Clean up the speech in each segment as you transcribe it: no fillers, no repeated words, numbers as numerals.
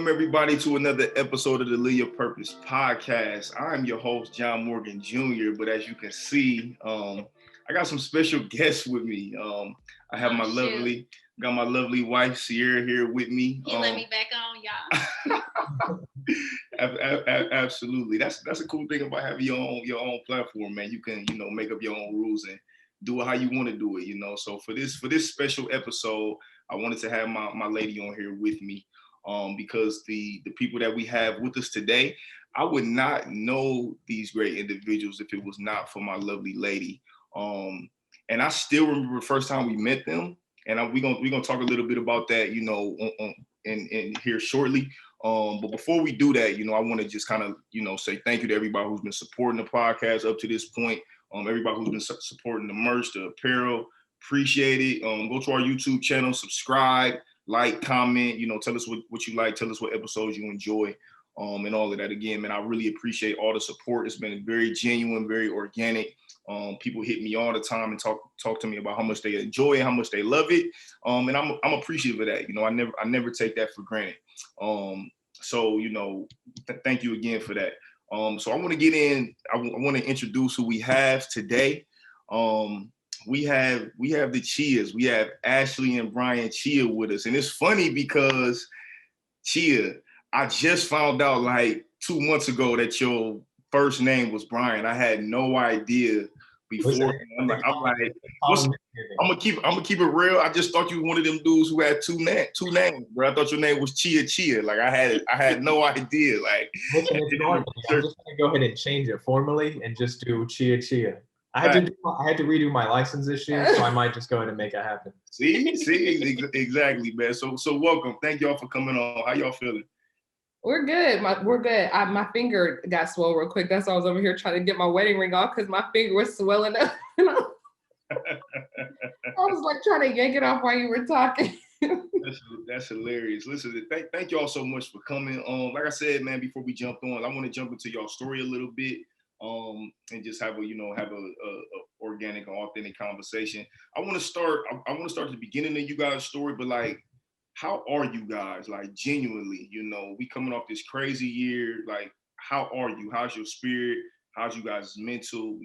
Welcome everybody to another episode of the Live Your Purpose podcast. I'm your host, John Morgan Jr., but as you can see, I got some special guests with me. I have my lovely wife, Ciara, here with me. You let me back on, y'all. Absolutely. That's a cool thing about having your own platform, man. You can, make up your own rules and do it how you want to do it, So for this special episode, I wanted to have my lady on here with me. Because the people that we have with us today, I would not know these great individuals if it was not for my lovely lady. And I still remember the first time we met them, and we're gonna talk a little bit about that, in here shortly. But before we do that, I want to just kind of, say thank you to everybody who's been supporting the podcast up to this point. Everybody who's been supporting the merch, the apparel, appreciate it. Go to our YouTube channel, subscribe. Like, comment, tell us what you like, tell us what episodes you enjoy, and all of that. Again, man, I really appreciate all the support. It's been very genuine, very organic. People hit me all the time and talk to me about how much they enjoy it, how much they love it. And I'm appreciative of that. I never take that for granted. So, thank you again for that. So I want to get in. I want to introduce who we have today. We have the Cheas. We have Ashley and Bryan Chea with us. And it's funny because Chea, I just found out like 2 months ago that your first name was Bryan. I had no idea before. I'm gonna keep it real. I just thought you were one of them dudes who had two names, bro. I thought your name was Chea. Like I had no idea. Like I'm just gonna go ahead and change it formally and just do Chea. I had to redo my license this year, so I might just go ahead and make it happen. See, exactly, man. So welcome. Thank y'all for coming on. How y'all feeling? We're good. We're good. My finger got swole real quick. That's why I was over here trying to get my wedding ring off because my finger was swelling up. I was like trying to yank it off while you were talking. That's hilarious. Listen, thank y'all so much for coming. Like I said, man, before we jump on, I want to jump into y'all story a little bit. And just have a organic and authentic conversation. I want to start at the beginning of you guys' story, but like, how are you guys? Like, genuinely, we coming off this crazy year. Like, how are you? How's your spirit? How's you guys' mental?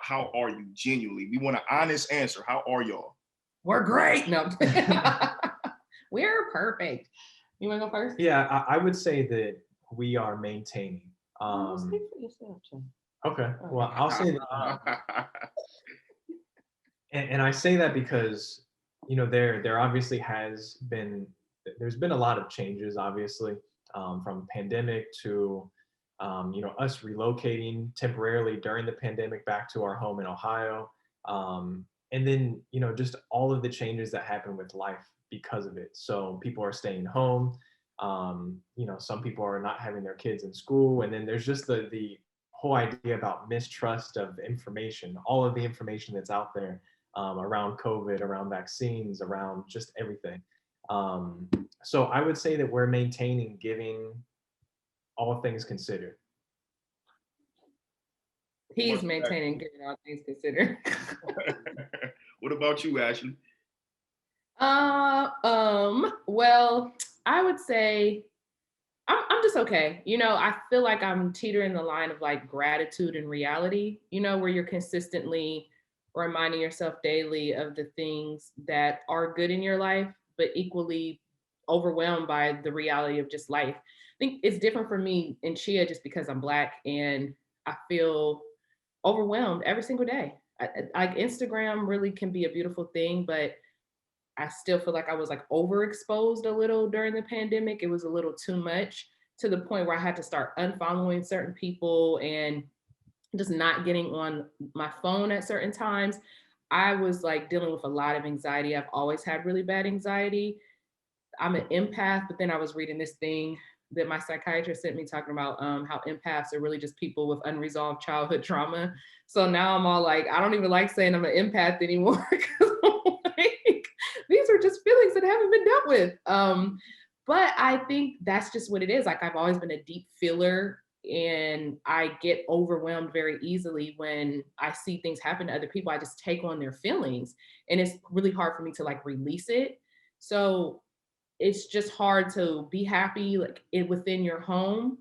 How are you genuinely? We want an honest answer. How are y'all? We're great. No, we're perfect. You want to go first? Yeah, I would say that we are maintaining. Speak for yourself, Jim. Okay, well, I'll say that. And I say that because, there obviously there's been a lot of changes, obviously, from pandemic to, us relocating temporarily during the pandemic back to our home in Ohio. And then, just all of the changes that happen with life because of it. So people are staying home. Some people are not having their kids in school. And then there's just the whole idea about mistrust of information, all of the information that's out there around COVID, around vaccines, around just everything. So I would say that we're maintaining, giving all things considered. He's maintaining, giving all things considered. What about you, Ashley? Well, I would say I'm just okay. I feel like I'm teetering the line of like gratitude and reality, where you're consistently reminding yourself daily of the things that are good in your life, but equally overwhelmed by the reality of just life. I think it's different for me in Chea just because I'm Black and I feel overwhelmed every single day. Like Instagram really can be a beautiful thing, but I still feel like I was like overexposed a little during the pandemic. It was a little too much to the point where I had to start unfollowing certain people and just not getting on my phone at certain times. I was like dealing with a lot of anxiety. I've always had really bad anxiety. I'm an empath, but then I was reading this thing that my psychiatrist sent me talking about how empaths are really just people with unresolved childhood trauma. So now I'm all like, I don't even like saying I'm an empath anymore because like, these are just feelings that haven't been dealt with. But I think that's just what it is. Like I've always been a deep feeler and I get overwhelmed very easily when I see things happen to other people. I just take on their feelings and it's really hard for me to like release it. So it's just hard to be happy like within your home.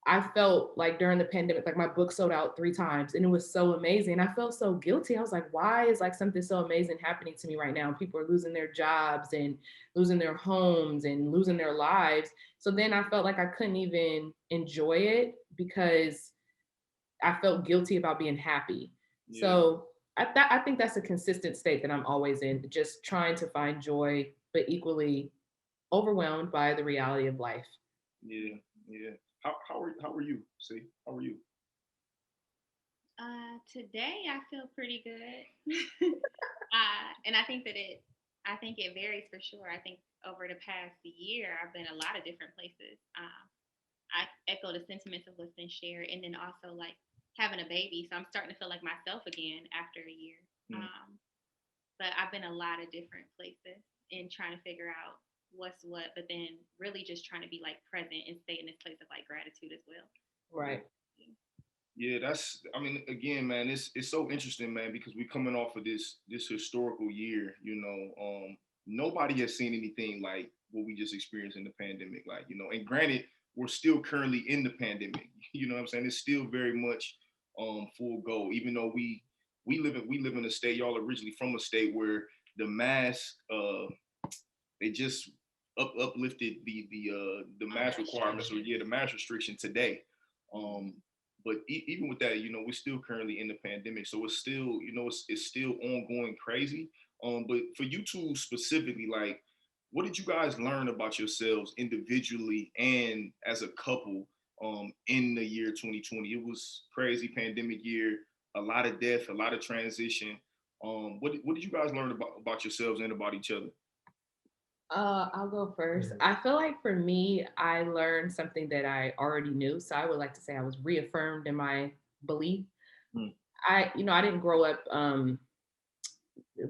I felt like during the pandemic, like my book sold out 3 times and it was so amazing. I felt so guilty. I was like, why is like something so amazing happening to me right now? People are losing their jobs and losing their homes and losing their lives. So then I felt like I couldn't even enjoy it because I felt guilty about being happy. Yeah. So I think that's a consistent state that I'm always in, just trying to find joy, but equally overwhelmed by the reality of life. Yeah. Yeah. How are you? See, how are you? Today I feel pretty good. And I think it varies for sure. I think over the past year, I've been a lot of different places. I echo the sentiments of what's been shared, and then also like having a baby. So I'm starting to feel like myself again after a year. But I've been a lot of different places and trying to figure out what's what, but then really just trying to be like present and stay in this place of like gratitude as well. Right. Yeah, I mean, again, man, it's so interesting, man, because we're coming off of this historical year, nobody has seen anything like what we just experienced in the pandemic, like, and granted, we're still currently in the pandemic, you know what I'm saying? It's still very much full go, even though we live in a state, y'all originally from a state where the mask, they just uplifted the mask requirements, or the mask restriction today. But even with that, we're still currently in the pandemic, so it's still, it's still ongoing crazy. But for you two specifically, like, what did you guys learn about yourselves individually and as a couple in the year 2020? It was crazy pandemic year, a lot of death, a lot of transition. What did you guys learn about yourselves and about each other? I'll go first. I feel like for me, I learned something that I already knew. So I would like to say I was reaffirmed in my belief. Mm. I didn't grow up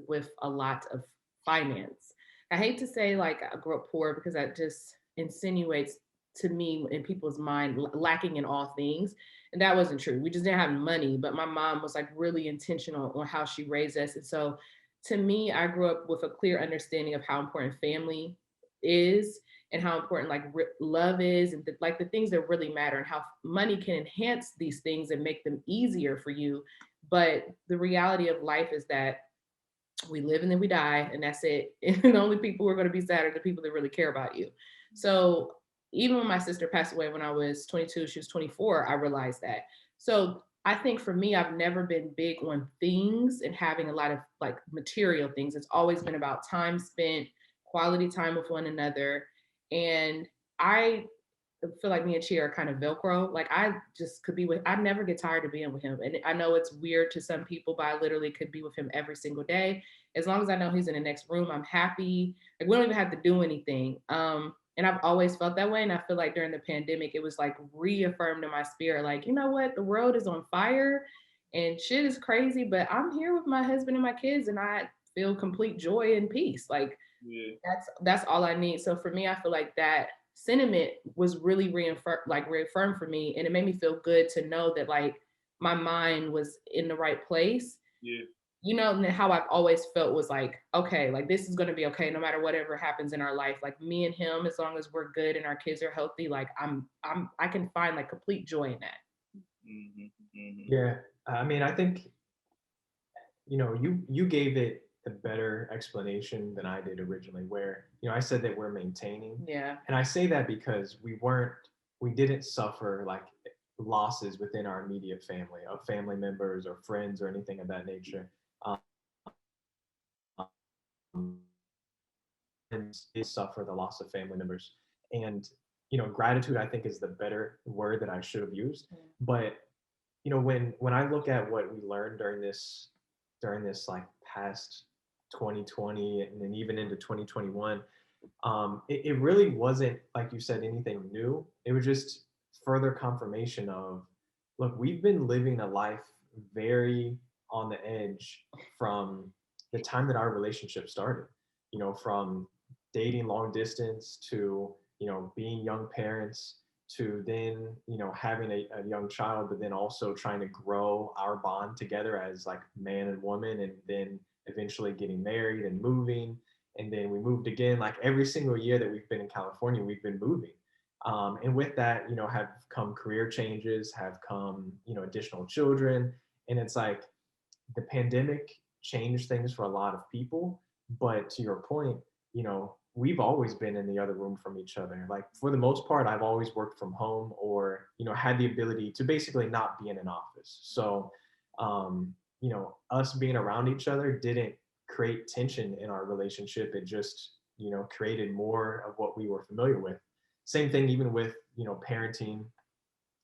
with a lot of finance. I hate to say like I grew up poor because that just insinuates to me in people's mind lacking in all things. And that wasn't true. We just didn't have money, but my mom was like really intentional on how she raised us. And so to me, I grew up with a clear understanding of how important family is and how important like love is and like the things that really matter and how money can enhance these things and make them easier for you. But the reality of life is that we live and then we die, and that's it. And the only people who are going to be sad are the people that really care about you. So even when my sister passed away when I was 22, she was 24, I realized that. So I think for me, I've never been big on things and having a lot of like material things. It's always been about time spent, quality time with one another. And I feel like me and Chea are kind of Velcro. Like I just could be with, I never get tired of being with him. And I know it's weird to some people, but I literally could be with him every single day. As long as I know he's in the next room, I'm happy. Like we don't even have to do anything. And I've always felt that way. And I feel like during the pandemic, it was like reaffirmed in my spirit, like, you know what, the world is on fire and shit is crazy, but I'm here with my husband and my kids and I feel complete joy and peace. Like that's all I need. So for me, I feel like that sentiment was really reaffirmed for me, and it made me feel good to know that like my mind was in the right place. And how I've always felt was like, okay, like this is going to be okay no matter whatever happens in our life. Like me and him, as long as we're good and our kids are healthy, like I can find like complete joy in that. Yeah, I mean, I think you gave it the better explanation than I did originally, where I said that we're maintaining. Yeah. And I say that because we didn't suffer like losses within our immediate family, of family members or friends or anything of that nature. And suffer the loss of family members. And gratitude, I think, is the better word that I should have used. But when I look at what we learned during this like past 2020 and then even into 2021, it really wasn't, like you said, anything new. It was just further confirmation of, look, we've been living a life very on the edge from the time that our relationship started, from dating long distance to, being young parents to then, having a young child, but then also trying to grow our bond together as like man and woman, and then eventually getting married and moving. And then we moved again. Like every single year that we've been in California, we've been moving. And with that, you know, have come career changes, have come, you know, additional children. And it's like the pandemic changed things for a lot of people. But to your point, you know, we've always been in the other room from each other. Like for the most part, I've always worked from home or, you know, had the ability to basically not be in an office. So, you know, us being around each other didn't create tension in our relationship. It just, you know, created more of what we were familiar with. Same thing even with, you know, parenting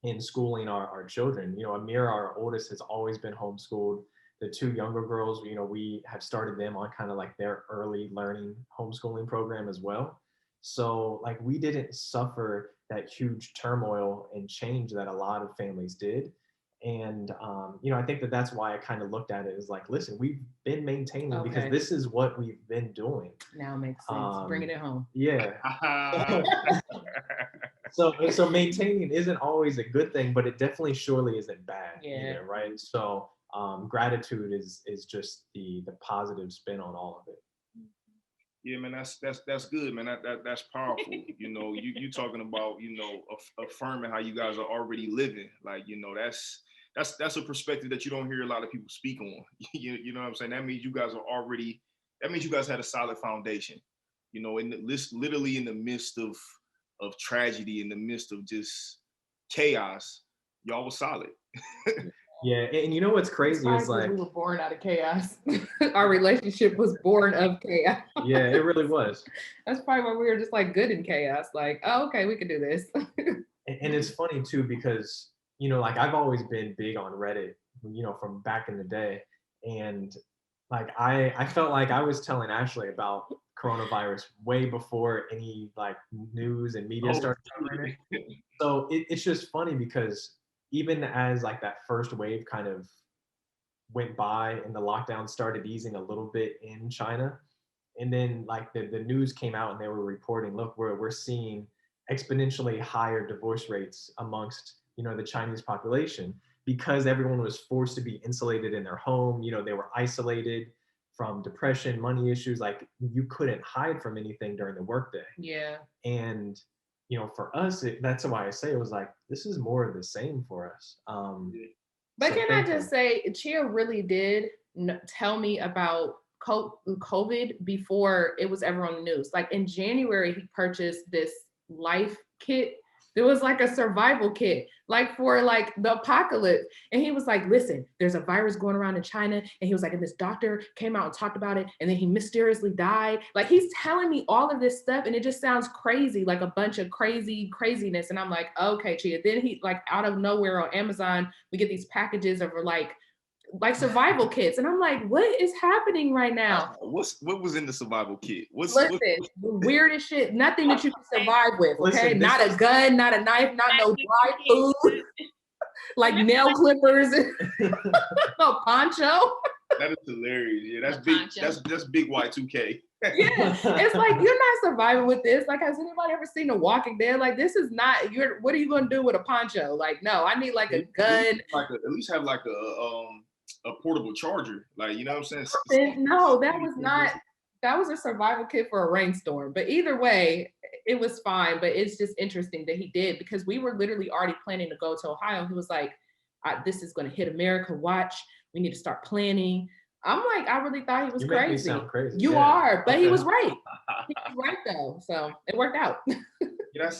and schooling our children. You know, Amir, our oldest, has always been homeschooled. The two younger girls, you know, we have started them on kind of like their early learning homeschooling program as well. So like we didn't suffer that huge turmoil and change that a lot of families did. And, you know, I think that that's why I kind of looked at it as like, listen, we've been maintaining because this is what we've been doing. Now it makes sense. Bringing it home. Yeah. So maintaining isn't always a good thing, but it definitely surely isn't bad either, right? So gratitude is just the positive spin on all of it. Yeah, man, that's good, man. That's powerful. You know, you talking about, you know, affirming how you guys are already living. Like, you know, that's a perspective that you don't hear a lot of people speak on. You know what I'm saying? That means you guys had a solid foundation. You know, literally in the midst of tragedy, in the midst of just chaos, y'all was solid. Yeah, and you know what's crazy is like we were born out of chaos. Our relationship was born of chaos. Yeah, it really was. That's probably why we were just like good in chaos. Like, oh, okay, we can do this. And it's funny too because, you know, like I've always been big on Reddit, you know, from back in the day, and like I felt like I was telling Ashley about coronavirus way before any like news and media started covering it. So it's just funny because even as like that first wave kind of went by and the lockdown started easing a little bit in China, and then like the news came out and they were reporting, look, we're seeing exponentially higher divorce rates amongst, you know, the Chinese population because everyone was forced to be insulated in their home. You know, they were isolated from depression, money issues. Like you couldn't hide from anything during the workday. Yeah. And you know, for us, that's why I say it was like, this is more of the same for us. But can I just say, Chea really did tell me about COVID before it was ever on the news. Like in January, he purchased this life kit. There was like a survival kit, like for like the apocalypse. And he was like, listen, there's a virus going around in China. And he was like, and this doctor came out and talked about it. And then he mysteriously died. Like he's telling me all of this stuff. And it just sounds crazy, like a bunch of craziness. And I'm like, okay, Chea. Then he like out of nowhere on Amazon, we get these packages of like survival kits. And I'm like, what is happening right now? What was in the survival kit? Listen, the weirdest shit, nothing that you can survive with, okay? Listen, not a gun, not a knife, not no dry food, like nail clippers, no poncho. That is hilarious. Yeah, that's big. That's big Y2K. Yeah, it's like you're not surviving with this. Like, has anybody ever seen The Walking Dead? Like, this is not. What are you gonna do with a poncho? Like, no, I need like a gun. Like at least have like a portable charger, like, you know what I'm saying? No, that was not. That was a survival kit for a rainstorm. But either way, it was fine. But it's just interesting that he did, because we were literally already planning to go to Ohio. He was like, this is going to hit America. Watch, we need to start planning. I'm like, I really thought he was crazy. Make me sound crazy. You are, but he was right. He was right though, so it worked out. Yeah,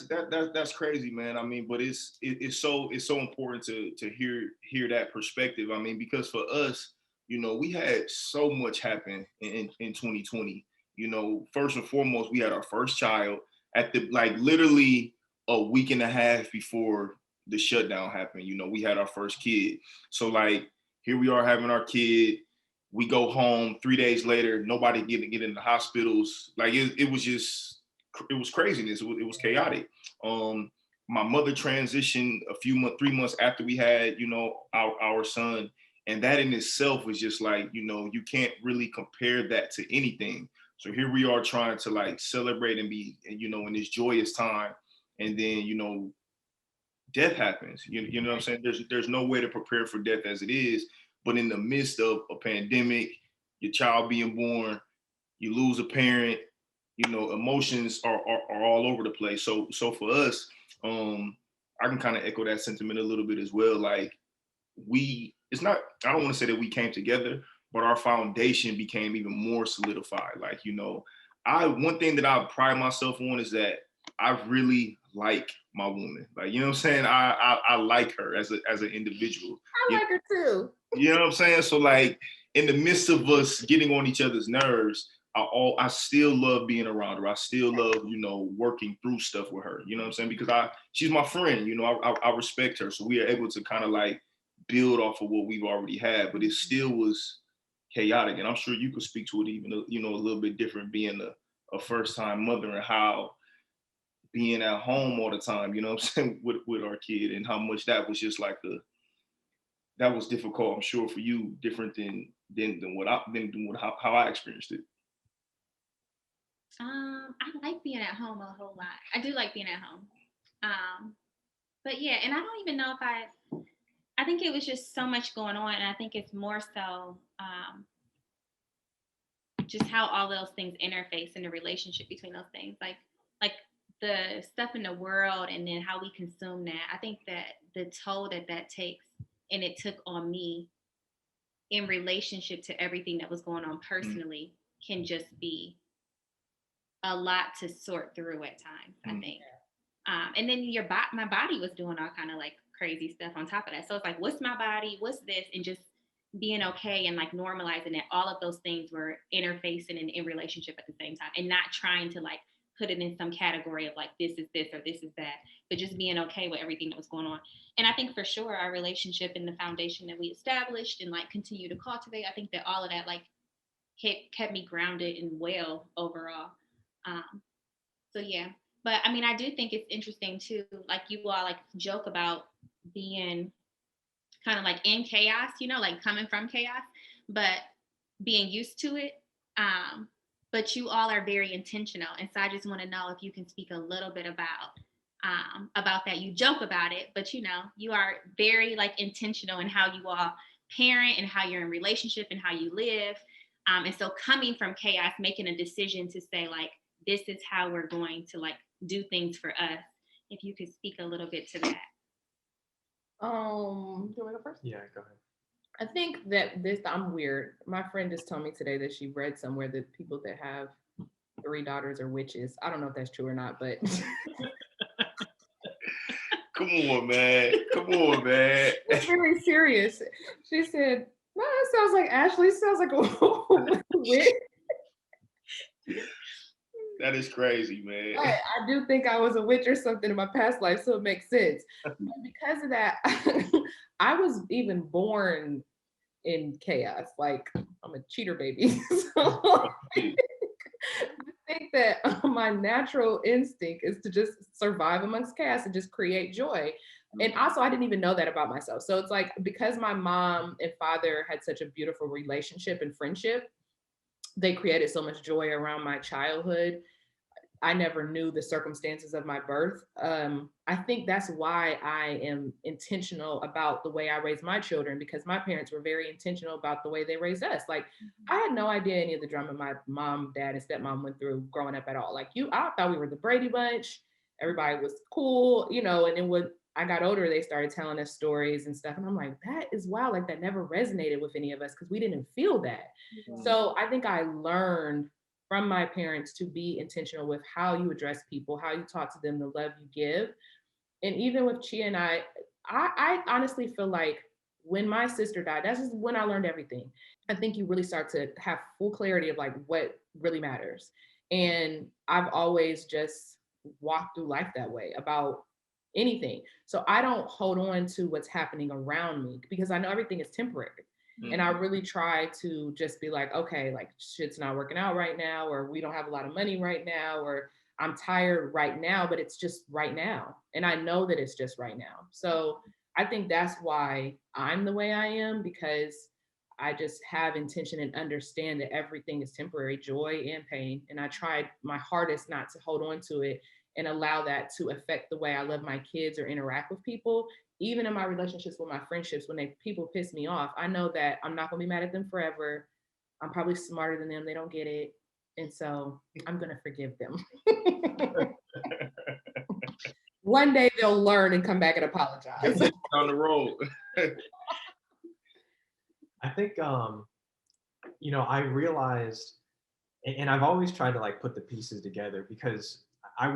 that's crazy, man. I mean, but it's so important to hear that perspective. I mean, because for us, you know, we had so much happen in 2020. You know, first and foremost, we had our first child at the like literally a week and a half before the shutdown happened. You know, we had our first kid. So like here we are having our kid. We go home 3 days later, nobody get in the hospitals. Like it was craziness. It was chaotic. My mother transitioned 3 months after we had, you know, our son. And that in itself was just like, you know, you can't really compare that to anything. So here we are trying to like celebrate and be, you know, in this joyous time. And then, you know, death happens. You know what I'm saying? There's no way to prepare for death as it is. But in the midst of a pandemic, your child being born, you lose a parent, you know, emotions are all over the place. So for us, I can kind of echo that sentiment a little bit as well. Like it's not, I don't want to say that we came together, but our foundation became even more solidified. Like, you know, one thing that I pride myself on is that I really like my woman. Like, you know what I'm saying? I like her as an individual. I like her too. You know what I'm saying? So like in the midst of us getting on each other's nerves, I still love being around her. I still love, you know, working through stuff with her. You know what I'm saying? Because she's my friend. You know, I respect her, so we are able to kind of like build off of what we've already had. But it still was chaotic, and I'm sure you could speak to it even, you know, a little bit different, being a first time mother and how being at home all the time. You know what I'm saying, with our kid, and how much that was just like that was difficult. I'm sure for you, different than how I experienced it. I like being at home a whole lot. I do like being at home. But yeah, and I don't even know if I think it was just so much going on, and I think it's more so just how all those things interface in the relationship between those things, like the stuff in the world, and then how we consume that. I think that the toll that takes, and it took on me in relationship to everything that was going on personally, can just be a lot to sort through at times, I think. And then my body was doing all kind of like crazy stuff on top of that. So it's like, what's my body? What's this? And just being okay and like normalizing that all of those things were interfacing in relationship at the same time, and not trying to like put it in some category of like, this is this or this is that, but just being okay with everything that was going on. And I think for sure our relationship and the foundation that we established and like continue to cultivate, I think that all of that like kept me grounded and well overall. So yeah, but I mean, I do think it's interesting too, like you all like joke about being kind of like in chaos, you know, like coming from chaos, but being used to it. But you all are very intentional. And so I just want to know if you can speak a little bit about that. You joke about it, but you know, you are very like intentional in how you all parent and how you're in relationship and how you live. And so coming from chaos, making a decision to say like, this is how we're going to like do things for us. If you could speak a little bit to that. Do you want to go first? Yeah, go ahead. I think that I'm weird. My friend just told me today that she read somewhere that people that have 3 daughters are witches. I don't know if that's true or not, but Come on, man. Come on, man. it's very serious. She said, "No, it sounds like Ashley. Sounds like a witch." That is crazy, man. But I do think I was a witch or something in my past life, so it makes sense. But because of that, I was even born in chaos. Like, I'm a cheater baby. So I think that my natural instinct is to just survive amongst chaos and just create joy. And also, I didn't even know that about myself. So it's like, because my mom and father had such a beautiful relationship and friendship, they created so much joy around my childhood. I never knew the circumstances of my birth. I think that's why I am intentional about the way I raise my children, because my parents were very intentional about the way they raised us. Like, I had no idea any of the drama my mom, dad, and stepmom went through growing up at all. Like, I thought we were the Brady Bunch. Everybody was cool, you know, and then when I got older, they started telling us stories and stuff. And I'm like, that is wild. Like, that never resonated with any of us because we didn't feel that. So I think I learned from my parents to be intentional with how you address people, how you talk to them, the love you give. And even with Chea and I honestly feel like when my sister died, that's just when I learned everything. I think you really start to have full clarity of like what really matters. And I've always just walked through life that way about anything. So I don't hold on to what's happening around me because I know everything is temporary. And I really try to just be like, okay, like shit's not working out right now, or we don't have a lot of money right now, or I'm tired right now, but it's just right now. And I know that it's just right now. So I think that's why I'm the way I am, because I just have intention and understand that everything is temporary, joy and pain. And I tried my hardest not to hold on to it and allow that to affect the way I love my kids or interact with people. Even in my relationships with my friendships, when people piss me off, I know that I'm not gonna be mad at them forever. I'm probably smarter than them. They don't get it. And so I'm going to forgive them. One day they'll learn and come back and apologize. On the road. I think, you know, I realized, and I've always tried to like put the pieces together because I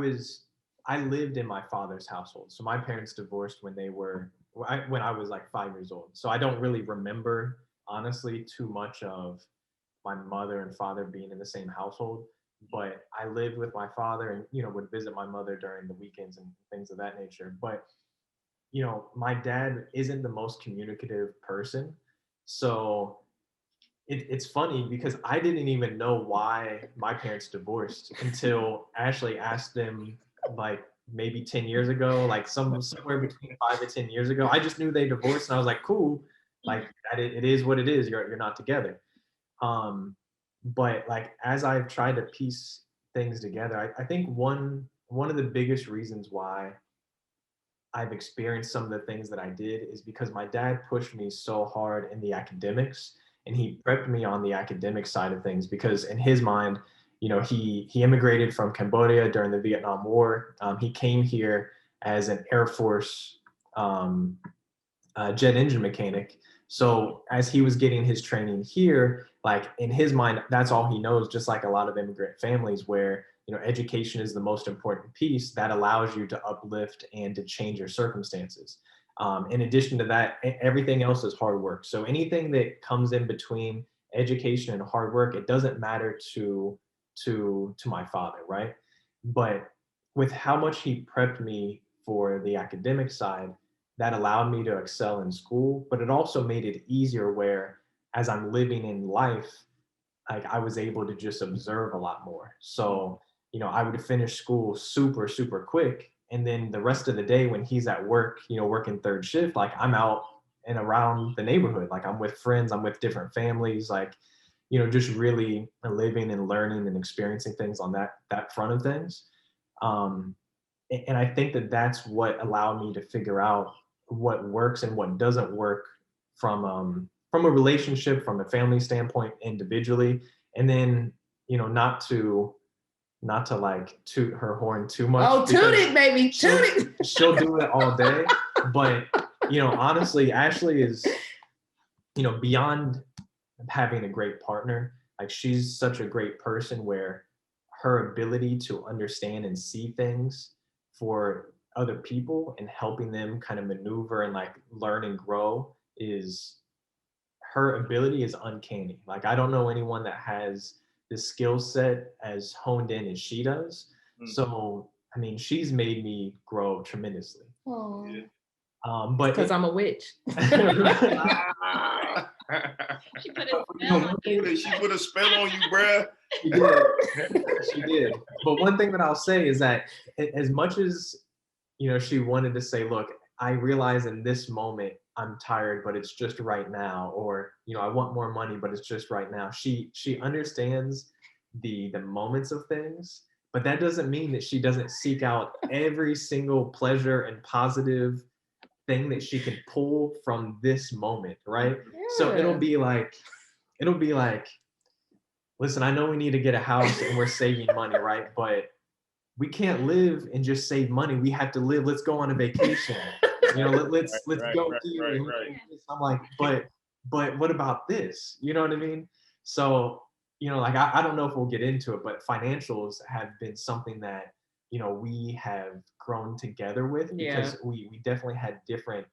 lived in my father's household. So my parents divorced when I was like 5 years old. So I don't really remember, honestly, too much of my mother and father being in the same household. But I lived with my father and, you know, would visit my mother during the weekends and things of that nature. But, you know, my dad isn't the most communicative person. So it's funny because I didn't even know why my parents divorced until Ashley asked them like maybe 10 years ago, like somewhere between 5 and 10 years ago. I just knew they divorced and I was like, cool, like it is what it is. You're not together. But like as I've tried to piece things together, I think one of the biggest reasons why I've experienced some of the things that I did is because my dad pushed me so hard in the academics and he prepped me on the academic side of things because in his mind, you know, he immigrated from Cambodia during the Vietnam War. He came here as an Air Force jet engine mechanic. So as he was getting his training here, like in his mind, that's all he knows, just like a lot of immigrant families where, you know, education is the most important piece that allows you to uplift and to change your circumstances. In addition to that, everything else is hard work. So anything that comes in between education and hard work, it doesn't matter to my father, right? But with how much he prepped me for the academic side, that allowed me to excel in school, but it also made it easier where as I'm living in life, like I was able to just observe a lot more. So, you know, I would finish school super, super quick. And then the rest of the day when he's at work, you know, working third shift, like I'm out and around the neighborhood. Like I'm with friends, I'm with different families, like, you know, just really living and learning and experiencing things on that front of things. And I think that that's what allowed me to figure out what works and what doesn't work from a relationship, from a family standpoint, individually, and then, you know, not to like toot her horn too much. Oh, toot it, baby, toot it. She'll do it all day, but you know, honestly, Ashley is, you know, beyond having a great partner. Like she's such a great person where her ability to understand and see things for other people and helping them kind of maneuver and like learn and grow is her ability is uncanny. Like I don't know anyone that has the skill set as honed in as she does. So I mean, she's made me grow tremendously. Oh. Yeah. But because I'm a witch. She put a spell on you. She put a spell on you, bruh. She did. She did. But one thing that I'll say is that as much as, you know, she wanted to say, look, I realize in this moment I'm tired, but it's just right now, or, you know, I want more money, but it's just right now. She understands the moments of things, but that doesn't mean that she doesn't seek out every single pleasure and positive thing that she can pull from this moment, right? Yeah. So it'll be like, listen, I know we need to get a house and we're saving money, right? But we can't live and just save money. We have to live. Let's go on a vacation. You know, let's go here. Right. I'm like, but what about this? You know what I mean? So, you know, like I don't know if we'll get into it, but financials have been something that, you know, we have grown together with because we definitely had different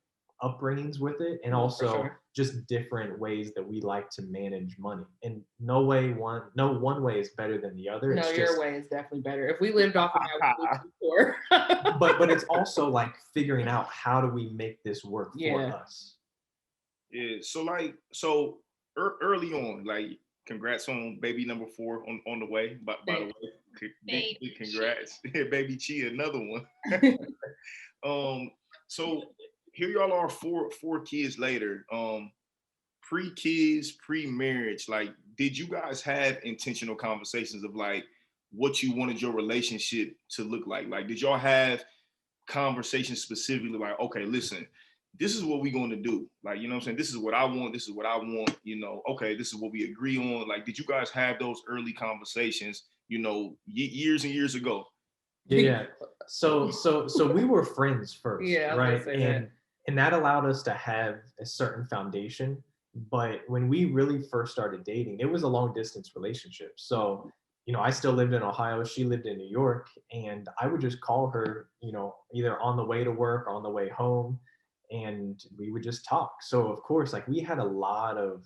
upbringings with it, and also just different ways that we like to manage money. And no one way is better than the other. No, your way is definitely better. If we lived off of that, we would be poor. but it's also like figuring out how do we make this work for us. Yeah. So early on, like, congrats on baby number 4 on the way. By the way, congrats, baby Chea, another one. So here y'all are, four kids later. Pre-kids, pre-marriage. Like, did you guys have intentional conversations of like what you wanted your relationship to look like? Like, did y'all have conversations specifically like, okay, listen, this is what we're going to do. Like, you know what I'm saying? This is what I want. This is what I want. You know, okay, this is what we agree on. Like, did you guys have those early conversations, you know, years and years ago? Yeah. So we were friends first, Yeah, right? and And that allowed us to have a certain foundation. But when we really first started dating, it was a long distance relationship. So, you know, I still lived in Ohio, she lived in New York, and I would just call her, you know, either on the way to work or on the way home, and we would just talk. So of course, like we had a lot of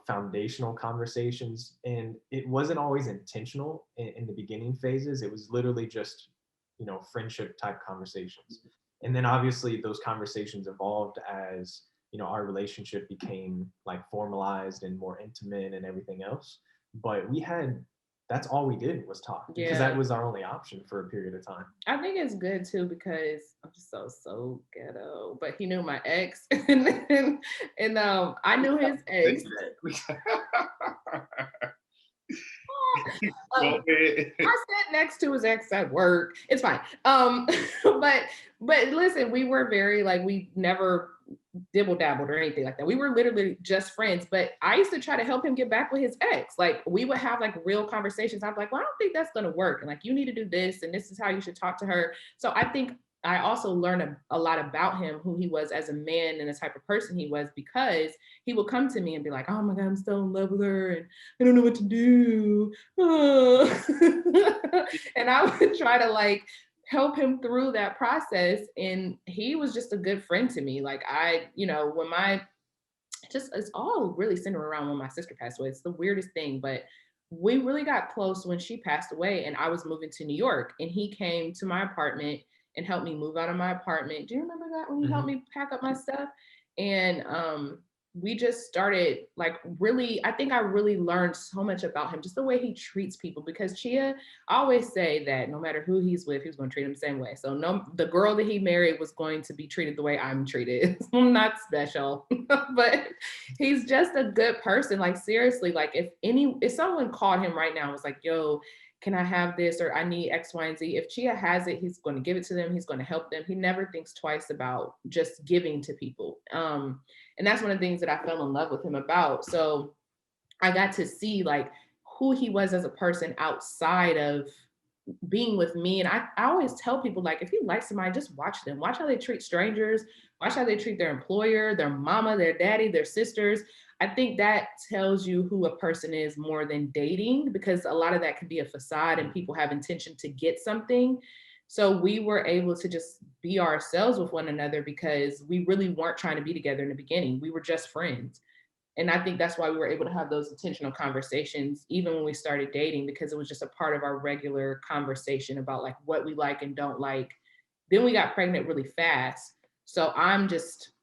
foundational conversations, and it wasn't always intentional in the beginning phases. It was literally just, you know, friendship type conversations. And then obviously those conversations evolved as, you know, our relationship became like formalized and more intimate and everything else. But that's all we did was talk, because that was our only option for a period of time. I think it's good too, because I'm just so ghetto. But he knew my ex, and I knew his ex. I sat next to his ex at work. It's fine. But listen, we were very like, we never dibble dabbled or anything like that. We were literally just friends. But I used to try to help him get back with his ex. Like we would have like real conversations. I'm like, well, I don't think that's gonna work. And like, you need to do this, and this is how you should talk to her. So I think I also learned a lot about him, who he was as a man and the type of person he was, because he would come to me and be like, oh my God, I'm still in love with her and I don't know what to do. And I would try to like help him through that process. And he was just a good friend to me. Like you know, when it's all really centered around when my sister passed away. It's the weirdest thing, but we really got close when she passed away and I was moving to New York, and he came to my apartment and helped me move out of my apartment. Do you remember that, when he helped me pack up my stuff? And we just started like really, I think I really learned so much about him, just the way he treats people. Because Chea, I always say that no matter who he's with, he's going to treat him the same way. So the girl that he married was going to be treated the way I'm treated. I'm not special, but he's just a good person. Like seriously, like if someone called him right now and was like, yo, can I have this, or I need X, Y, and Z? If Chea has it, he's going to give it to them. He's going to help them. He never thinks twice about just giving to people. And that's one of the things that I fell in love with him about. So I got to see like who he was as a person outside of being with me. And I always tell people, like, if you like somebody, just watch them. Watch how they treat strangers. Watch how they treat their employer, their mama, their daddy, their sisters. I think that tells you who a person is more than dating, because a lot of that could be a facade and people have intention to get something. So we were able to just be ourselves with one another because we really weren't trying to be together in the beginning. We were just friends. And I think that's why we were able to have those intentional conversations, even when we started dating, because it was just a part of our regular conversation about like what we like and don't like. Then we got pregnant really fast. So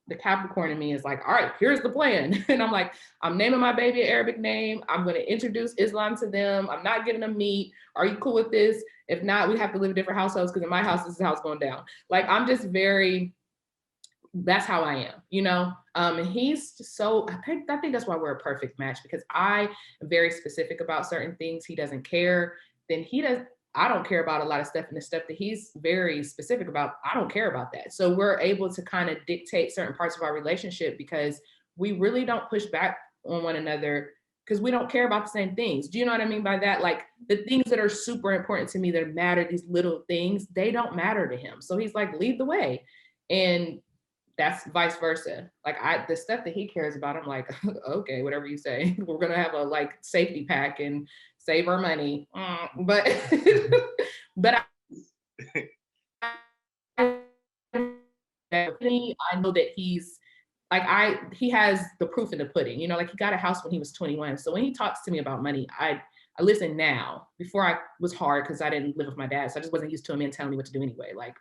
the Capricorn in me is like, all right, here's the plan. And I'm like, I'm naming my baby an Arabic name. I'm going to introduce Islam to them. I'm not giving them meat. Are you cool with this? If not, we have to live in different households, because in my house, this is how it's going down. Like, I'm just that's how I am, you know? And he's so, I think that's why we're a perfect match, because I am very specific about certain things. He doesn't care. Then I don't care about a lot of stuff, and the stuff that he's very specific about, I don't care about that. So we're able to kind of dictate certain parts of our relationship because we really don't push back on one another, because we don't care about the same things. Do you know what I mean by that? Like the things that are super important to me that matter, these little things, they don't matter to him. So he's like, lead the way. And that's vice versa. Like the stuff that he cares about, I'm like, okay, whatever you say. We're gonna have a like safety pack and save our money. But I know that he's like, he has the proof in the pudding. You know, like he got a house when he was 21. So when he talks to me about money, I listen now. Before I was hard because I didn't live with my dad, so I just wasn't used to him and telling me what to do anyway. Like,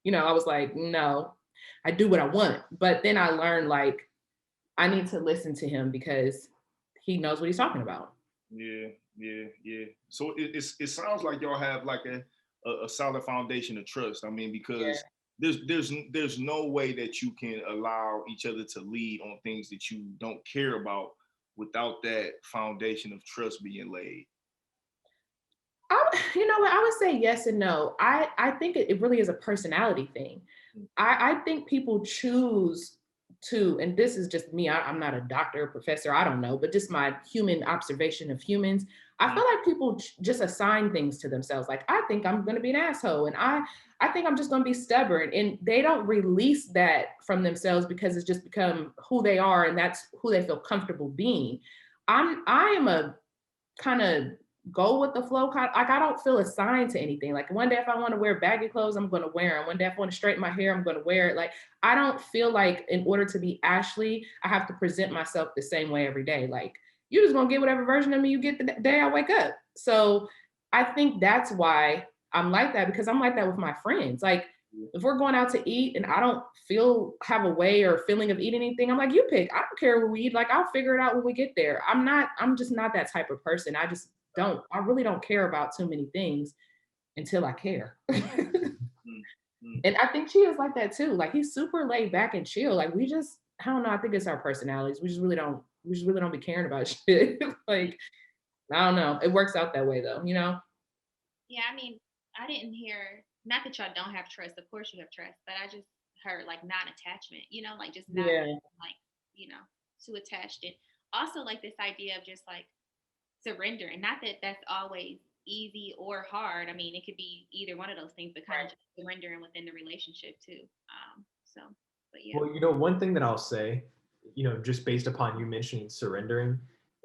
you know, I was like, no, I do what I want. But then I learned like I need to listen to him because he knows what he's talking about. Yeah. So it sounds like y'all have like a solid foundation of trust. I mean, because there's no way that you can allow each other to lead on things that you don't care about without that foundation of trust being laid. You know what? I would say yes and no. I think it really is a personality thing. I think people choose to, and this is just me, I'm not a doctor or professor, I don't know, but just my human observation of humans. I feel like people just assign things to themselves. Like, I think I'm going to be an asshole, and I think I'm just going to be stubborn, and they don't release that from themselves because it's just become who they are, and that's who they feel comfortable being. I am a kind of go with the flow kind. Like, I don't feel assigned to anything. Like, one day if I want to wear baggy clothes, I'm going to wear them. One day if I want to straighten my hair, I'm going to wear it. Like, I don't feel like in order to be Ashley, I have to present myself the same way every day. Like, you're just going to get whatever version of me you get the day I wake up. So I think that's why I'm like that, because I'm like that with my friends. Like, if we're going out to eat and I don't have a way or feeling of eating anything, I'm like, you pick. I don't care what we eat. Like, I'll figure it out when we get there. I'm just not that type of person. I really don't care about too many things until I care. And I think Chea is like that too. Like, he's super laid back and chill. Like, I don't know, I think it's our personalities. We just really don't be caring about shit. Like, I don't know. It works out that way though, you know? Yeah, I mean, I didn't hear, not that y'all don't have trust, of course you have trust, but I just heard like non-attachment, like just not Yeah. like, too attached. And also like this idea of just like surrendering. Not that that's always easy or hard. I mean, it could be either one of those things, but kind of just surrendering within the relationship too. But yeah. Well, one thing that I'll say, just based upon you mentioning surrendering,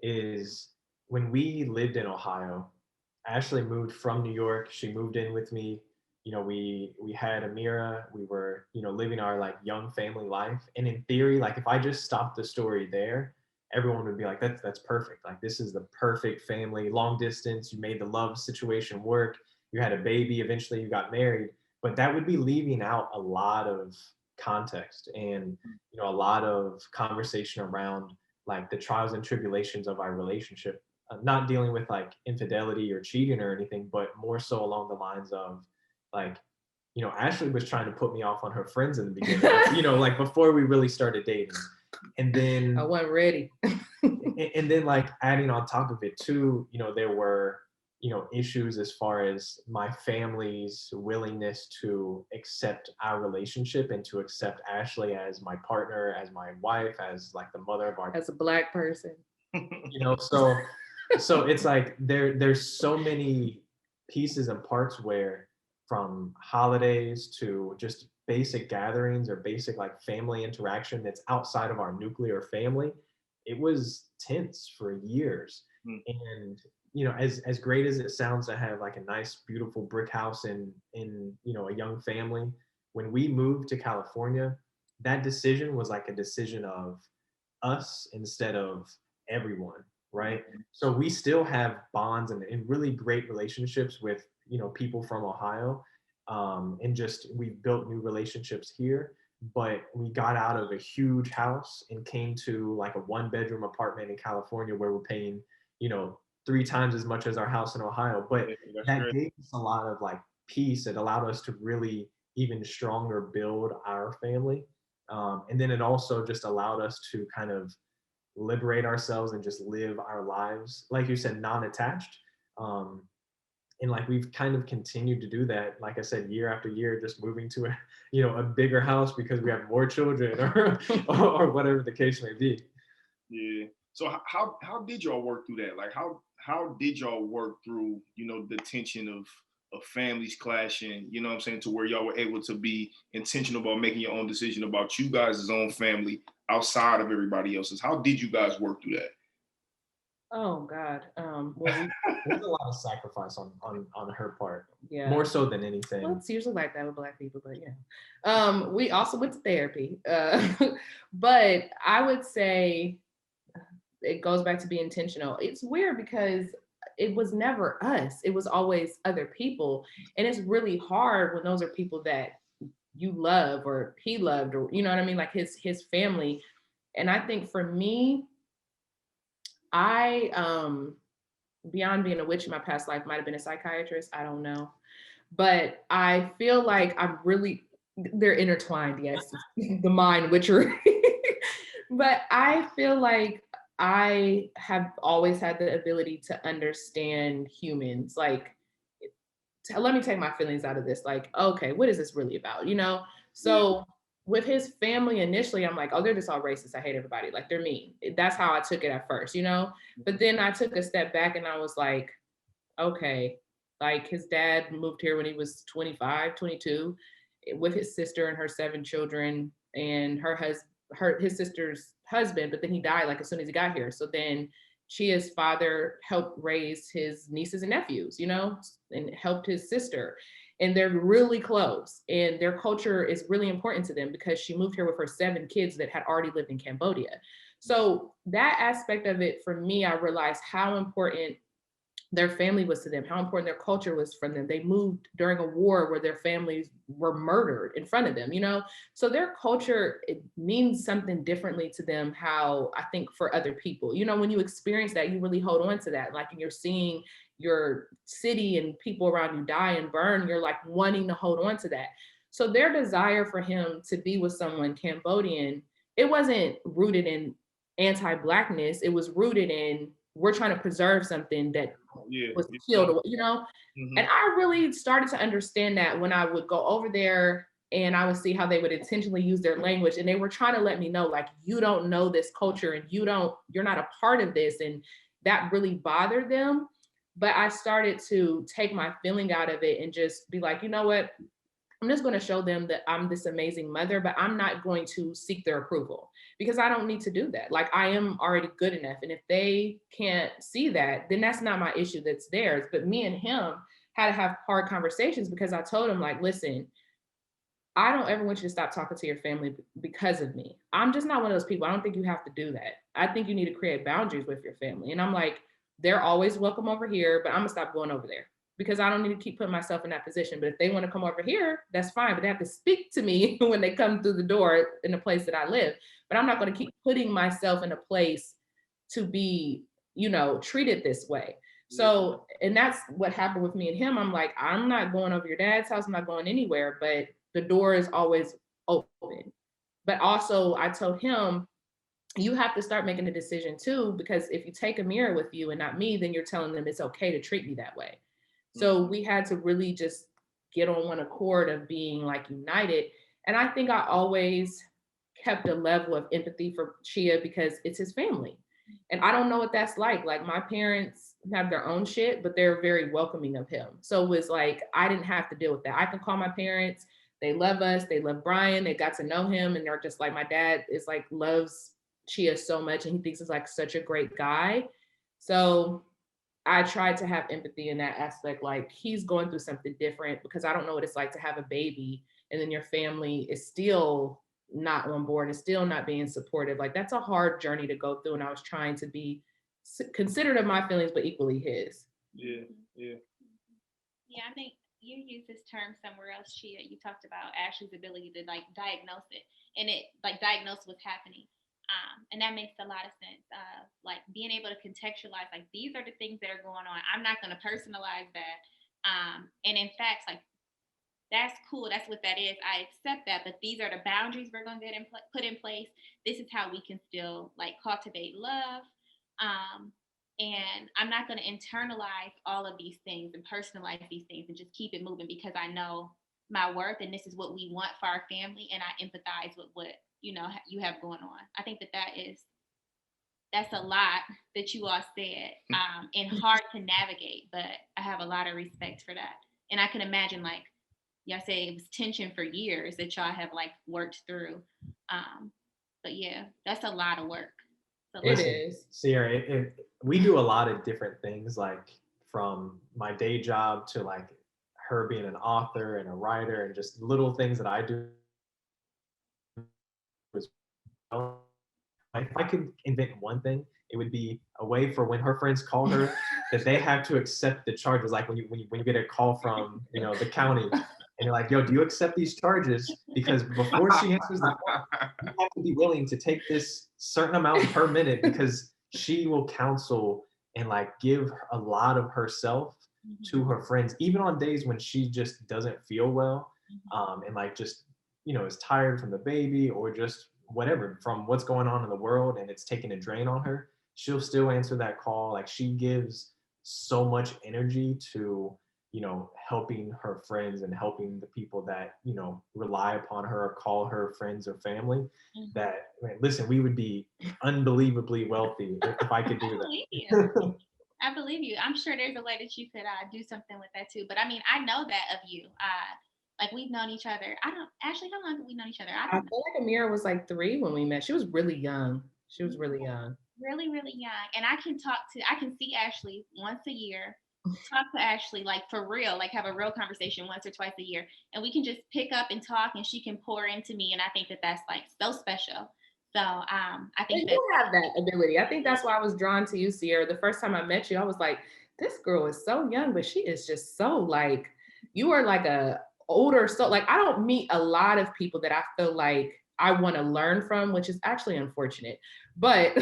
is when we lived in Ohio, Ashley moved from New York. She moved in with me. We had Amira. We were, living our like young family life. And in theory, like if I just stopped the story there, everyone would be like, that's perfect. Like, this is the perfect family, long distance. You made the love situation work. You had a baby. Eventually you got married. But that would be leaving out a lot of context and, a lot of conversation around like the trials and tribulations of our relationship. Not dealing with like infidelity or cheating or anything, but more so along the lines of like, Ashley was trying to put me off on her friends in the beginning, like before we really started dating. And then I wasn't ready. and then like adding on top of it too, there were, issues as far as my family's willingness to accept our relationship and to accept Ashley as my partner, as my wife, as like the mother of our, as a Black person. So it's like there's so many pieces and parts where, from holidays to just basic gatherings or basic like family interaction that's outside of our nuclear family, it was tense for years. And as great as it sounds to have like a nice beautiful brick house in a young family, when we moved to California, that decision was like a decision of us instead of everyone, right? So we still have bonds and really great relationships with people from Ohio, and just we've built new relationships here. But we got out of a huge house and came to like a 1-bedroom apartment in California where we're paying 3 times as much as our house in Ohio. But that gave us a lot of like peace. It allowed us to really even stronger build our family. And then it also just allowed us to kind of liberate ourselves and just live our lives, like you said, non-attached. And like we've kind of continued to do that, like I said, year after year, just moving to a bigger house because we have more children or whatever the case may be. Yeah. So how did y'all work through that? Like how did y'all work through, the tension of families clashing, you know what I'm saying, to where y'all were able to be intentional about making your own decision about you guys' own family outside of everybody else's? How did you guys work through that? Oh God. There's a lot of sacrifice on her part. Yeah. More so than anything. Well, it's usually like that with Black people, but yeah. We also went to therapy. But I would say it goes back to being intentional. It's weird because it was never us. It was always other people. And it's really hard when those are people that you love or he loved, or you know what I mean? Like his family. And I think for me, beyond being a witch in my past life, might have been a psychiatrist. I don't know. But I feel like they're intertwined, yes, the mind witchery. But I feel like I have always had the ability to understand humans. Like, let me take my feelings out of this. Like, okay, what is this really about? So with his family initially, I'm like, oh, they're just all racist. I hate everybody. Like, they're mean. That's how I took it at first, you know? But then I took a step back and I was like, okay, like his dad moved here when he was 25, 22 with his sister and her 7 children and his sister's husband, but then he died like as soon as he got here. So then Chea's father helped raise his nieces and nephews, you know, and helped his sister. And they're really close. And their culture is really important to them because she moved here with her 7 kids that had already lived in Cambodia. So that aspect of it, for me, I realized how important their family was to them, how important their culture was for them. They moved during a war where their families were murdered in front of them, you know? So their culture, it means something differently to them, how I think for other people. You know, when you experience that, you really hold on to that. Like, and you're seeing your city and people around you die and burn, you're like wanting to hold on to that. So their desire for him to be with someone Cambodian, it wasn't rooted in anti-Blackness. It was rooted in, we're trying to preserve something that was killed, you know? Mm-hmm. And I really started to understand that when I would go over there and I would see how they would intentionally use their language. And they were trying to let me know, like, you don't know this culture and you're not a part of this. And that really bothered them. But I started to take my feeling out of it and just be like, you know what? I'm just going to show them that I'm this amazing mother, but I'm not going to seek their approval because I don't need to do that. Like, I am already good enough. And if they can't see that, then that's not my issue, that's theirs. But me and him had to have hard conversations because I told him, like, listen, I don't ever want you to stop talking to your family because of me. I'm just not one of those people. I don't think you have to do that. I think you need to create boundaries with your family. And I'm like, they're always welcome over here, but I'm gonna stop going over there because I don't need to keep putting myself in that position. But if they want to come over here, that's fine. But they have to speak to me when they come through the door in the place that I live. But I'm not going to keep putting myself in a place to be, you know, treated this way. So, and that's what happened with me and him. I'm like, I'm not going over your dad's house. I'm not going anywhere, but the door is always open. But also I told him, you have to start making a decision too, because if you take a mirror with you and not me, then you're telling them it's okay to treat me that way. So we had to really just get on one accord of being like united. And I think I always kept a level of empathy for Chea because it's his family. And I don't know what that's like. Like, my parents have their own shit, but they're very welcoming of him. So it was like, I didn't have to deal with that. I can call my parents. They love us. They love Bryan. They got to know him. And they're just like, my dad is like, loves Chea so much. And he thinks he's like such a great guy. So I tried to have empathy in that aspect. Like, he's going through something different because I don't know what it's like to have a baby and then your family is still not on board and still not being supportive. Like, that's a hard journey to go through. And I was trying to be considerate of my feelings, but equally his. Yeah. I think you used this term somewhere else, Chea. You talked about Ashley's ability to like diagnose it and it like diagnose what's happening. And that makes a lot of sense. Like, being able to contextualize, like, these are the things that are going on. I'm not going to personalize that. And in fact, like, that's cool. That's what that is. I accept that. But these are the boundaries we're going to get put in place. This is how we can still like cultivate love. And I'm not going to internalize all of these things and personalize these things and just keep it moving because I know my worth and this is what we want for our family. And I empathize with what, you know, you have going on. I think that's a lot that you all said, and hard to navigate, but I have a lot of respect for that. And I can imagine, like, y'all say it was tension for years that y'all have like worked through. But yeah, that's a lot of work. It is. Ciara, we do a lot of different things, like from my day job to like her being an author and a writer and just little things that I do as well. If I could invent one thing, it would be a way for when her friends call her that they have to accept the charges. Like when you get a call from, you know, the county and you're like, yo, do you accept these charges? Because before she answers the phone, you have to be willing to take this certain amount per minute because she will counsel and like give a lot of herself to her friends, even on days when she just doesn't feel well, and like just, you know, is tired from the baby or just whatever from what's going on in the world and it's taking a drain on her. She'll still answer that call. Like, she gives so much energy to you know, helping her friends and helping the people that, you know, rely upon her or call her friends or family, that, man, listen, we would be unbelievably wealthy if I could do I believe you. that. I believe you. I'm sure there's a way that you could do something with that too. But I mean, I know that of you. Like we've known each other. Ashley, how long have we known each other? I I don't know. feel like Amira was like 3 when we met. She was really young. She was really young. Really, really young. And I can see Ashley once a year, talk to Ashley like for real, like have a real conversation once or twice a year. And we can just pick up and talk and she can pour into me. And I think that that's like so special. So I think And that you have that ability. I think that's why I was drawn to you, Ciara. The first time I met you, I was like, this girl is so young, but she is just so like, you are like a older, so like, I don't meet a lot of people that I feel like I want to learn from, which is actually unfortunate. But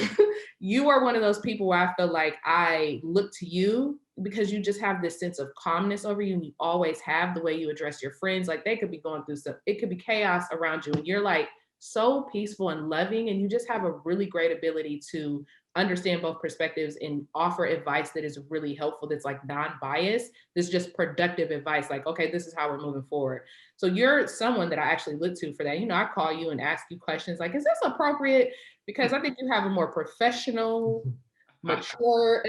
you are one of those people where I feel like I look to you because you just have this sense of calmness over you. And you always have the way you address your friends. Like they could be going through some, it could be chaos around you. And you're like so peaceful and loving. And you just have a really great ability to understand both perspectives and offer advice that is really helpful. That's like non-biased. That's just productive advice. Like, okay, this is how we're moving forward. So you're someone that I actually look to for that. You know, I call you and ask you questions like, is this appropriate? Because I think you have a more professional, mature,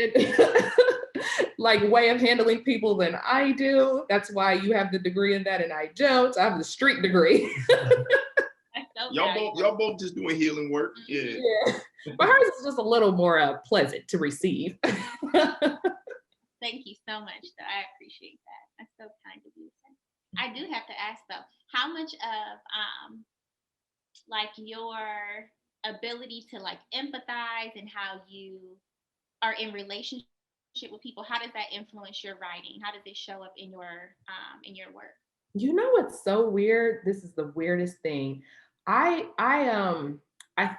like way of handling people than I do. That's why you have the degree in that and I don't. I have the street degree. Y'all both just doing healing work. Yeah. But hers is just a little more pleasant to receive. Thank you so much, though. I appreciate that. That's so kind of you. I do have to ask though, how much of like your ability to like empathize and how you are in relationship with people, how does that influence your writing? How does it show up in your work? You know what's so weird? This is the weirdest thing. I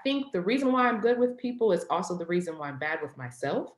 think the reason why I'm good with people is also the reason why I'm bad with myself,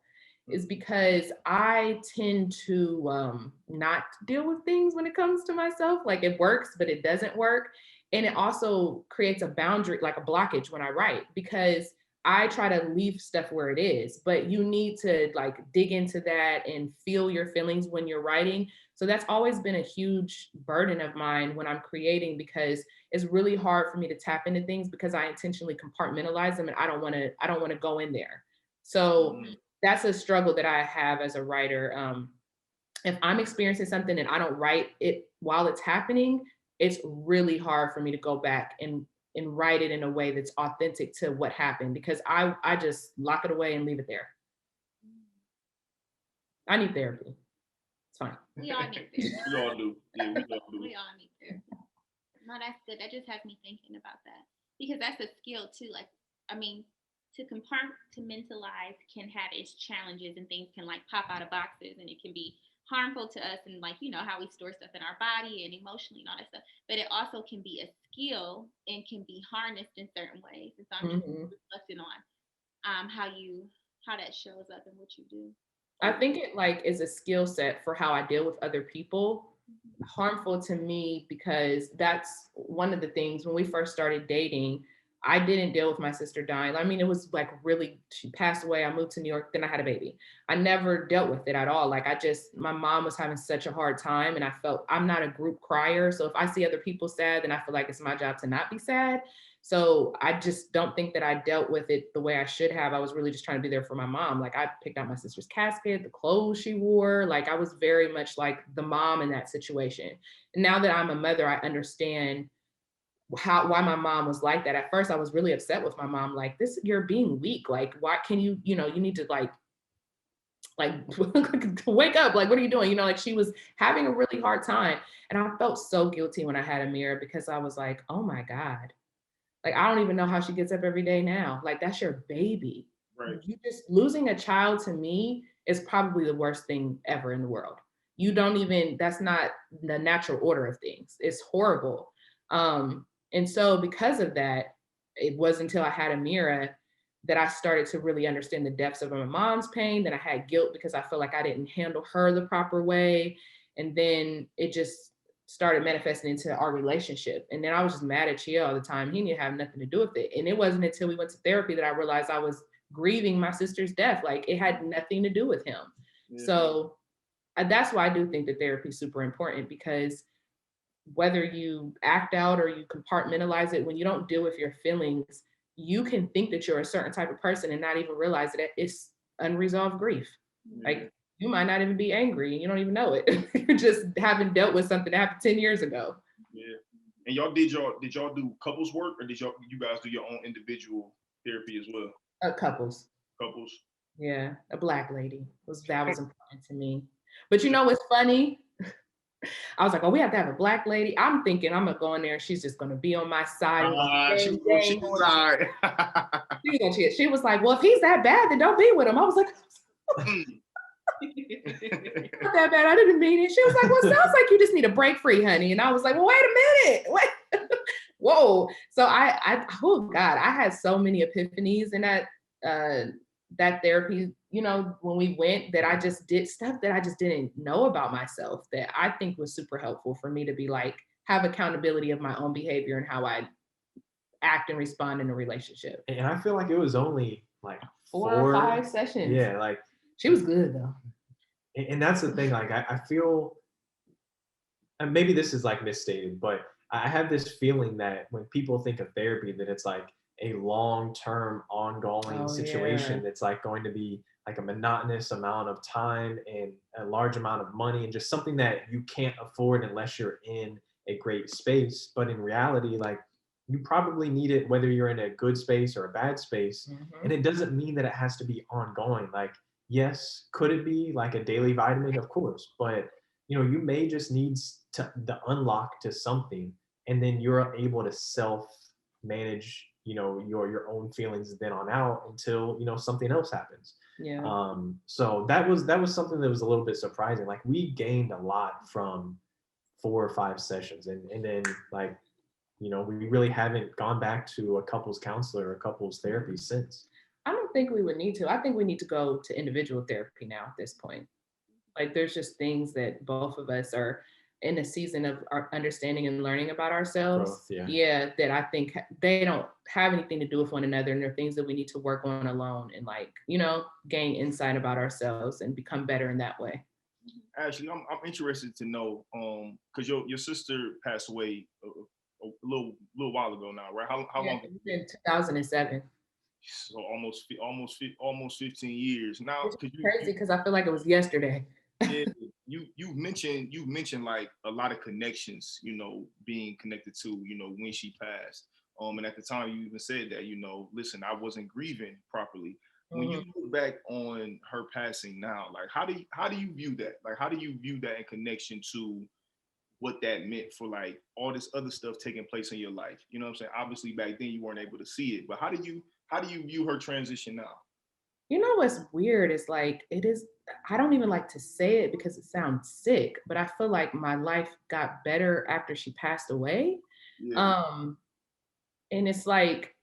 is because I tend to not deal with things when it comes to myself. Like it works, but it doesn't work. And it also creates a boundary, like a blockage when I write, because I try to leave stuff where it is, but you need to like dig into that and feel your feelings when you're writing. So that's always been a huge burden of mine when I'm creating, because it's really hard for me to tap into things because I intentionally compartmentalize them and I don't want to go in there. So that's a struggle that I have as a writer. If I'm experiencing something and I don't write it while it's happening, it's really hard for me to go back and write it in a way that's authentic to what happened, because I just lock it away and leave it there. I need therapy. It's fine. We all need therapy. We all do. Yeah, we all do. We all need therapy. No, that's good. That just has me thinking about that, because that's a skill too. Like, I mean, to compartmentalize can have its challenges, and things can like pop out of boxes, and it can be harmful to us, and like, you know, how we store stuff in our body and emotionally and all that stuff. But it also can be a skill and can be harnessed in certain ways. And so I'm just reflecting on how that shows up in what you do. I think it like is a skill set for how I deal with other people. Harmful to me because that's one of the things when we first started dating. I didn't deal with my sister dying. I mean, it was like really, she passed away. I moved to New York, then I had a baby. I never dealt with it at all. Like my mom was having such a hard time, and I felt I'm not a group crier. So if I see other people sad, then I feel like it's my job to not be sad. So I just don't think that I dealt with it the way I should have. I was really just trying to be there for my mom. Like I picked out my sister's casket, the clothes she wore. Like I was very much like the mom in that situation. And now that I'm a mother, I understand why my mom was like that. At first I was really upset with my mom, like, this, you're being weak, like why can you need to like wake up, like what are you doing, like she was having a really hard time. And I felt so guilty when I had Amira, because I was like, oh my God, like I don't even know how she gets up every day now. Like that's your baby. Right. You just losing a child to me is probably the worst thing ever in the world. That's not the natural order of things. It's horrible. And so because of that, it wasn't until I had Amira that I started to really understand the depths of my mom's pain. Then I had guilt because I felt like I didn't handle her the proper way. And then it just started manifesting into our relationship. And then I was just mad at Chea all the time. He didn't have nothing to do with it. And it wasn't until we went to therapy that I realized I was grieving my sister's death. Like it had nothing to do with him. Yeah. So that's why I do think that therapy is super important, because whether you act out or you compartmentalize it, when you don't deal with your feelings, you can think that you're a certain type of person and not even realize that it's unresolved grief. Like, you might not even be angry and you don't even know it. You just haven't dealt with something that happened 10 years ago. Yeah. And y'all did y'all do couples work, or did you guys do your own individual therapy as well? Couples. Couples. Yeah, a Black lady that was important to me. But you know what's funny? I was like, oh, we have to have a Black lady. I'm thinking I'm gonna go in there and she's just gonna be on my side. She was all right. She was like, well, if he's that bad, then don't be with him. I was like, not that bad. I didn't mean it. She was like, well, sounds like you just need a break free, honey. And I was like, well, wait a minute. Wait. Whoa. So oh God, I had so many epiphanies in that therapy, you know, when we went, that I just did stuff that I just didn't know about myself, that I think was super helpful for me to be like, have accountability of my own behavior and how I act and respond in a relationship. And I feel like it was only like four or 5 sessions. Yeah, like she was good though. And that's the thing, like I feel, and maybe this is like misstated, but I have this feeling that when people think of therapy, that it's like a long-term ongoing situation that's like going to be like a monotonous amount of time and a large amount of money, and just something that you can't afford unless you're in a great space. But in reality, like, you probably need it whether you're in a good space or a bad space. Mm-hmm. And it doesn't mean that it has to be ongoing. Like, yes, could it be like a daily vitamin? Of course. But, you know, you may just need the unlock to something, and then you're able to self-manage, you know, your own feelings then on out until, you know, something else happens. Yeah. So that was something that was a little bit surprising. Like, we gained a lot from 4 or 5 sessions, and then, like, you know, we really haven't gone back to a couples counselor or couples therapy since. I don't think we would need to. I think we need to go to individual therapy now at this point. Like, there's just things that both of us are in a season of our understanding and learning about ourselves. Growth, yeah, that I think they don't have anything to do with one another, and they're things that we need to work on alone and, like, you know, gain insight about ourselves and become better in that way. Ashley, I'm interested to know, because your sister passed away a little while ago now, right? How long? In 2007. So almost 15 years now. It's crazy because I feel like it was yesterday. Yeah, you mentioned like a lot of connections, you know, being connected to, you know, when she passed. And at the time you even said that, you know, listen, I wasn't grieving properly. When you look back on her passing now, like, how do you view that? Like, how do you view that in connection to what that meant for, like, all this other stuff taking place in your life? You know what I'm saying? Obviously back then you weren't able to see it, but how do you view her transition now? You know what's weird is, like, I don't even like to say it because it sounds sick, but I feel like my life got better after she passed away. Yeah. And it's like,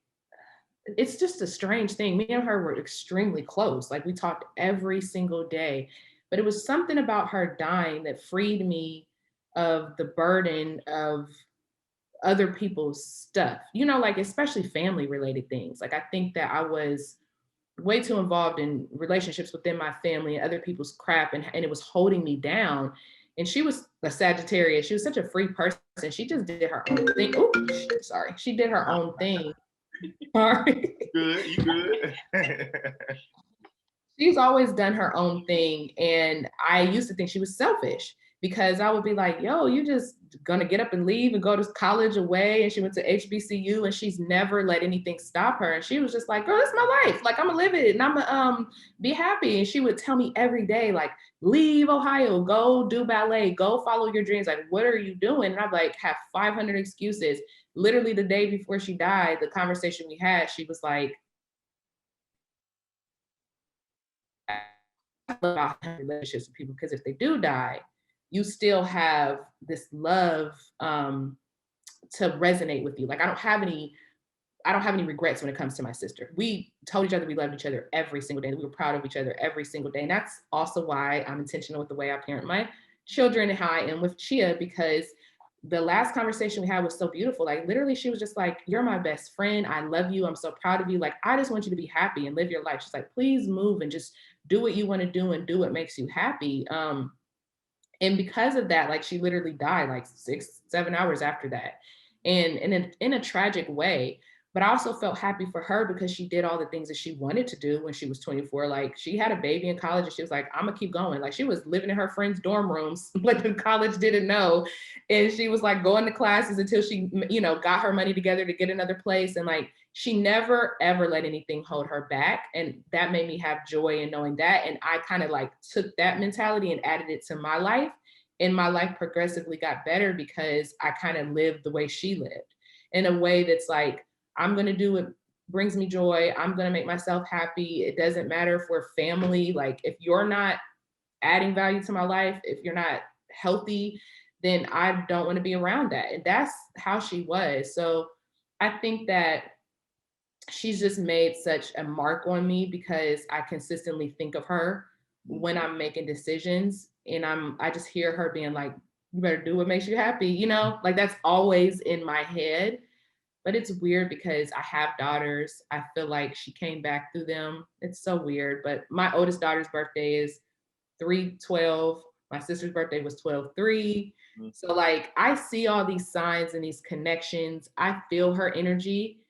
it's just a strange thing. Me and her were extremely close. Like, we talked every single day, but it was something about her dying that freed me of the burden of other people's stuff, you know, like, especially family related things. Like, I think that I was way too involved in relationships within my family and other people's crap, and it was holding me down. And she was a Sagittarius. She was such a free person. She just did her own thing. Oh, sorry. She did her own thing. Sorry. Good, you good. She's always done her own thing. And I used to think she was selfish, because I would be like, yo, you just gonna get up and leave and go to college away. And she went to HBCU, and she's never let anything stop her. And she was just like, girl, this is my life. Like, I'm gonna live it and I'm gonna be happy. And she would tell me every day, like, leave Ohio, go do ballet, go follow your dreams. Like, what are you doing? And I'd like have 500 excuses. Literally the day before she died, the conversation we had, she was like, about relationships with people, because if they do die, you still have this love to resonate with you. Like, I don't have any regrets when it comes to my sister. We told each other we loved each other every single day. We were proud of each other every single day. And that's also why I'm intentional with the way I parent my children and how I am with Chea, because the last conversation we had was so beautiful. Like, literally, she was just like, you're my best friend. I love you. I'm so proud of you. Like, I just want you to be happy and live your life. She's like, please move and just do what you want to do and do what makes you happy. And because of that, like she literally died like 6, 7 hours after that. And in a tragic way. But I also felt happy for her because she did all the things that she wanted to do when she was 24. Like she had a baby in college and she was like, I'm gonna keep going. Like she was living in her friends' dorm rooms, like the college didn't know. And she was like going to classes until she, you know, got her money together to get another place. And like she never ever let anything hold her back. And that made me have joy in knowing that. And I kind of like took that mentality and added it to my life. And my life progressively got better because I kind of lived the way she lived, in a way that's like, I'm going to do what brings me joy. I'm going to make myself happy. It doesn't matter if we're family. Like if you're not adding value to my life, if you're not healthy, then I don't want to be around that. And that's how she was. So I think that she's just made such a mark on me because I consistently think of her when I'm making decisions, and I just hear her being like, you better do what makes you happy, you know? Like that's always in my head. But it's weird because I have daughters. I feel like she came back through them. It's so weird. But my oldest daughter's birthday is 3/12. My sister's birthday was 12/3. So like I see all these signs and these connections. I feel her energy.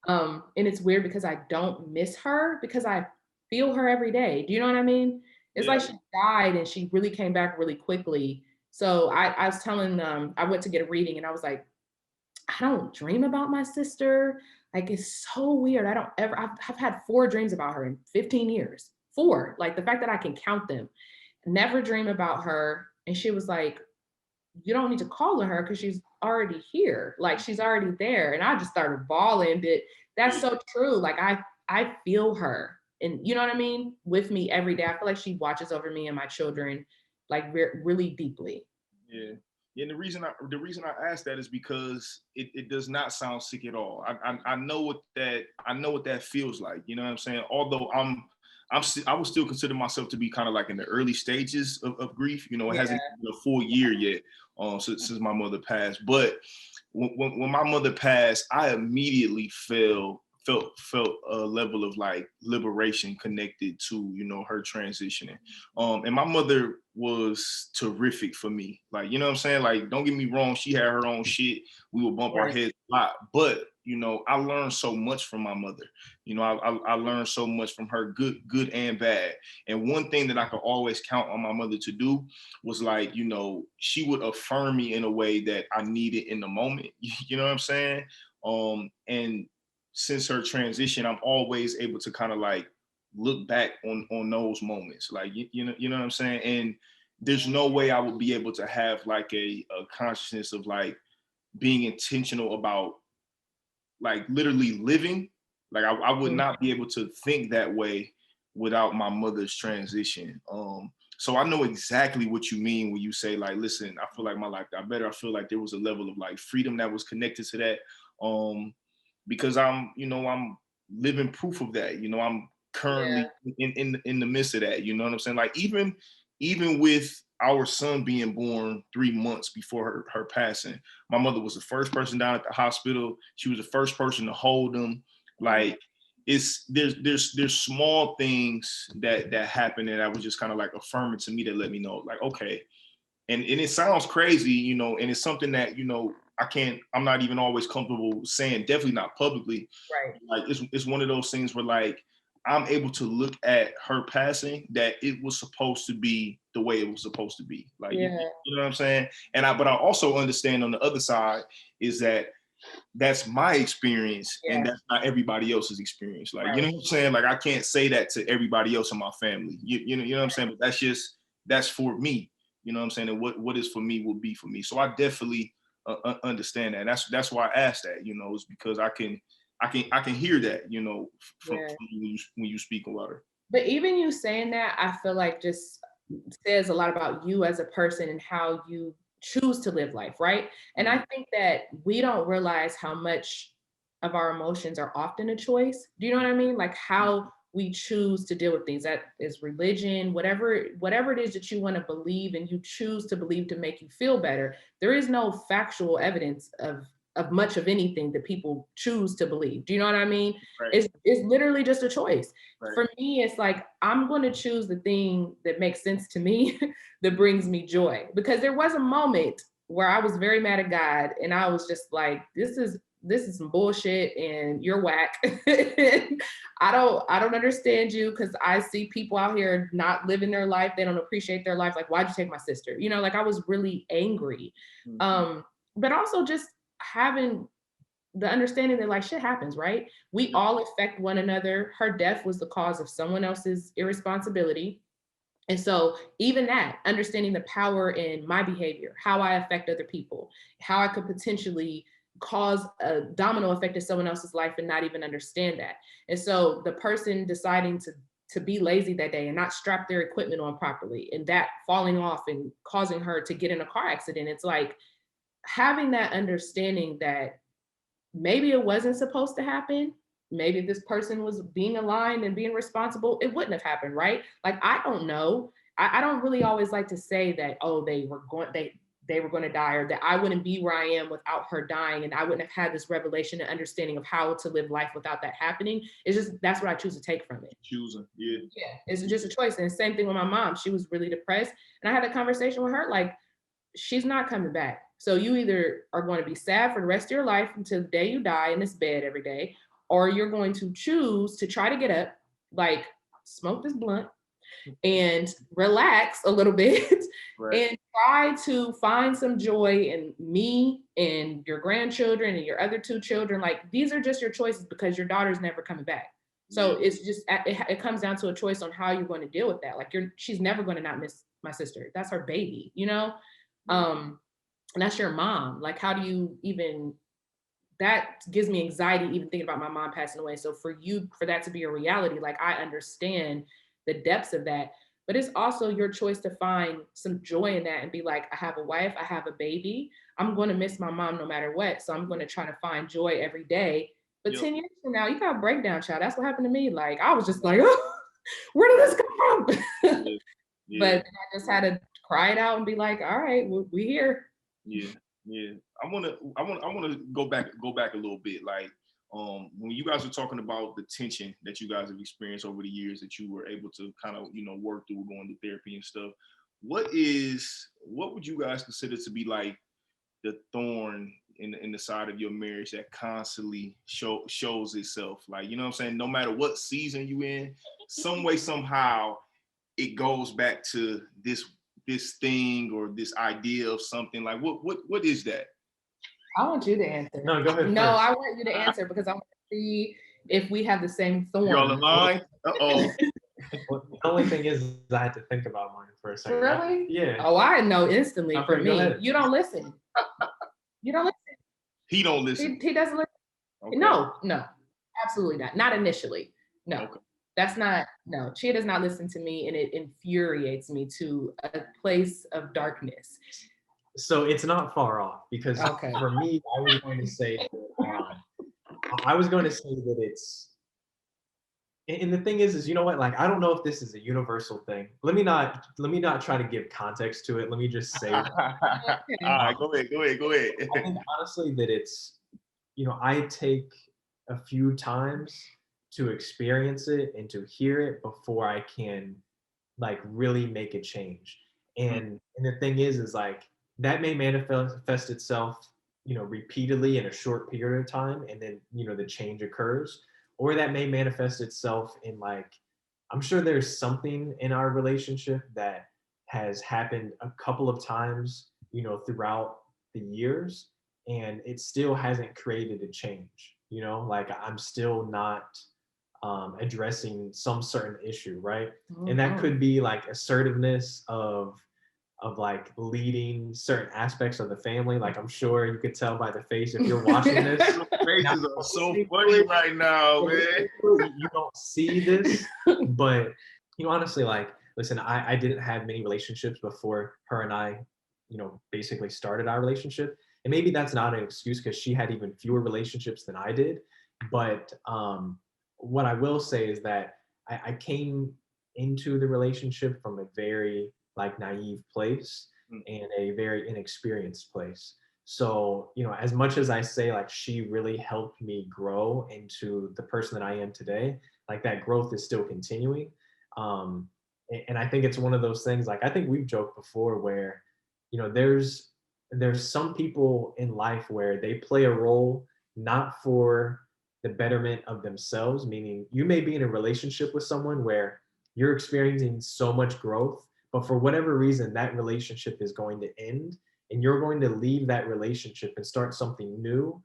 And it's weird because I don't miss her because I feel her every day. Do you know what I mean? It's Yeah. like she died and she really came back really quickly. So I was telling I went to get a reading and I was like, I don't dream about my sister. Like it's so weird. I don't ever, I've had 4 dreams about her in 15 years. 4, like the fact that I can count them. Never dream about her. And she was like, you don't need to call her because she's already here. Like she's already there. And I just started bawling. But that's so true. Like I feel her. And you know what I mean? With me every day. I feel like she watches over me and my children like really deeply. Yeah. Yeah, and the reason I asked that is because it does not sound sick at all. I know what that feels like. You know what I'm saying? Although I would still consider myself to be kind of like in the early stages of grief. You know, it hasn't been a full year yet since my mother passed. But when my mother passed, I immediately felt a level of like liberation connected to, you know, her transitioning. And my mother was terrific for me. Like, you know what I'm saying? Like, don't get me wrong, she had her own shit. We would bump our heads a lot. But, you know, I learned so much from my mother. You know, I learned so much from her, good and bad. And one thing that I could always count on my mother to do was like, you know, she would affirm me in a way that I needed in the moment. You know what I'm saying? And since her transition, I'm always able to kind of like look back on those moments. Like, you know what I'm saying? And there's no way I would be able to have like a consciousness of like being intentional about like literally living. Like I would not be able to think that way without my mother's transition. So I know exactly what you mean when you say like, listen, I feel like my life got better. I feel like there was a level of like freedom that was connected to that. Because I'm living proof of that. You know, I'm currently in the midst of that. You know what I'm saying? Like even with our son being born 3 months before her passing, my mother was the first person down at the hospital. She was the first person to hold him. Like there's small things that happen that I was just kind of like affirming to me that let me know like, okay. And it sounds crazy, you know, and it's something that, you know, I'm not even always comfortable saying, definitely not publicly. Right. Like it's one of those things where like I'm able to look at her passing that it was supposed to be the way it was supposed to be. Like, you know what I'm saying? But I also understand on the other side is that that's my experience and that's not everybody else's experience. Like, you know what I'm saying? Like I can't say that to everybody else in my family. You know what I'm saying? But that's for me. You know what I'm saying? And what is for me will be for me. So I definitely understand that. And that's why I asked that. You know, it's because I can hear that. You know, from when you speak about her. But even you saying that, I feel like just says a lot about you as a person and how you choose to live life, right? And I think that we don't realize how much of our emotions are often a choice. Do you know what I mean? Like how we choose to deal with things. That is religion, whatever it is that you want to believe and you choose to believe to make you feel better. There is no factual evidence of of much of anything that people choose to believe. Do you know what I mean? Right. It's literally just a choice. Right. For me, it's like, I'm going to choose the thing that makes sense to me, that brings me joy. Because there was a moment where I was very mad at God, and I was just like, this is some bullshit, and you're whack. I don't understand you, because I see people out here not living their life. They don't appreciate their life. Like, why'd you take my sister? You know, like, I was really angry. But also just having the understanding that, like, shit happens, right? We all affect one another. Her death was the cause of someone else's irresponsibility. And so even that, understanding the power in my behavior, how I affect other people, how I could potentially cause a domino effect in someone else's life and not even understand that. And so the person deciding to be lazy that day and not strap their equipment on properly, and that falling off and causing her to get in a car accident, it's like having that understanding that maybe it wasn't supposed to happen. Maybe this person was being aligned and being responsible, it wouldn't have happened, right? Like, I don't know. I don't really always like to say that, oh, they were going to die, or that I wouldn't be where I am without her dying, and I wouldn't have had this revelation and understanding of how to live life without that happening. It's just, that's what I choose to take from it. Choosing, yeah. Yeah, it's just a choice. And same thing with my mom. She was really depressed, and I had a conversation with her, like, she's not coming back. So you either are going to be sad for the rest of your life until the day you die in this bed every day, or you're going to choose to try to get up, like, smoke this blunt and relax a little bit, right, and try to find some joy in me and your grandchildren and your other 2 children. Like, these are just your choices, because your daughter's never coming back. So it's just, it comes down to a choice on how you're going to deal with that. Like, she's never going to not miss my sister. That's her baby, you know? And that's your mom. Like, how do you even, that gives me anxiety even thinking about my mom passing away. So for that to be a reality, like, I understand the depths of that, but it's also your choice to find some joy in that and be like, I have a wife, I have a baby, I'm going to miss my mom no matter what. So I'm going to try to find joy every day. But 10 years from now, you got a breakdown, child. That's what happened to me. Like, I was just like, oh, where did this come from? But I just had to cry it out and be like, all right, we here. Yeah. I wanna go back a little bit. Like, when you guys were talking about the tension that you guys have experienced over the years that you were able to kind of, work through going to therapy and stuff, what would you guys consider to be like the thorn in the side of your marriage that constantly shows itself? Like, you know what I'm saying? No matter what season you in, some way, somehow, it goes back to this thing or this idea of something. Like, what is that? I want you to answer. No, go ahead. No, first. I want you to answer, because I want to see if we have the same thorn. You're all in line? Uh-oh. Well, the only thing is, I had to think about mine for a second. Really? Yeah. Oh, I know instantly. Okay, for me. You don't listen. You don't listen. He don't listen. He doesn't listen. Okay. No, absolutely not. Not initially. No. Okay. That's not, no, Chea does not listen to me, and it infuriates me to a place of darkness. So it's not far off, because for me, I was going to say that it's, and the thing is, you know what, like, I don't know if this is a universal thing. Let me not try to give context to it. Let me just say. All right, go ahead. I think honestly that it's, I take a few times to experience it and to hear it before I can, like, really make a change. And the thing is like, that may manifest itself, repeatedly in a short period of time, and then, the change occurs. Or that may manifest itself in, like, I'm sure there's something in our relationship that has happened a couple of times, throughout the years, and it still hasn't created a change. Like, I'm still not addressing some certain issue, right? Mm-hmm. And that could be like assertiveness of like leading certain aspects of the family. Like, I'm sure you could tell by the face if you're watching this. Faces are so funny right now, man. You don't see this, but honestly, like, listen, I didn't have many relationships before her and I, basically started our relationship. And maybe that's not an excuse, because she had even fewer relationships than I did. But what I will say is that I came into the relationship from a very, like, naive place and a very inexperienced place. So, you know, as much as I say like she really helped me grow into the person that I am today, like that growth is still continuing. And I think it's one of those things, like I think we've joked before where, you know, there's some people in life where they play a role not for the betterment of themselves, meaning you may be in a relationship with someone where you're experiencing so much growth, but for whatever reason, that relationship is going to end and you're going to leave that relationship and start something new.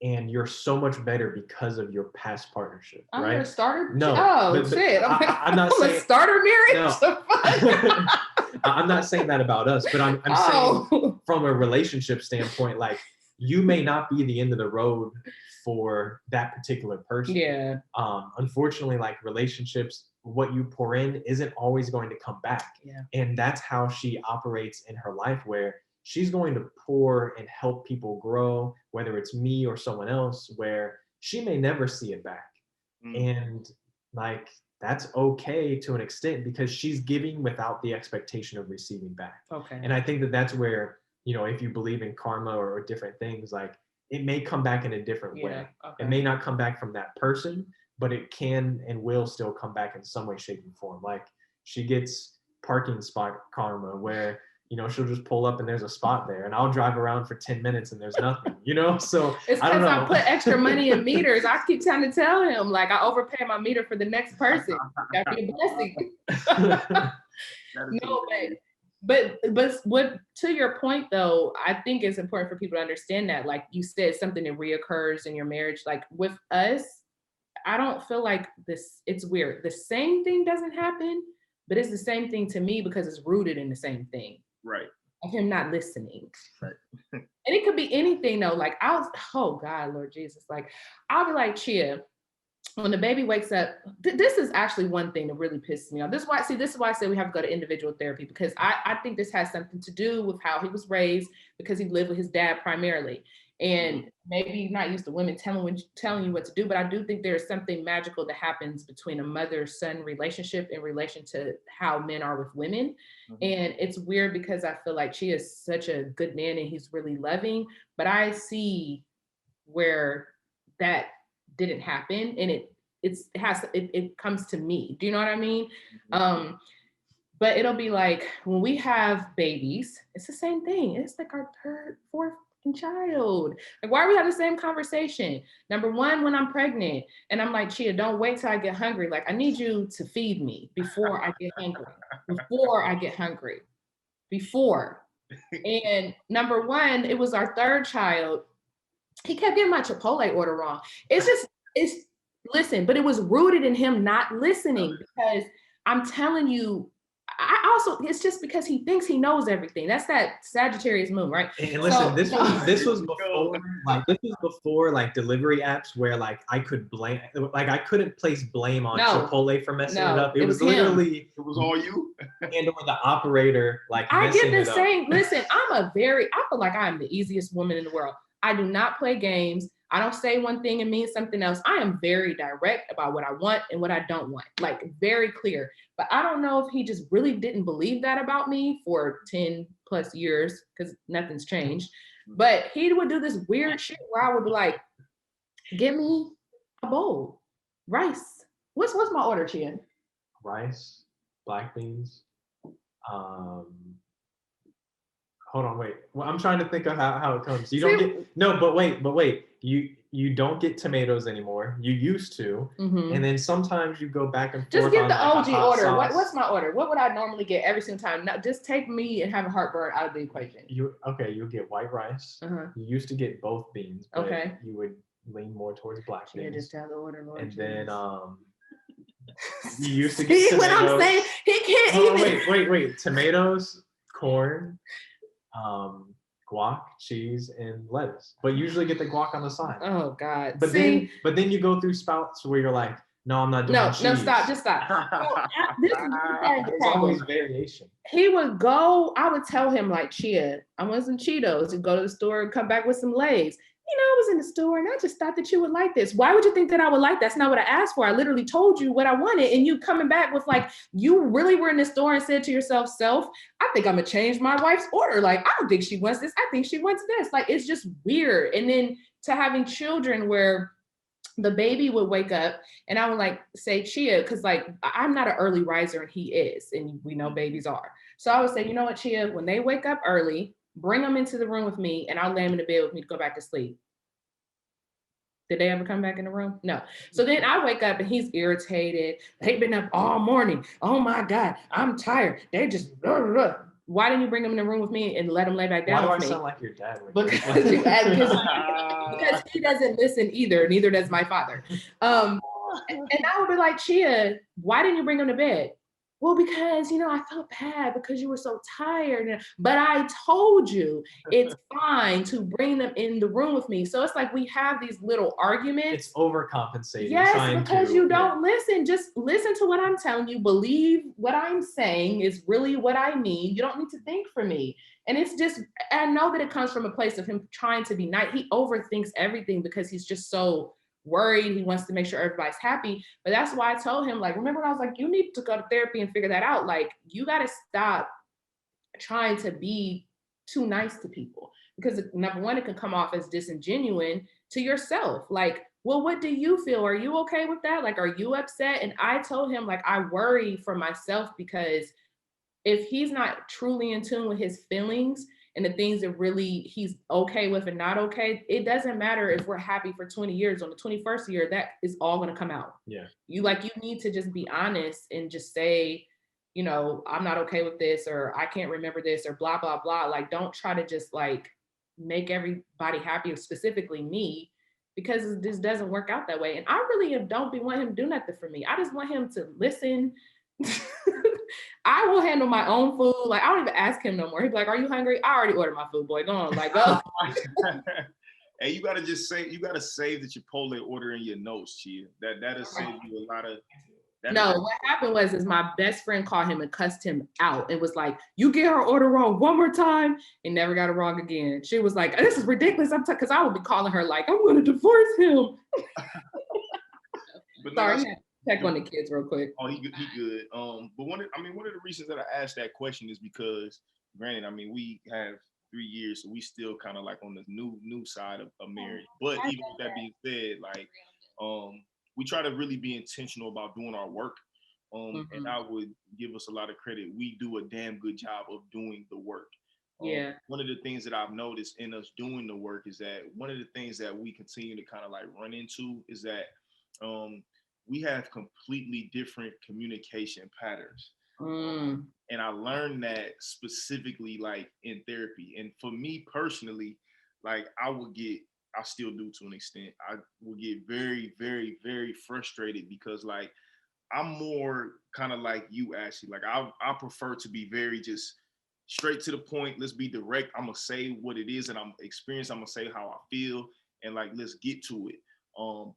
And you're so much better because of your past partnership, I'm right? gonna start. No, Oh shit! I'm not saying starter marriage. No. I'm not saying that about us, but I'm saying from a relationship standpoint, like you may not be the end of the road for that particular person. Yeah. Unfortunately, like relationships, what you pour in isn't always going to come back. Yeah. And that's how she operates in her life, where she's going to pour and help people grow, whether it's me or someone else, where she may never see it back. And like, that's okay to an extent because she's giving without the expectation of receiving back. Okay. And I think that that's where, you know, if you believe in karma or different things, like it may come back in a different way. Okay. It may not come back from that person, but it can and will still come back in some way, shape, and form. Like she gets parking spot karma where, you know, she'll just pull up and there's a spot there and I'll drive around for 10 minutes and there's nothing, you know? So it's because I put extra money in meters. I keep trying to tell him, like, I overpay my meter for the next person. That'd be a blessing. No, but what, to your point though, I think it's important for people to understand that, like you said, something that reoccurs in your marriage. Like with us, I don't feel like this, it's weird. The same thing doesn't happen, but it's the same thing to me because it's rooted in the same thing. Right. Of him not listening. Right. And it could be anything though. Like oh God, Lord Jesus. Like I'll be like, Chea, when the baby wakes up, this is actually one thing that really pisses me off. This is why I say we have to go to individual therapy, because I think this has something to do with how he was raised, because he lived with his dad primarily. And maybe he's not used to women telling you what to do, but I do think there's something magical that happens between a mother-son relationship in relation to how men are with women. And it's weird because I feel like she is such a good man and he's really loving, but I see where that didn't happen, and it comes to me. Do you know what I mean? But it'll be like when we have babies, it's the same thing. It's like our third, fourth child. Like, why are we having the same conversation? Number one, when I'm pregnant and I'm like, Chea, don't wait till I get hungry. Like, I need you to feed me before I get hungry. And number one, it was our third child. He kept getting my Chipotle order wrong. Listen, but it was rooted in him not listening, because I'm telling you, it's just because he thinks he knows everything. That's that Sagittarius moon, right? And listen, this was before like delivery apps where like I could blame, like I couldn't place blame on Chipotle for messing it up. It was literally, it was all you and or the operator. Like I get the same. Listen, I feel like I'm the easiest woman in the world. I do not play games. I don't say one thing and mean something else. I am very direct about what I want and what I don't want, like very clear. But I don't know if he just really didn't believe that about me for 10 plus years, because nothing's changed. But he would do this weird shit where I would be like, give me a bowl, rice. What's my order, Chea? Rice, black beans. Hold on, wait. Well, I'm trying to think of how it comes. But wait. You don't get tomatoes anymore. You used to, and then sometimes you go back and forth. Just get the OG order. What's my order? What would I normally get every single time? No, just take me and have a heartburn out of the equation. You'll get white rice. You used to get both beans, but you would lean more towards black beans. Just tell the order, Lord. And then you used to get tomatoes. What I'm saying, he can't even. Wait. Tomatoes, corn, guac, cheese, and lettuce. But usually get the guac on the side. Oh God. But then you go through spouts where you're like, no, I'm not doing cheese. No, stop, just stop. There's always variation. He would go, I would tell him like, Chea, I want some Cheetos. He'd go to the store and come back with some Lay's. I was in the store and I just thought that you would like this. Why would you think that I would like that? That's not what I asked for. I literally told you what I wanted. And you coming back with like, you really were in the store and said to yourself, I think I'm gonna change my wife's order. Like, I don't think she wants this. I think she wants this. Like, it's just weird. And then to having children where the baby would wake up and I would like say, Chea, because like I'm not an early riser and he is, and we know babies are. So I would say, you know what, Chea, when they wake up early, bring them into the room with me and I'll lay them in the bed with me to go back to sleep. Did they ever come back in the room? No. So then I wake up and he's irritated. They've been up all morning. Oh my God, I'm tired. They just, why didn't you bring them in the room with me and let them lay back down with me? Why do I sound like your dad? Because he doesn't listen either. Neither does my father. And I would be like, Chea, why didn't you bring them to bed? Well, because, I felt bad because you were so tired. But I told you it's fine to bring them in the room with me. So it's like we have these little arguments. It's overcompensating. Yes, because you don't listen. Just listen to what I'm telling you. Believe what I'm saying is really what I mean. You don't need to think for me. And it's just, I know that it comes from a place of him trying to be nice. He overthinks everything because he's just so worried. He wants to make sure everybody's happy. But that's why I told him, like, remember when I was like, you need to go to therapy and figure that out. Like, you got to stop trying to be too nice to people, because number one, it can come off as disingenuous to yourself. Like, well, what do you feel? Are you okay with that? Like, are you upset? And I told him, like, I worry for myself, because if he's not truly in tune with his feelings and the things that really he's okay with and not okay, it doesn't matter if we're happy for 20 years. On the 21st year, that is all going to come out. Yeah. You need to just be honest and just say, I'm not okay with this, or I can't remember this, or blah, blah, blah. Like, don't try to just like make everybody happy, specifically me, because this doesn't work out that way. And I really don't want him to do nothing for me. I just want him to listen. I will handle my own food. Like, I don't even ask him no more. He'd be like, are you hungry? I already ordered my food, boy. Go on. Like, go. Hey, you gotta save the Chipotle order in your notes, Chea. That'll save you a lot of. No, what happened was my best friend called him and cussed him out and was like, you get her order wrong one more time, and never got it wrong again. She was like, this is ridiculous. Because I would be calling her like, I'm going to divorce him. But sorry, check on the kids real quick. Oh, he good. But one of the reasons that I asked that question is because, granted, we have 3 years, so we still kind of like on the new side of marriage. But even with that being said, like, we try to really be intentional about doing our work. And I would give us a lot of credit. We do a damn good job of doing the work. Yeah. One of the things that I've noticed in us doing the work is that one of the things that we continue to kind of like run into is that we have completely different communication patterns. And I learned that specifically like in therapy. And for me personally, like I still do to an extent. I will get very, very, very frustrated because like I'm more kind of like you, Ashley. Like I prefer to be very just straight to the point. Let's be direct. I'm gonna say what it is that I'm experiencing. I'm gonna say how I feel, and like let's get to it.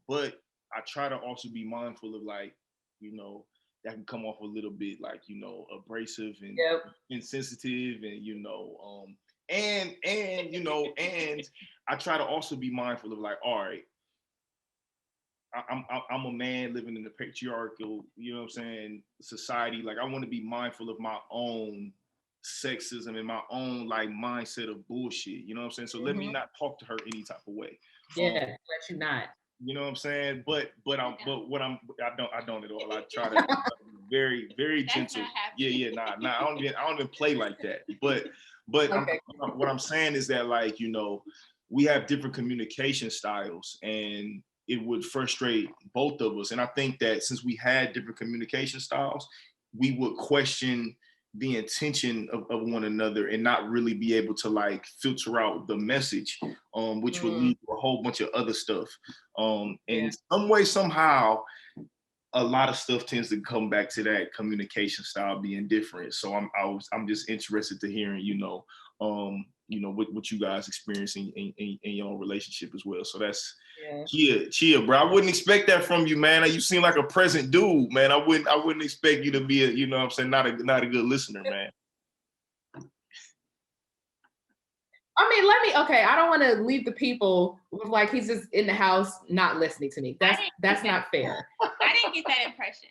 But I try to also be mindful of like, that can come off a little bit like, abrasive and insensitive, and and I try to also be mindful of like, all right, I'm a man living in a patriarchal, society. Like I want to be mindful of my own sexism and my own like mindset of bullshit. You know what I'm saying? So let me not talk to her any type of way. Yeah, let you not. You know what I'm saying? But I don't at all. I try to be very, very gentle. Nah. I don't even play like that. But okay. What I'm saying is that like, we have different communication styles, and it would frustrate both of us. And I think that since we had different communication styles, we would question the intention of one another and not really be able to like filter out the message, which would lead to a whole bunch of other stuff. And some way, somehow, a lot of stuff tends to come back to that communication style being different. So I'm just interested to hearing, what you guys experiencing in your own relationship as well. So that's Chea, bro. I wouldn't expect that from you, man. You seem like a present dude, man. I wouldn't expect you to be not a good listener, man. I mean, I don't want to leave the people with like he's just in the house not listening to me. That's not fair. I didn't get that impression.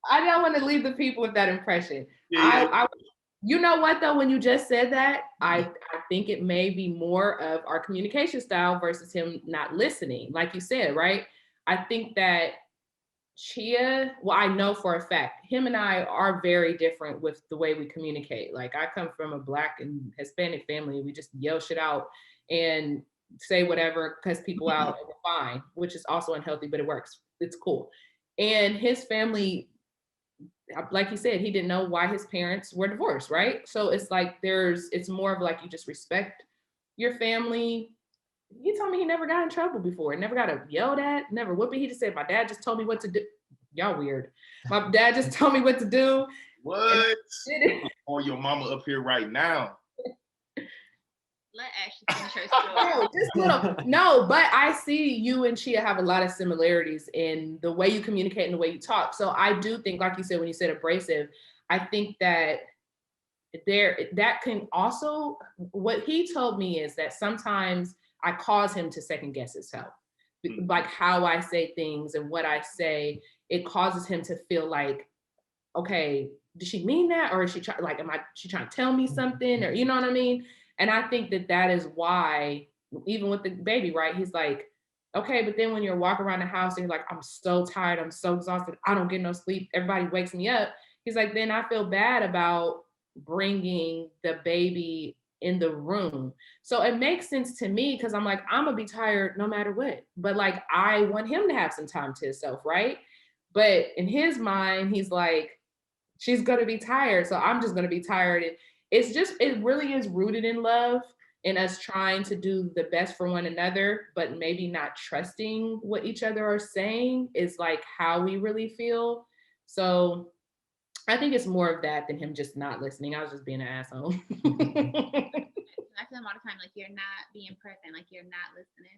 I don't want to leave the people with that impression. Yeah. You know what though, when you just said that, I think it may be more of our communication style versus him not listening. Like you said, right? I think that Chea, well, I know for a fact, him and I are very different with the way we communicate. Like I come from a Black and Hispanic family. We just yell shit out and say whatever, cuss people out, and we're fine, which is also unhealthy, but it works. It's cool. And his family, like he said, he didn't know why his parents were divorced, right? So it's like it's more of like you just respect your family. He told me he never got in trouble before, never got yelled at, never whooped. He just said, my dad just told me what to do. Y'all weird. My dad just told me what to do. What? Or your mama up here right now. Let Ashley finish her story. No, but I see you and Chea have a lot of similarities in the way you communicate and the way you talk. So I do think, like you said, when you said abrasive, I think that that can also, what he told me is that sometimes I cause him to second guess himself. Like how I say things and what I say, it causes him to feel like, okay, did she mean that? Or is she she trying to tell me something? Or, you know what I mean? And I think that is why, even with the baby, right? He's like, okay, but then when you're walking around the house and you're like, I'm so tired, I'm so exhausted, I don't get no sleep, everybody wakes me up. He's like, then I feel bad about bringing the baby in the room. So it makes sense to me because I'm like, I'm gonna be tired no matter what. But like, I want him to have some time to himself, right? But in his mind, he's like, she's gonna be tired, so I'm just gonna be tired. And it really is rooted in love and us trying to do the best for one another, but maybe not trusting what each other are saying is like how we really feel. So I think it's more of that than him just not listening. I was just being an asshole. I tell him all the time, like, you're not being present, like you're not listening.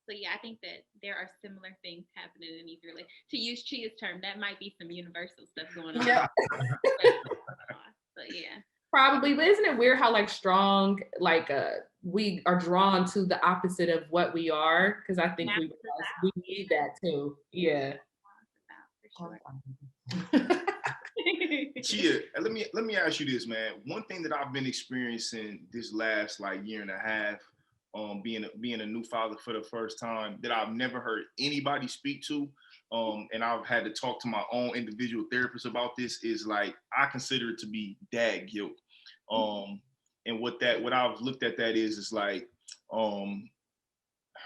So yeah, I think that there are similar things happening in these relationships. To use Chea's term, that might be some universal stuff going on. Yeah. But yeah. Probably, but isn't it weird how like strong, like we are drawn to the opposite of what we are? Because I think we need that too. Yeah. Chea, let me ask you this, man. One thing that I've been experiencing this last like year and a half, being a new father for the first time, that I've never heard anybody speak to, and I've had to talk to my own individual therapist about this, is like I consider it to be dad guilt. And what I've looked at that is like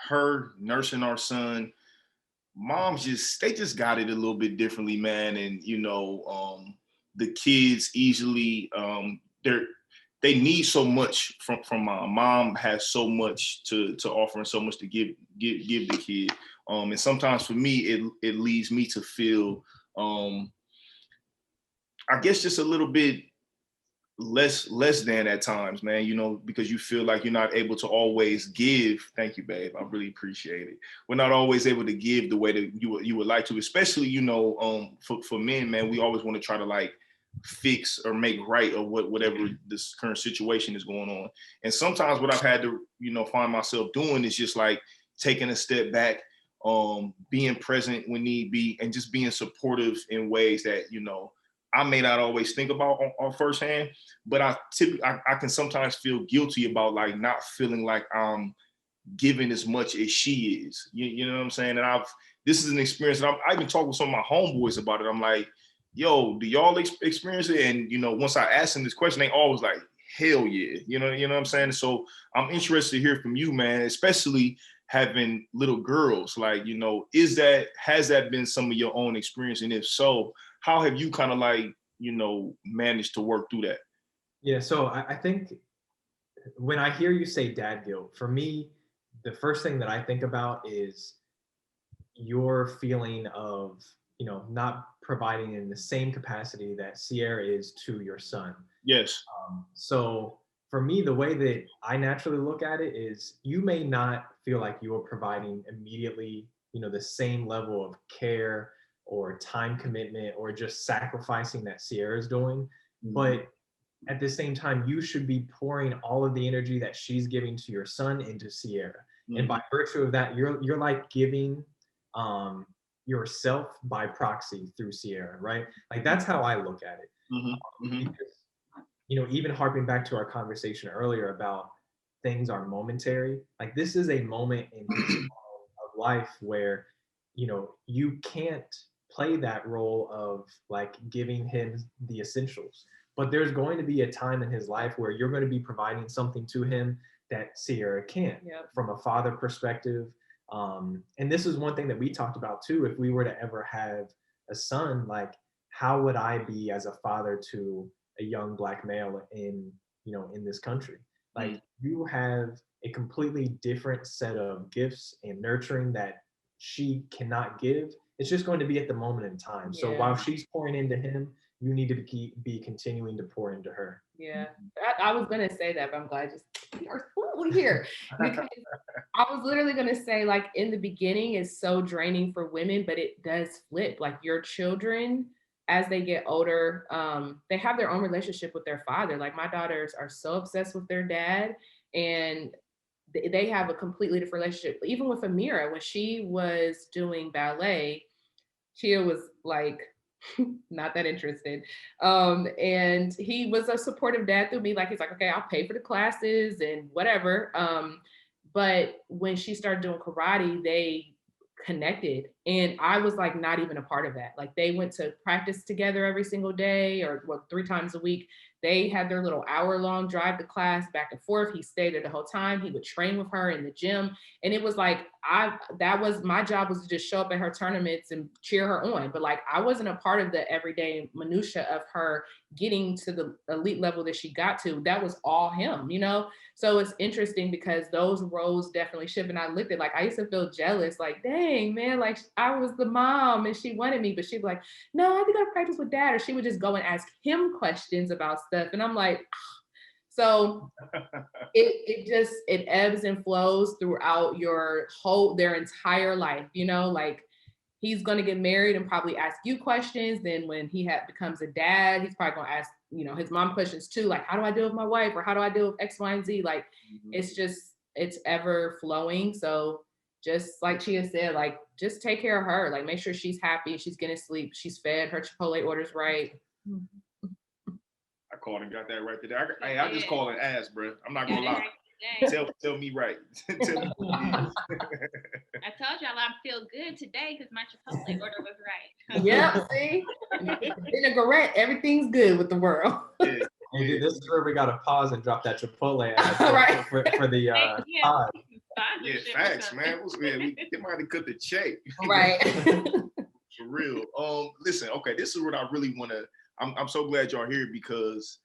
her nursing our son. Moms they just got it a little bit differently, man. And the kids easily they need so much from mom. Mom has so much to offer and so much to give the kid. And sometimes for me, it leads me to feel I guess just a little bit less than at times, man, because you feel like you're not able to always give. Thank you, babe. I really appreciate it. We're not always able to give the way that you would like to, especially, for men, man, we always want to try to like fix or make right or whatever this current situation is going on. And sometimes what I've had to, find myself doing is just like taking a step back, being present when need be, and just being supportive in ways that, I may not always think about on firsthand, but I can sometimes feel guilty about like not feeling like I'm giving as much as she is. You know what I'm saying? And this is an experience that I've been talking with some of my homeboys about it. I'm like, yo, do y'all experience it? And once I asked them this question, they always like, hell yeah. You know what I'm saying? So I'm interested to hear from you, man, especially having little girls. Like, has that been some of your own experience? And if so, how have you kind of like, managed to work through that? Yeah, so I think when I hear you say dad guilt, for me, the first thing that I think about is your feeling of, not providing in the same capacity that Ciara is to your son. Yes. So for me, the way that I naturally look at it is you may not feel like you are providing immediately, the same level of care or time commitment or just sacrificing that Ciara is doing. Mm-hmm. But at the same time, you should be pouring all of the energy that she's giving to your son into Ciara. And by virtue of that, you're like giving yourself by proxy through Ciara, right? Like that's how I look at it. Because, you know, even harping back to our conversation earlier about things are momentary, like this is a moment in of life where, you know, you can't play that role of like giving him the essentials, but there's going to be a time in his life where you're going to be providing something to him that Ciara can't. From a father perspective. And this is one thing that we talked about too. If we were to ever have a son, like how would I be as a father to a young Black male in, you know, in this country? Like you have a completely different set of gifts and nurturing that she cannot give. It's just going to be at the moment in time. So while she's pouring into him, you need to be continuing to pour into her. Yeah, I was gonna say that, but I'm glad we are slowly here, because I was literally gonna say, like, in the beginning it's so draining for women, but it does flip. Like your children, as they get older, they have their own relationship with their father. Like my daughters are so obsessed with their dad, and they have a completely different relationship. Even with Amira, when she was doing ballet, Chea was like not that interested. And he was a supportive dad through me. Like he's like, okay, I'll pay for the classes and whatever. But when she started doing karate, they connected. And I was like not even a part of that. Like they went to practice together every single day, or well, 3 times a week. They had their little hour-long drive to class back and forth. He stayed there the whole time. He would train with her in the gym. And it was like, that was my job, was to just show up at her tournaments and cheer her on. But like, I wasn't a part of the everyday minutia of her getting to the elite level that she got to. That was all him, you know? So it's interesting because those roles definitely shift. And I looked at, like, I used to feel jealous, like, dang, man, like I was the mom and she wanted me, but she'd be like, no, I think I practice with dad. Or she would just go and ask him questions about stuff. And I'm like, so it ebbs and flows throughout their entire life, you know, like he's going to get married and probably ask you questions. Then when he becomes a dad, he's probably going to ask, you know, his mom questions too. Like, how do I deal with my wife? Or how do I deal with X, Y, and Z? Like, it's ever flowing. So just like Chea said, like, just take care of her. Like, make sure she's happy, she's getting sleep, she's fed, her Chipotle orders right. I called and got that right there. I just call it ass, bro. I'm not gonna lie. Tell me right. Tell me I told y'all I feel good today because my Chipotle order was right. Yeah, see? Vinaigrette, everything's good with the world. Yeah. Hey, this is where we gotta pause and drop that Chipotle right. for the pod. Yeah, facts, man. We might have cut the check. Right. For real. Listen, okay, this is what I really want to. I'm so glad y'all here, because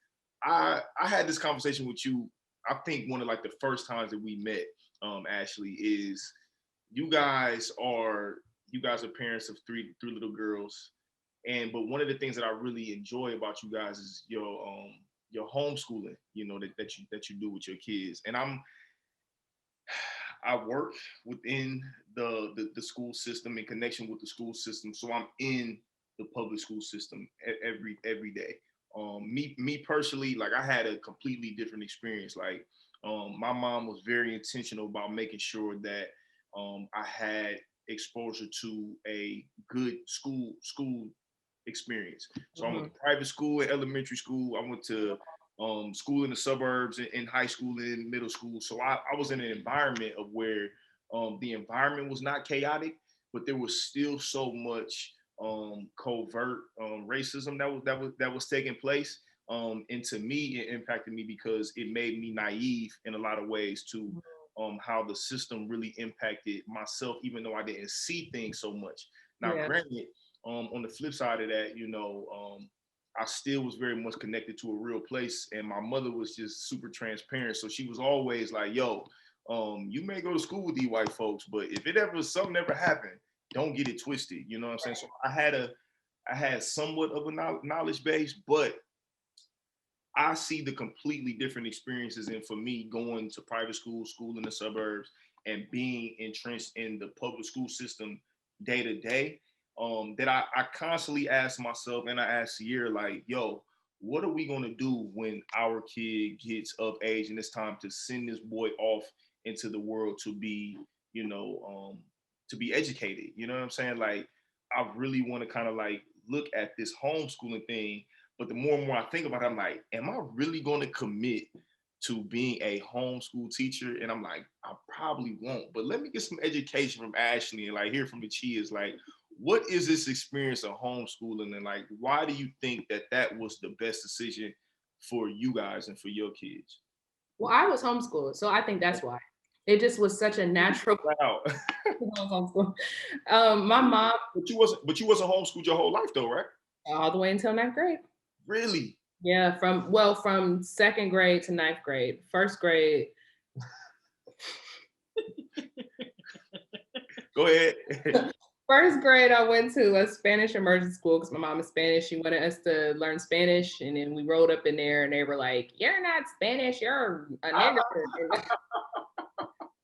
I had this conversation with you. I think one of like the first times that we met, Ashley, is you guys are parents of three little girls, but one of the things that I really enjoy about you guys is your homeschooling, you know, that you do with your kids. And I work within the school system, in connection with the school system, so I'm in the public school system every day. Me personally, like I had a completely different experience. Like my mom was very intentional about making sure that I had exposure to a good school experience. So I went to private school and elementary school. I went to school in the suburbs, in high school and middle school. So I was in an environment of where the environment was not chaotic, but there was still so much covert racism that was taking place. And to me, it impacted me because it made me naive in a lot of ways to how the system really impacted myself, even though I didn't see things so much. Now, granted, on the flip side of that, you know, I still was very much connected to a real place, and my mother was just super transparent. So she was always like, yo, you may go to school with these white folks, but if something ever happened, don't get it twisted. You know what I'm saying? So I had somewhat of a knowledge base, but I see the completely different experiences. And for me, going to private school in the suburbs, and being entrenched in the public school system day to day, that I constantly ask myself, and I ask Ciara, like, yo, what are we going to do when our kid gets of age and it's time to send this boy off into the world to be, to be educated? You know what I'm saying? Like, I really want to kind of like look at this homeschooling thing. But the more and more I think about it, I'm like, am I really going to commit to being a homeschool teacher? And I'm like, I probably won't. But let me get some education from Ashley and like hear from the Cheas. Like, what is this experience of homeschooling, and like, why do you think that that was the best decision for you guys and for your kids? Well, I was homeschooled, so I think that's why. It just was such a natural. Wow. My mom. But you wasn't homeschooled your whole life though, right? All the way until 9th grade. Really? Yeah, from 2nd grade to 9th grade. 1st grade. Go ahead. 1st grade, I went to a Spanish immersion school because my mom is Spanish. She wanted us to learn Spanish, and then we rolled up in there, and they were like, "You're not Spanish. You're a nigger."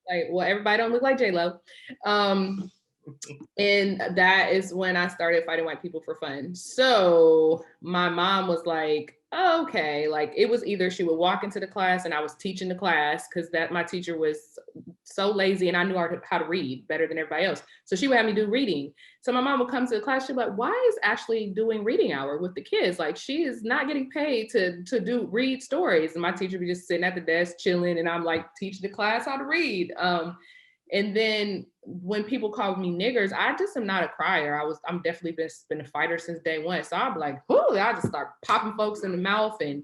Like, well, everybody don't look like J-Lo. And that is when I started fighting white people for fun. So my mom was like, oh, okay. Like, it was either she would walk into the class and I was teaching the class because that my teacher was so lazy and I knew how to read better than everybody else. So she would have me do reading. So my mom would come to the class. She'd be like, why is Ashley doing reading hour with the kids? Like, she is not getting paid to read stories. And my teacher would be just sitting at the desk chilling. And I'm like teaching the class how to read. And then when people call me niggers, I just am not a crier. I'm definitely been a fighter since day one. So I'm like, whoo, I just start popping folks in the mouth. And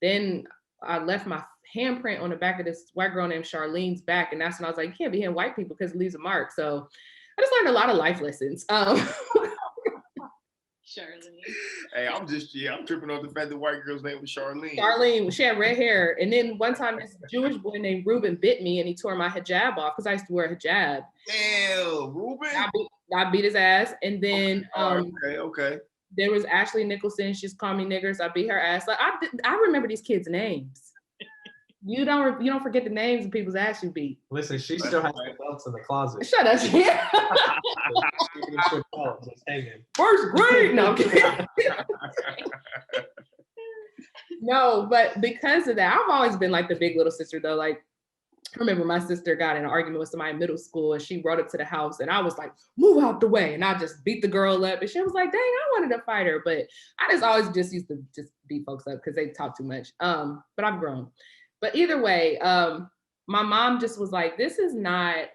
then I left my handprint on the back of this white girl named Charlene's back. And that's when I was like, you can't be hitting white people because it leaves a mark. So I just learned a lot of life lessons. Charlene. Hey, I'm tripping off the fact that white girl's name was Charlene. Charlene, she had red hair. And then one time this Jewish boy named Ruben bit me and he tore my hijab off because I used to wear a hijab. Damn, Ruben. I beat his ass. And then okay. There was Ashley Nicholson. She's called me niggers. I beat her ass. Like I remember these kids' names. You don't forget the names of people's ass you beat. Listen, she still has the belts in the closet. Shut up. Yeah. First grade. No, I'm kidding. No, but because of that, I've always been like the big little sister though. Like, I remember my sister got in an argument with somebody in middle school and she brought up to the house and I was like, move out the way. And I just beat the girl up and she was like, dang, I wanted to fight her. But I just always just used to just beat folks up because they talk too much. But I've grown. But either way, my mom just was like, this is not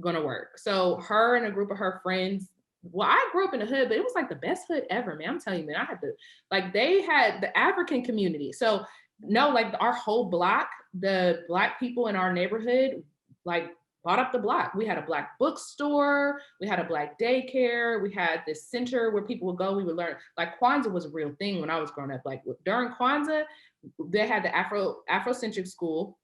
gonna work. So her and a group of her friends, well, I grew up in the hood, but it was like the best hood ever, man. I'm telling you, man, they had the African community. So no, like our whole block, the Black people in our neighborhood, like bought up the block. We had a Black bookstore, we had a Black daycare, we had this center where people would go, we would learn. Like Kwanzaa was a real thing when I was growing up. Like during Kwanzaa, they had the Afrocentric school,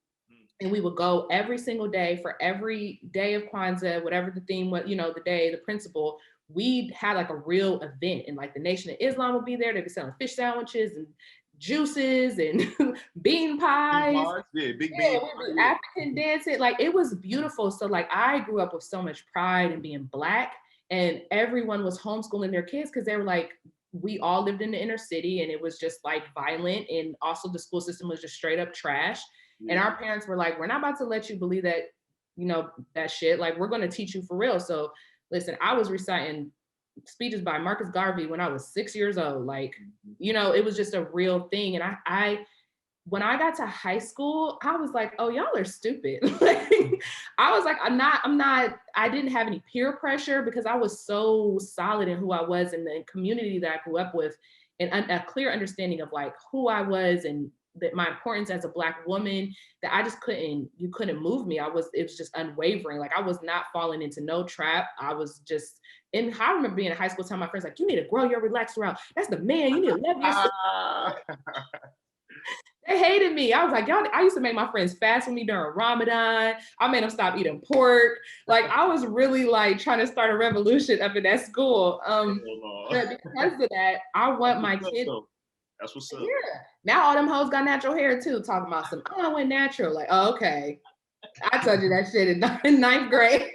and we would go every single day for every day of Kwanzaa, whatever the theme was, the day, the principal, we had like a real event, and like the Nation of Islam would be there. They'd be selling fish sandwiches and juices and bean pies. Big bean. African dancing. Like it was beautiful. So like I grew up with so much pride in being Black, and everyone was homeschooling their kids because they were like, we all lived in the inner city and it was just like violent, and also the school system was just straight up trash. And our parents were like, we're not about to let you believe that, that shit. Like, we're going to teach you for real. So listen, I was reciting speeches by Marcus Garvey when I was 6 years old. Like, it was just a real thing. And I when I got to high school, I was like, oh, y'all are stupid. I was like, I didn't have any peer pressure because I was so solid in who I was in the community that I grew up with, and a clear understanding of like who I was and that my importance as a Black woman, that I just you couldn't move me. it was just unwavering. Like I was not falling into no trap. I was just, and I remember being in high school telling my friends, like, you need to grow your relaxer out. That's the man, you need to love yourself. They hated me. I was like, y'all, I used to make my friends fast with me during Ramadan. I made them stop eating pork. Like I was really like trying to start a revolution up in that school. But because of that, I want my kids. That's what's up. Yeah. Now all them hoes got natural hair too, talking about some, I went natural. Like, oh, okay. I told you that shit in 9th grade.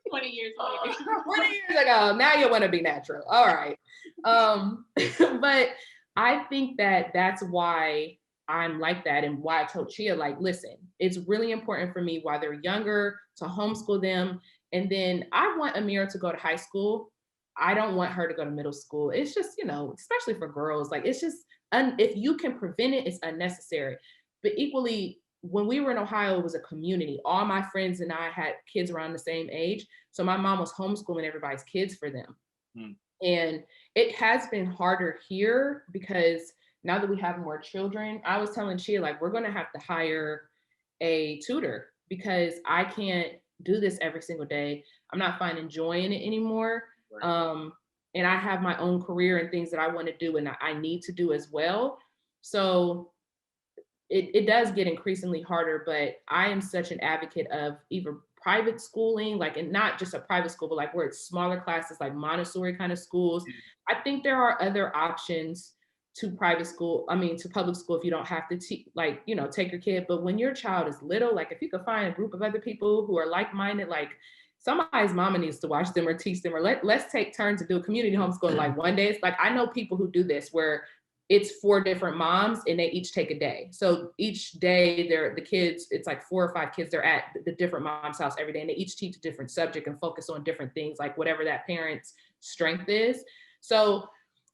20 years later. 20 years ago. Now you want to be natural. All right. But I think that that's why I'm like that, and why I told Chea, like, listen, it's really important for me while they're younger to homeschool them. And then I want Amira to go to high school. I don't want her to go to middle school. It's just, especially for girls, like it's just, if you can prevent it, it's unnecessary. But equally, when we were in Ohio, it was a community. All my friends and I had kids around the same age. So my mom was homeschooling everybody's kids for them. And it has been harder here because now that we have more children, I was telling Chea, like, we're going to have to hire a tutor because I can't do this every single day. I'm not finding joy in it anymore. Right. And I have my own career and things that I want to do and I need to do as well. So it does get increasingly harder, but I am such an advocate of either private schooling, like, and not just a private school, but like where it's smaller classes, like Montessori kind of schools. I think there are other options to private school. I mean, to public school, if you don't have to take your kid. But when your child is little, like if you could find a group of other people who are like-minded, like somebody's mama needs to watch them or teach them, or let's take turns to do a community homeschool. Like one day, it's like, I know people who do this where it's 4 different moms and they each take a day. So each day the kids, it's like 4 or 5 kids, they're at the different mom's house every day and they each teach a different subject and focus on different things, like whatever that parent's strength is. So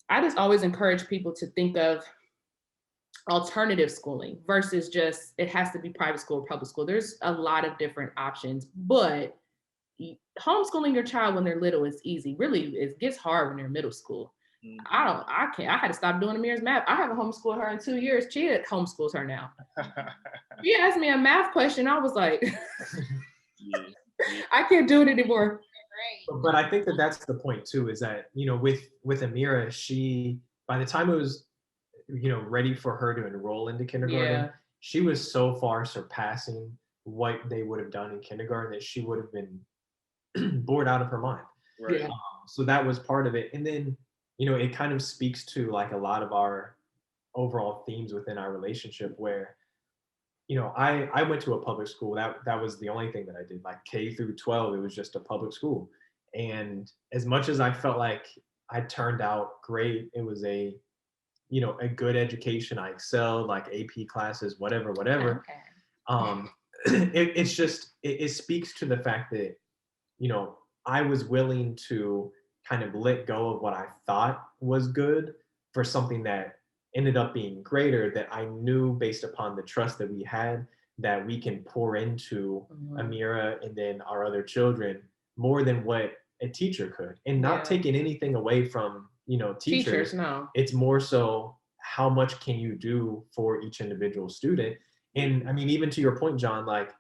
I just always encourage people to think of alternative schooling versus just, it has to be private school or public school. There's a lot of different options, but homeschooling your child when they're little is easy. Really, it gets hard when they're in middle school. I had to stop doing Amira's math. I haven't homeschooled her in 2 years. Chea homeschools her now. She asked me a math question. I was like, I can't do it anymore. But I think that that's the point too, is that, with Amira, she, by the time it was, ready for her to enroll into kindergarten, she was so far surpassing what they would have done in kindergarten that she would have been bored out of her mind. Right. So that was part of it. And then, it kind of speaks to like a lot of our overall themes within our relationship where, I went to a public school. That was the only thing that I did, like K through 12, it was just a public school. And as much as I felt like I turned out great, it was a good education. I excelled, like AP classes, whatever. Okay. It's just, it speaks to the fact that, I was willing to kind of let go of what I thought was good for something that ended up being greater, that I knew based upon the trust that we had, that we can pour into Amira and then our other children more than what a teacher could. And not taking anything away from, teachers. No. It's more so, how much can you do for each individual student? And I mean, even to your point, John, like,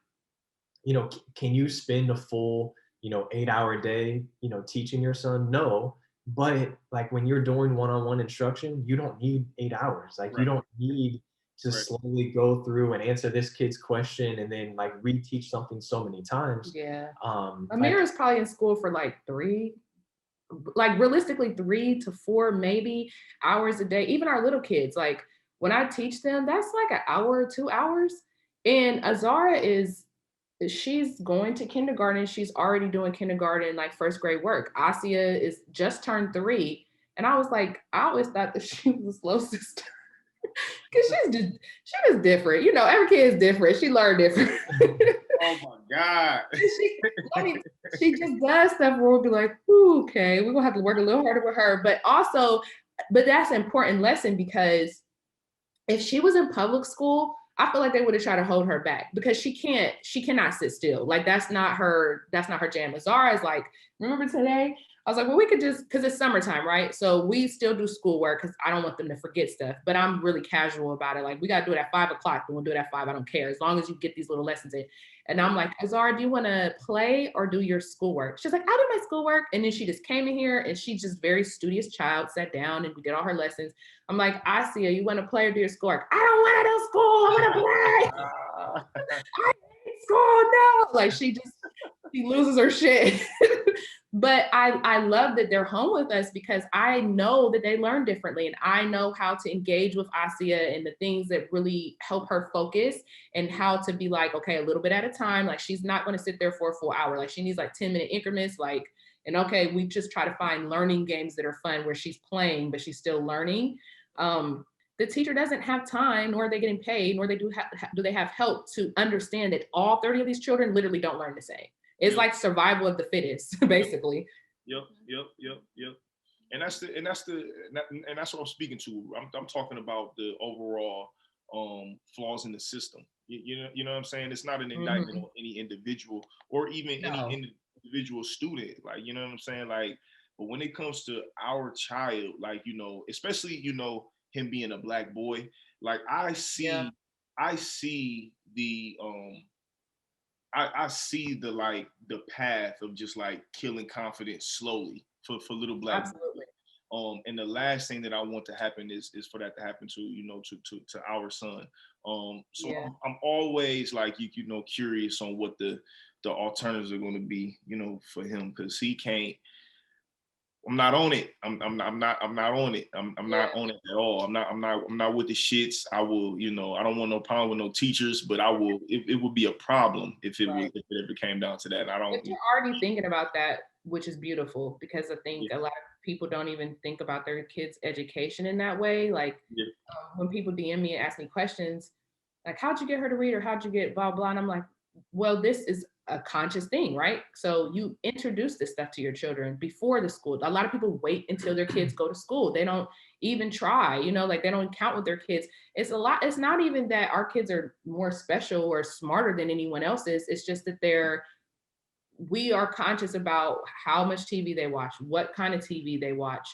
can you spend a full 8-hour day, teaching your son? No. But like when you're doing one-on-one instruction, you don't need 8 hours. Like you don't need to slowly go through and answer this kid's question and then like reteach something so many times. Yeah. Amira's probably in school for like realistically 3 to 4 maybe hours a day. Even our little kids, like when I teach them, that's like an hour or 2 hours. And Azara she's going to kindergarten. She's already doing kindergarten, like first grade work. Asia is just turned 3. And I was like, I always thought that she was the slow sister. Because she was different. Every kid is different. She learned different. Oh my God. She just does stuff where we'll be like, okay, we're gonna have to work a little harder with her. But that's an important lesson, because if she was in public school, I feel like they would have tried to hold her back, because she cannot sit still. Like that's not her jam. Zara is like, remember today? I was like, well, we could just, because it's summertime, right? So we still do schoolwork because I don't want them to forget stuff, but I'm really casual about it. Like, we got to do it at 5 o'clock, then we'll do it at 5. I don't care, as long as you get these little lessons in. And I'm like, Zara, do you want to play or do your schoolwork? She's like, I'll do my schoolwork. And then she just came in here and she's just very studious child, sat down and we did all her lessons. I'm like, I see you. You want to play or do your schoolwork? I don't want to do school. I want to play. I hate school. No. Like she loses her shit. But I love that they're home with us, because I know that they learn differently, and I know how to engage with Asia and the things that really help her focus, and how to be like, okay, a little bit at a time. Like she's not going to sit there for a full hour. Like she needs like 10-minute increments. And okay, we just try to find learning games that are fun where she's playing, but she's still learning. the teacher doesn't have time, nor are they getting paid, nor do they have help to understand that all 30 of these children literally don't learn the same. It's like survival of the fittest, basically. Yep. And that's what I'm speaking to. I'm talking about the overall flaws in the system. You know what I'm saying? It's not an indictment on any individual or even any individual student. Like, you know what I'm saying? Like, but when it comes to our child, like, you know, especially, you know, him being a Black boy, like I see the I see the like the path of just like killing confidence slowly for little Black Absolutely. boys. And the last thing that I want to happen is for that to happen to, you know, to our son. So I'm always like, you know, curious on what the alternatives are going to be, you know, for him, because he can't. I'm not on it. I'm not on it. I'm not on it at all. I'm not with the shits. I will, you know, I don't want no problem with no teachers, but I will. It would be a problem if it ever came down to that. I don't. But you're already thinking about that, which is beautiful, because I think a lot of people don't even think about their kids' education in that way. Like when people DM me and ask me questions, like, how'd you get her to read, or how'd you get blah blah, and I'm like, well, this is a conscious thing, right? So you introduce this stuff to your children before the school. A lot of people wait until their kids go to school. They don't even try, you know, like they don't count with their kids. It's not even that our kids are more special or smarter than anyone else's. It's just that we are conscious about how much TV they watch, what kind of TV they watch,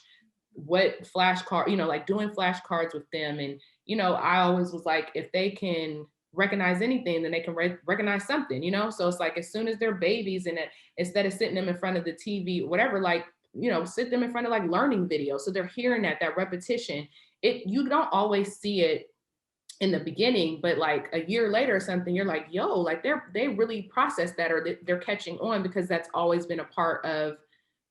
what flashcard, you know, like doing flashcards with them. And, you know, I always was like, if they can recognize anything, then they can recognize something, you know? So it's like, as soon as they're babies, and instead of sitting them in front of the TV, whatever, like, you know, sit them in front of like learning videos. So they're hearing that repetition. You don't always see it in the beginning, but like a year later or something, you're like, yo, like they really process that, or they're catching on, because that's always been a part of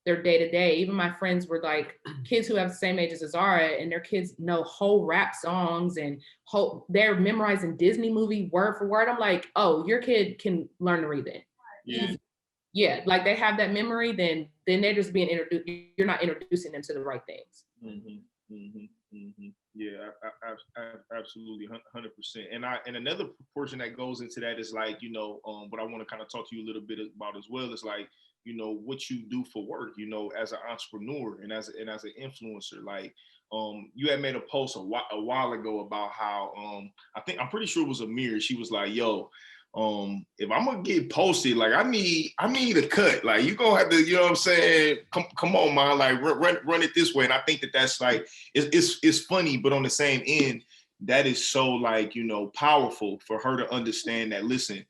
their day to day. Even my friends were like kids who have the same age as Ciara, and their kids know whole rap songs and they're memorizing Disney movie word for word. I'm like, oh, your kid can learn to read then. Yeah, like they have that memory, then they're just being introduced. You're not introducing them to the right things. Yeah, absolutely, 100%. And another portion that goes into that is like, you know, what I want to kind of talk to you a little bit about as well is like, you know, what you do for work, you know, as an entrepreneur and as an influencer. Like, you had made a post a while ago about how I'm pretty sure it was Amir. She was like, yo, if I'm gonna get posted, like I need a cut. Like you gonna have to, you know what I'm saying? Come on, man. Like run it this way. And I think that's like it's funny, but on the same end, that is so like, you know, powerful for her to understand that. Listen,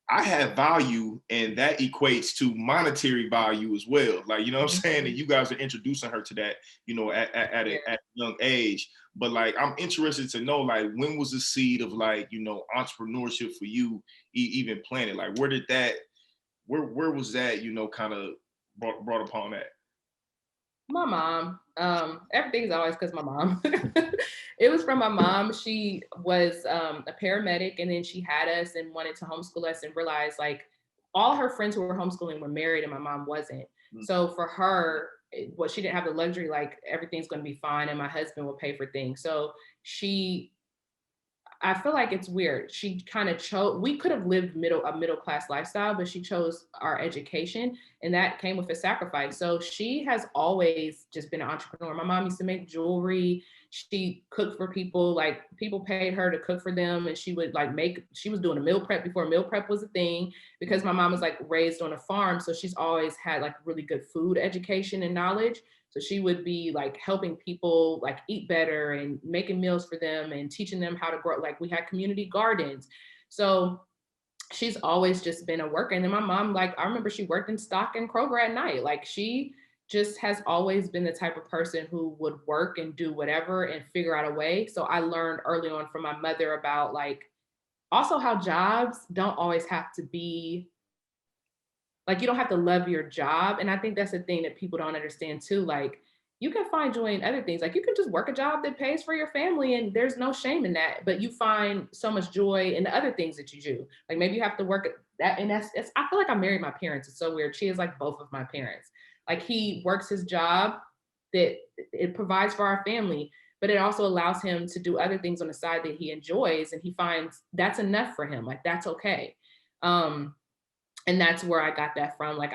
I have value, and that equates to monetary value as well. Like, you know what I'm saying? And you guys are introducing her to that, you know, at a young age. But like, I'm interested to know, like, when was the seed of like, you know, entrepreneurship for you even planted? Like, where was that, you know, kind of brought upon that? My mom. Everything's always because my mom. It was from my mom. She was a paramedic, and then she had us and wanted to homeschool us, and realized like all her friends who were homeschooling were married and my mom wasn't. So for her, she didn't have the luxury, like everything's going to be fine and my husband will pay for things. So I feel like it's weird. She kind of chose, we could have lived a middle class lifestyle, but she chose our education, and that came with a sacrifice. So she has always just been an entrepreneur. My mom used to make jewelry. She cooked for people, like people paid her to cook for them. And she would like she was doing a meal prep before meal prep was a thing, because my mom was like raised on a farm. So she's always had like really good food education and knowledge. So she would be like helping people like eat better and making meals for them and teaching them how to grow. Like we had community gardens. So she's always just been a worker. And then my mom, like, I remember she worked in stock and Kroger at night. Like she just has always been the type of person who would work and do whatever and figure out a way. So I learned early on from my mother about like also how jobs don't always have to be like, you don't have to love your job. And I think that's the thing that people don't understand too. Like you can find joy in other things. Like you can just work a job that pays for your family and there's no shame in that, but you find so much joy in the other things that you do. Like maybe you have to work at that. And that's I feel like I married my parents. It's so weird. She is like both of my parents. Like he works his job that it provides for our family, but it also allows him to do other things on the side that he enjoys, and he finds that's enough for him. Like, that's okay. And that's where I got that from. Like,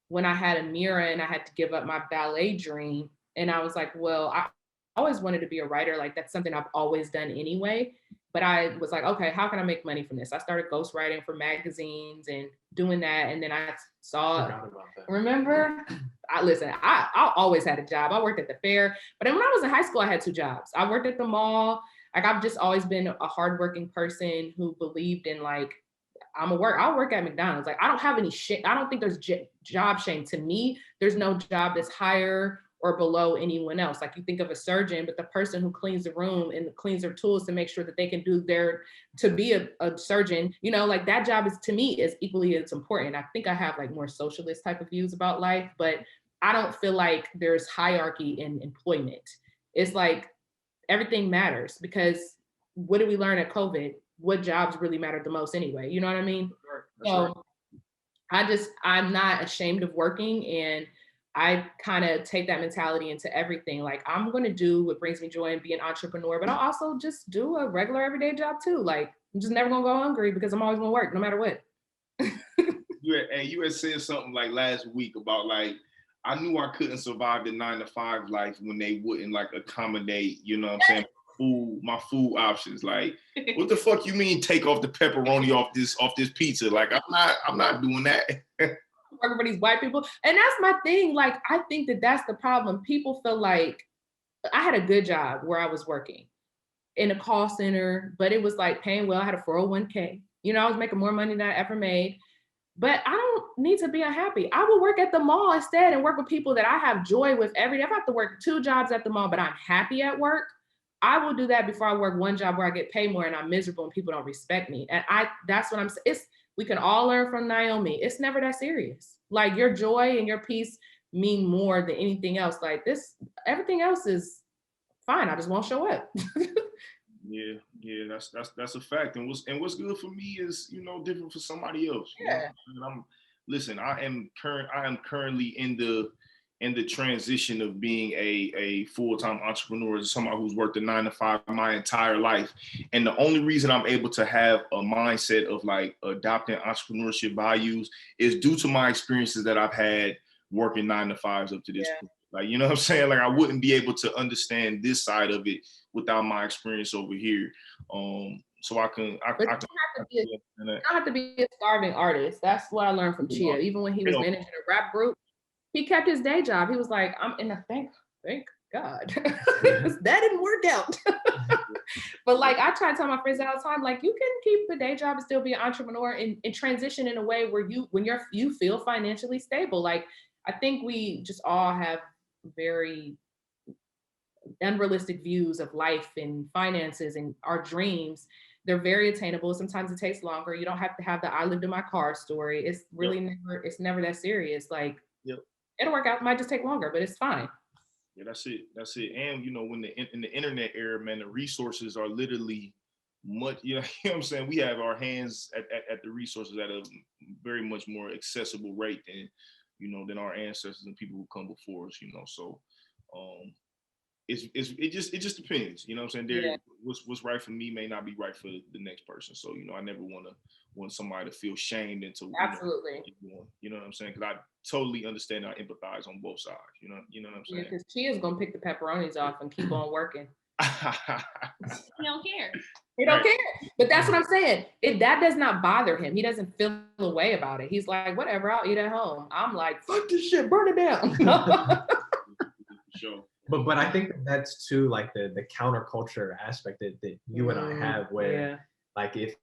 when I had Amira and I had to give up my ballet dream, and I was like, well, I always wanted to be a writer. Like, that's something I've always done anyway. But I was like, okay, how can I make money from this? I started ghostwriting for magazines and doing that. And then I saw, remember, I always had a job. I worked at the fair. But then when I was in high school, I had 2 jobs. I worked at the mall. Like, I've just always been a hardworking person who believed in, like, I'll work at McDonald's. Like, I don't have any shit. I don't think there's job shame. To me, there's no job that's higher or below anyone else. Like, you think of a surgeon, but the person who cleans the room and cleans their tools to make sure that they can do to be a surgeon, you know, like, that job is, to me, is equally as important. I think I have like more socialist type of views about life, but I don't feel like there's hierarchy in employment. It's like everything matters, because what did we learn at COVID? What jobs really mattered the most anyway? You know what I mean? So I'm not ashamed of working, and I kind of take that mentality into everything. Like, I'm going to do what brings me joy and be an entrepreneur, but I'll also just do a regular everyday job too. Like, I'm just never going to go hungry, because I'm always going to work no matter what. You had said something like last week about, like, I knew I couldn't survive the 9-to-5 life when they wouldn't, like, accommodate, you know what I'm saying, my food options. Like, what the fuck you mean take off the pepperoni off this pizza? Like, I'm not doing that. Working for these white people. And that's my thing. Like, I think that's the problem. People feel like, I had a good job where I was working in a call center, but it was like paying well. I had a 401k. You know, I was making more money than I ever made. But I don't need to be unhappy. I will work at the mall instead and work with people that I have joy with every day. If I have to work 2 jobs at the mall, but I'm happy at work, I will do that before I work 1 job where I get paid more and I'm miserable and people don't respect me. And that's what I'm saying. We can all learn from Naomi. It's never that serious. Like, your joy and your peace mean more than anything else. Like, everything else is fine. I just won't show up. Yeah, that's a fact. And what's good for me is, you know, different for somebody else. Yeah. I am currently in the transition of being a full-time entrepreneur, as somebody who's worked a 9-to-5 my entire life. And the only reason I'm able to have a mindset of, like, adopting entrepreneurship values is due to my experiences that I've had working 9-to-5s up to this point. Like, you know what I'm saying? Like, I wouldn't be able to understand this side of it without my experience over here. So I don't have to be a starving artist. That's what I learned from Chea. Even when he was managing a rap group, he kept his day job. He was like, I'm in a thank God. That didn't work out. But, like, I try to tell my friends all the time, like, you can keep the day job and still be an entrepreneur and transition in a way where you feel financially stable. Like, I think we just all have very unrealistic views of life and finances and our dreams. They're very attainable. Sometimes it takes longer. You don't have to have the I lived in my car story. It's really never that serious. Like, it'll work out. It might just take longer, but it's fine. Yeah, that's it. And, you know, when in the internet era, man, the resources are literally much, you know what I'm saying? We have our hands at the resources at a very much more accessible rate than, you know, than our ancestors and people who come before us, you know. So it just depends, you know what I'm saying? What's right for me may not be right for the next person. So, you know, I never want somebody to feel shamed into, absolutely, you know what I'm saying? Because I totally understand, I empathize on both sides, you know what I'm saying? Because Chea is gonna pick the pepperonis off and keep on working. He don't care. He don't care. But that's what I'm saying. That does not bother him. He doesn't feel a way about it. He's like, whatever, I'll eat at home. I'm like, fuck this shit, burn it down. Sure. But I think that's too, like, the counterculture aspect that you and I have, where like, if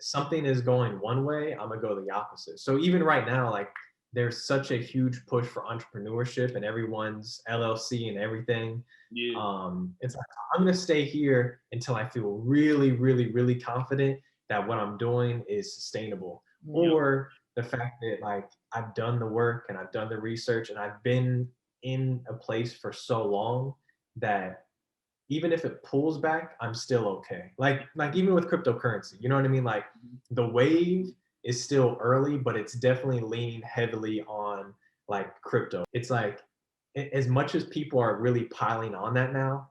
something is going one way, I'm gonna go the opposite. So even right now, like, there's such a huge push for entrepreneurship and everyone's LLC and everything. Yeah. It's like, I'm gonna stay here until I feel really, really, really confident that what I'm doing is sustainable. Yeah. Or the fact that, like, I've done the work and I've done the research and I've been in a place for so long that even if it pulls back, I'm still okay. Like even with cryptocurrency, you know what I mean? Like, the wave is still early, but it's definitely leaning heavily on, like, crypto. It's like, as much as people are really piling on that now,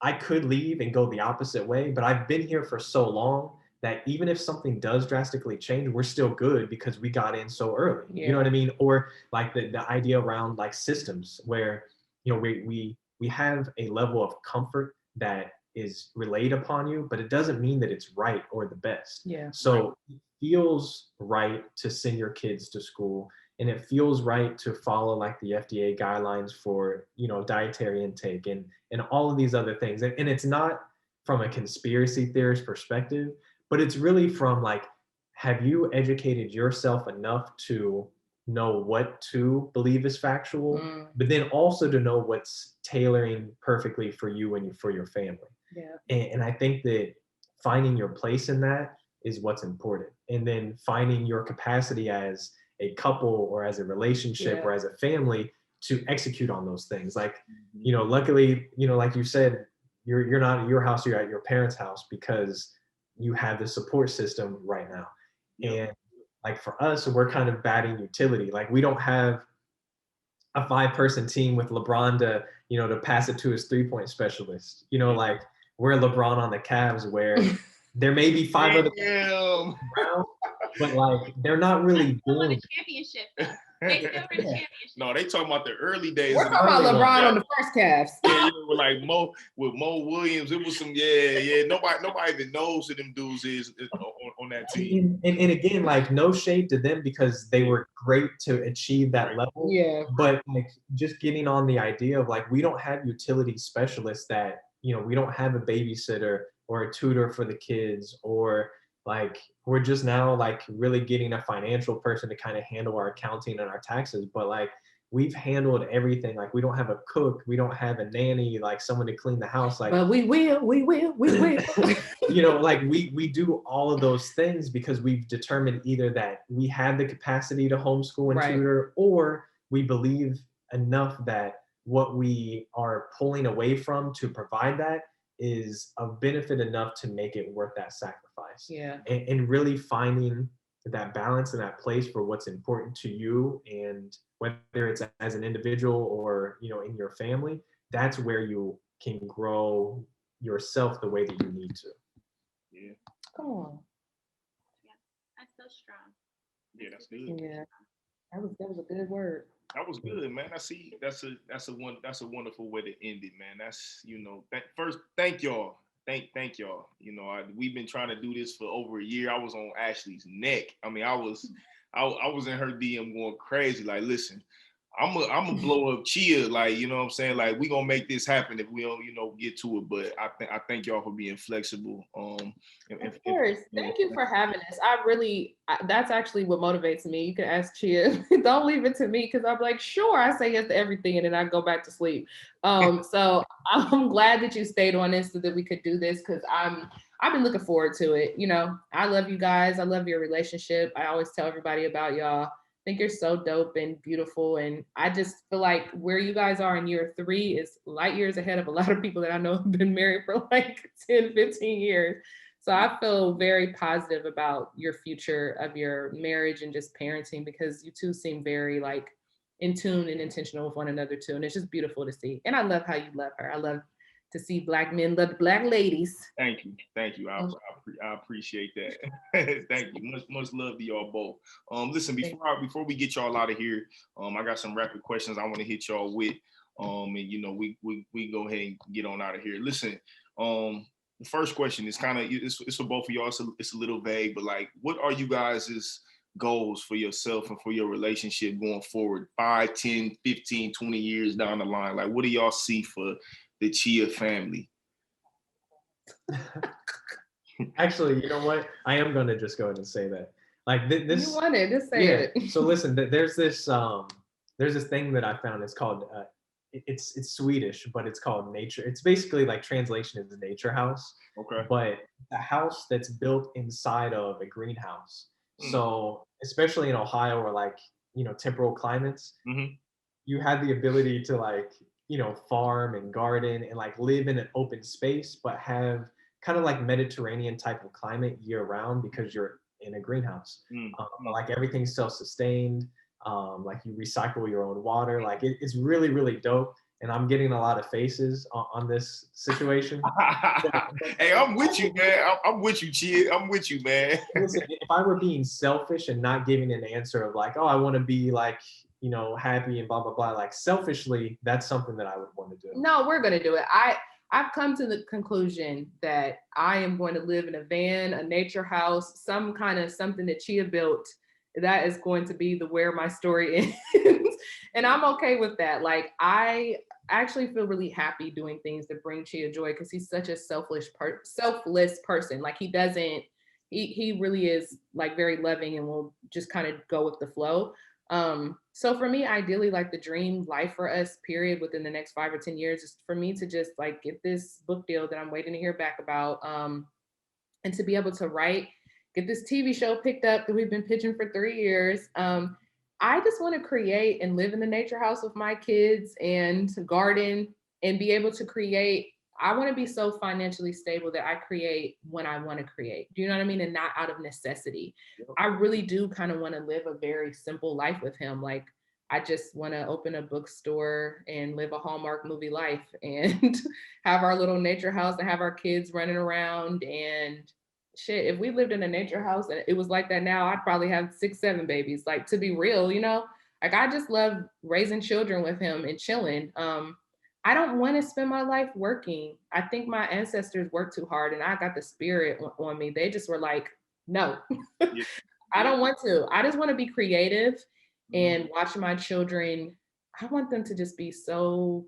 I could leave and go the opposite way, but I've been here for so long that even if something does drastically change, we're still good because we got in so early. Yeah. You know what I mean? Or like the idea around like systems where, you know, we have a level of comfort that is relayed upon you, but it doesn't mean that it's right or the best. Yeah. So it feels right to send your kids to school, and it feels right to follow like the FDA guidelines for, you know, dietary intake and all of these other things. And it's not from a conspiracy theorist perspective, but it's really from like, have you educated yourself enough to know what to believe is factual, but then also to know what's tailoring perfectly for you and for your family. Yeah. And I think that finding your place in that is what's important. And then finding your capacity as a couple or as a relationship or as a family to execute on those things. Like, you know, luckily, you know, like you said, you're not at your house, you're at your parents' house because you have the support system right now. And like for us, we're kind of batting utility. Like we don't have a 5-person team with LeBron to, you know, to pass it to his 3-point specialist. You know, like we're LeBron on the Cavs where there may be 5 other around, but like they're not really doing the championship. They still win the championship. No, they talking about the early days. We're talking about LeBron on the first Cavs. Yeah, you know, like Mo Williams. It was some Nobody even knows who them dudes is on that team. And again, like no shade to them because they were great to achieve that level. Yeah. But like just getting on the idea of like we don't have utility specialists that, you know, we don't have a babysitter or a tutor for the kids, or like we're just now like really getting a financial person to kind of handle our accounting and our taxes. But like we've handled everything. Like we don't have a cook, we don't have a nanny, like someone to clean the house. Like, but we will. You know, like we do all of those things because we've determined either that we have the capacity to homeschool and tutor, or we believe enough that what we are pulling away from to provide that is of benefit enough to make it worth that sacrifice. Yeah. And really finding that balance and that place for what's important to you, and whether it's as an individual or, you know, in your family, that's where you can grow yourself the way that you need to. Yeah. Come on. Yeah, that's so strong. Yeah, that's good. Yeah, that was a good word. That was good, man. I see. That's a wonderful way to end it, man. That's, you know, first, thank y'all. Thank y'all. You know, we've been trying to do this for over a year. I was on Ashley's neck. I mean, I was in her DM going crazy. Like, listen, I'm a blow up Chea. Like, you know what I'm saying? Like, we gonna make this happen if we don't, you know, get to it. But I thank y'all for being flexible. Of course. Thank you for having us. That's actually what motivates me. You can ask Chea. Don't leave it to me because I'm like, sure, I say yes to everything and then I go back to sleep. So I'm glad that you stayed on this so that we could do this, because I've been looking forward to it. You know, I love you guys. I love your relationship. I always tell everybody about y'all. I think you're so dope and beautiful. And I just feel like where you guys are in year 3 is light years ahead of a lot of people that I know have been married for like 10, 15 years. So I feel very positive about your future of your marriage and just parenting, because you two seem very like in tune and intentional with one another too. And it's just beautiful to see. And I love how you love her. I love to see Black men love Black ladies. Thank you. I appreciate that. Thank you. Much love to y'all both. Listen, before we get y'all out of here, I got some rapid questions I want to hit y'all with. And you know, we go ahead and get on out of here. Listen, the first question is kind of it's for both of y'all. It's a little vague, but like, what are you guys' goals for yourself and for your relationship going forward 5, 10, 15, 20 years down the line? Like, what do y'all see for the Chea family? Actually, you know what? I am going to just go ahead and say that. Like this. You want it? Just say it. So listen, there's this thing that I found. It's called it's Swedish, but it's called nature. It's basically like translation is nature house. Okay. But a house that's built inside of a greenhouse. So especially in Ohio or like, you know, temperate climates, you have the ability to like, you know, farm and garden and like live in an open space, but have kind of like Mediterranean type of climate year round because you're in a greenhouse. Like everything's self-sustained. Like you recycle your own water. Like it's really, really dope. And I'm getting a lot of faces on this situation. Hey, I'm with you, man. I'm with you, Chea. I'm with you, man. Listen, if I were being selfish and not giving an answer of like, oh, I want to be like, you know, happy and blah, blah, blah, like selfishly, that's something that I would want to do. No, we're going to do it. I've come to the conclusion that I am going to live in a van, a nature house, some kind of something that Chea built. That is going to be where my story ends. And I'm okay with that. Like, I actually feel really happy doing things that bring Chea joy because he's such a selfless person. Like he really is like very loving and will just kind of go with the flow. So for me, ideally, like the dream life for us, period, within the next 5 or 10 years is for me to just like get this book deal that I'm waiting to hear back about, and to be able to write, get this TV show picked up that we've been pitching for 3 years. I just want to create and live in the nature house with my kids and garden and be able to create. I want to be so financially stable that I create when I want to create. Do you know what I mean? And not out of necessity. I really do kind of want to live a very simple life with him. Like, I just want to open a bookstore and live a Hallmark movie life and have our little nature house and have our kids running around and shit. If we lived in a nature house and it was like that now, I'd probably have 6, 7 babies. Like, to be real, you know, like I just love raising children with him and chilling. I don't want to spend my life working. I think my ancestors worked too hard and I got the spirit on me. They just were like, no, I don't want to. I just want to be creative and watch my children. I want them to just be so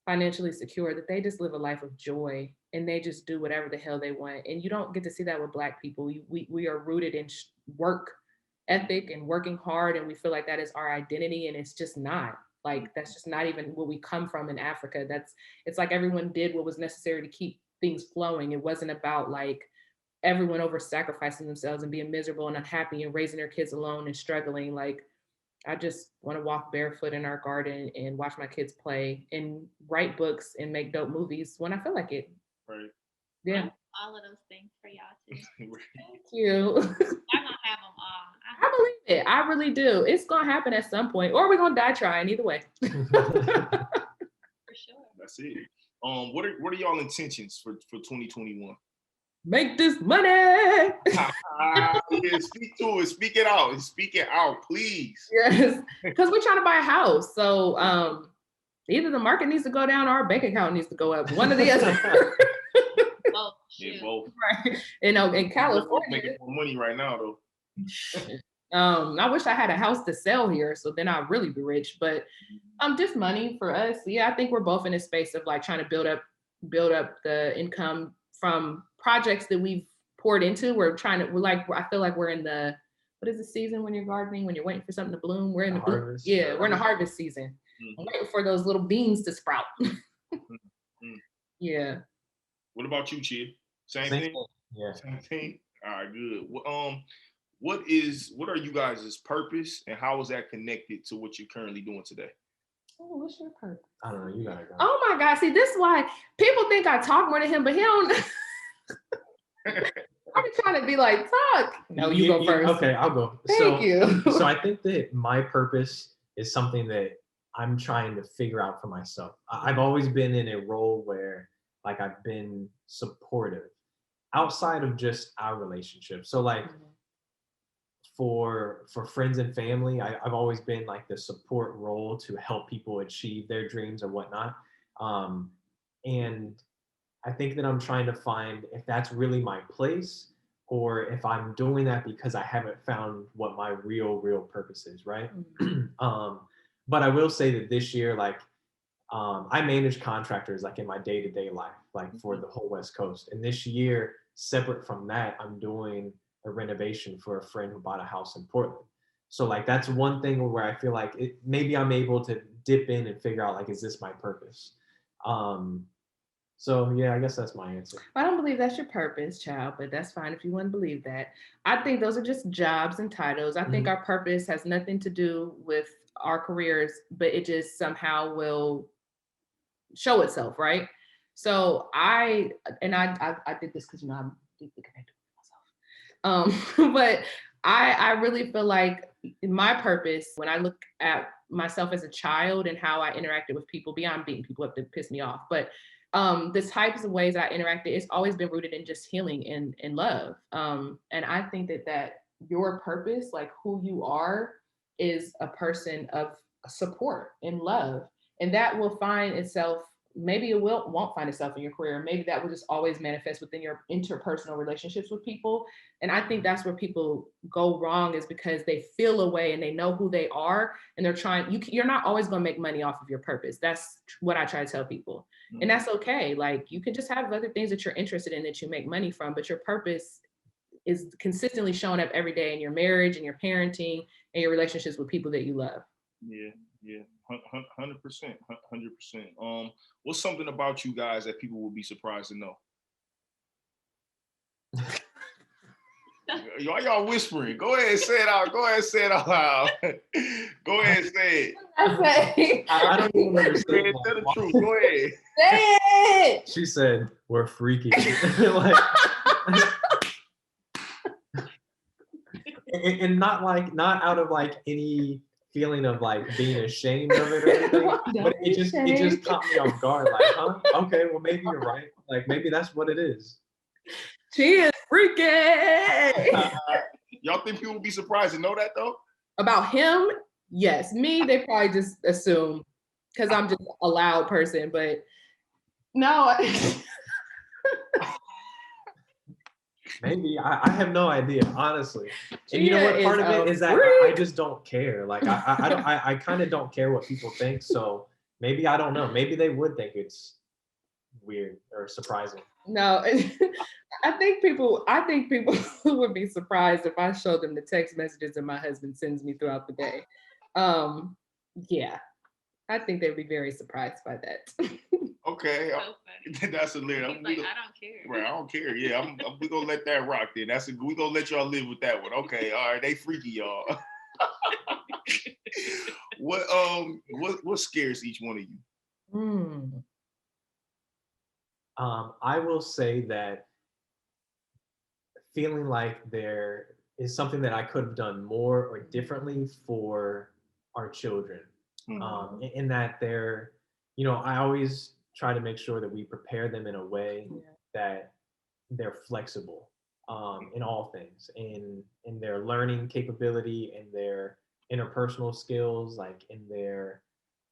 financially secure that they just live a life of joy and they just do whatever the hell they want. And you don't get to see that with Black people. We are rooted in work ethic and working hard, and we feel like that is our identity, and it's just not. Like, that's just not even where we come from in Africa. It's like everyone did what was necessary to keep things flowing. It wasn't about like everyone over sacrificing themselves and being miserable and unhappy and raising their kids alone and struggling. Like, I just want to walk barefoot in our garden and watch my kids play and write books and make dope movies when I feel like it. Right. Yeah. All of those things for y'all too. Thank you. I'm gonna have them all. I believe it. I really do. It's gonna happen at some point, or we're gonna die trying. Either way. For sure. That's it. What are y'all intentions for 2021? Make this money. Yeah, speak to it. Speak it out. Speak it out, please. Yes, because we're trying to buy a house. So either the market needs to go down or our bank account needs to go up. One or the other. Oh, Yeah, both. Right. You know, in California, making more money right now though. I wish I had a house to sell here, so then I'd really be rich. But just money for us. Yeah, I think we're both in a space of like trying to build up the income from projects that we've poured into. I feel like we're in the, what is the season when you're gardening, when you're waiting for something to bloom? We're in the harvest. Yeah, we're in the harvest season. I'm waiting for those little beans to sprout. Yeah. What about you, Chea? Same thing? Yeah. Same thing? All right, good. What are you guys' purpose and how is that connected to what you're currently doing today? Oh, what's your purpose? I don't know. You gotta go. Oh my God. See, this is why people think I talk more than him, but he don't. I'm trying to be like, talk. No, you go first. Okay, I'll go. Thank you. So I think that my purpose is something that I'm trying to figure out for myself. I've always been in a role where like I've been supportive outside of just our relationship. So like for friends and family, I've always been like the support role to help people achieve their dreams or whatnot. And I think that I'm trying to find if that's really my place or if I'm doing that because I haven't found what my real purpose is, right? But I will say that this year, like, I manage contractors like in my day-to-day life, like for the whole West Coast. And this year, separate from that, I'm doing a renovation for a friend who bought a house in Portland. So like, that's one thing where I feel like maybe I'm able to dip in and figure out like, is this my purpose? So yeah, I guess that's my answer. I don't believe that's your purpose, child, but that's fine if you want to believe that. I think those are just jobs and titles. I think our purpose has nothing to do with our careers, but it just somehow will show itself, right? So I did this because, you know, I'm deeply connected with myself. But I really feel like my purpose, when I look at myself as a child and how I interacted with people, beyond beating people up to piss me off, but the types of ways I interacted, it's always been rooted in just healing and love. And I think that your purpose, like who you are, is a person of support and love. And that will find itself, maybe it won't find itself in your career. Maybe that will just always manifest within your interpersonal relationships with people. And I think that's where people go wrong, is because they feel a way and they know who they are and they're trying, you're not always going to make money off of your purpose. That's what I try to tell people. And that's okay. Like, you can just have other things that you're interested in that you make money from, but your purpose is consistently showing up every day in your marriage and your parenting and your relationships with people that you love. Yeah, 100%, 100%. What's something about you guys that people would be surprised to know? Y'all whispering. Go ahead and say it out. Go ahead and say it out loud. Go ahead and say it. I don't even understand. Tell the truth. Go ahead. Say it. She said, we're freaky. Like, and not out of like any feeling of like being ashamed of it or anything, but it just caught me off guard. Like, huh? Okay, well maybe you're right. Like maybe that's what it is. She is freaky. Y'all think people will be surprised to know that though? About him? Yes. Me, they probably just assume because I'm just a loud person, but no. Maybe I have no idea, honestly. And you know what? Part of it is that I just don't care. Like I kind of don't care what people think. So maybe I don't know. Maybe they would think it's weird or surprising. No, I think people would be surprised if I showed them the text messages that my husband sends me throughout the day. Yeah, I think they'd be very surprised by that. Okay, so that's hilarious. He's like, I don't care. Right, I don't care. Yeah, we're gonna let that rock then. We're gonna let y'all live with that one. Okay, all right, they freaky, y'all. What scares each one of you? I will say that feeling like there is something that I could have done more or differently for our children. In that they're, I always try to make sure that we prepare them in a way that they're flexible in all things, in their learning capability, in their interpersonal skills, like in their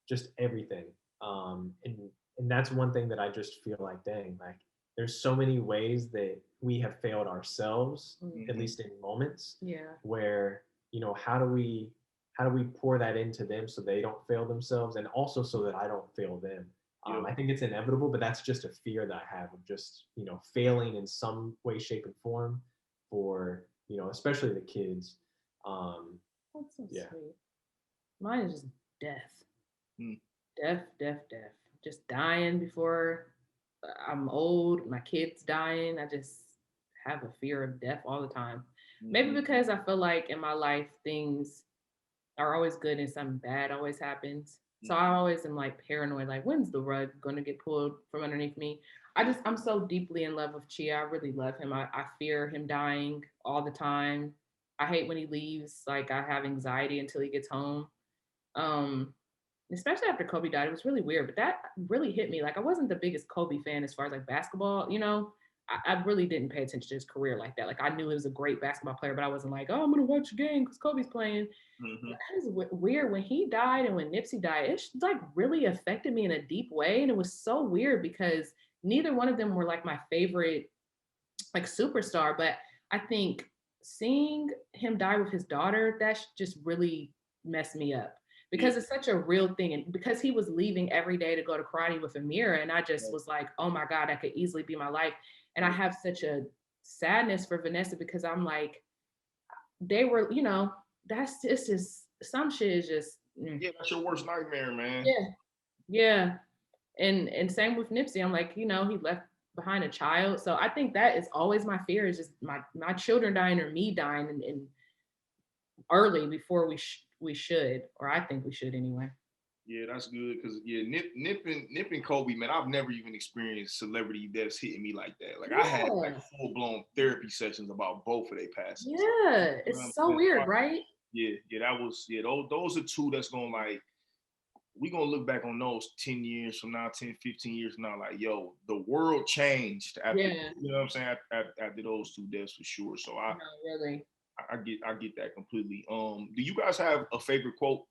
just everything. And that's one thing that I just feel like, dang, like there's so many ways that we have failed ourselves, at least in moments where, how do we pour that into them so they don't fail themselves, and also so that I don't fail them. I think it's inevitable, but that's just a fear that I have of just, failing in some way, shape, and form for, especially the kids. That's so sweet. Mine is just death. Death. Just dying before I'm old. My kids dying. I just have a fear of death all the time. Maybe because I feel like in my life, things are always good and something bad always happens. So I always am like paranoid, like when's the rug going to get pulled from underneath me? I'm so deeply in love with Chea. I really love him. I fear him dying all the time. I hate when he leaves. Like I have anxiety until he gets home. Especially after Kobe died, it was really weird, but that really hit me. Like I wasn't the biggest Kobe fan as far as like basketball, I really didn't pay attention to his career like that. Like I knew he was a great basketball player, but I wasn't like, oh, I'm gonna watch a game because Kobe's playing. That is weird. When he died and when Nipsey died, it like really affected me in a deep way, and it was so weird because neither one of them were like my favorite like superstar. But I think seeing him die with his daughter, that just really messed me up. Because it's such a real thing. And because he was leaving every day to go to karate with Amira. And I just was like, oh my God, that could easily be my life. And I have such a sadness for Vanessa because I'm like, they were, it's just, some shit is just. Yeah, that's your worst nightmare, man. Yeah. And same with Nipsey. I'm like, he left behind a child. So I think that is always my fear, is just my children dying or me dying and early before we should, or I think we should anyway. Yeah, that's good because Nip and Kobe, man, I've never even experienced celebrity deaths hitting me like that. Like I had like full blown therapy sessions about both of their passings. Yeah, You know what I'm it's so saying? weird, right? Yeah, that was those are two that's gonna like we gonna look back on those 10 years from now, 10, 15 years from now, like, yo, the world changed after, Yeah. you know what I'm saying, after those two deaths for sure. So No, really. I get that completely. Do you guys have a favorite quote?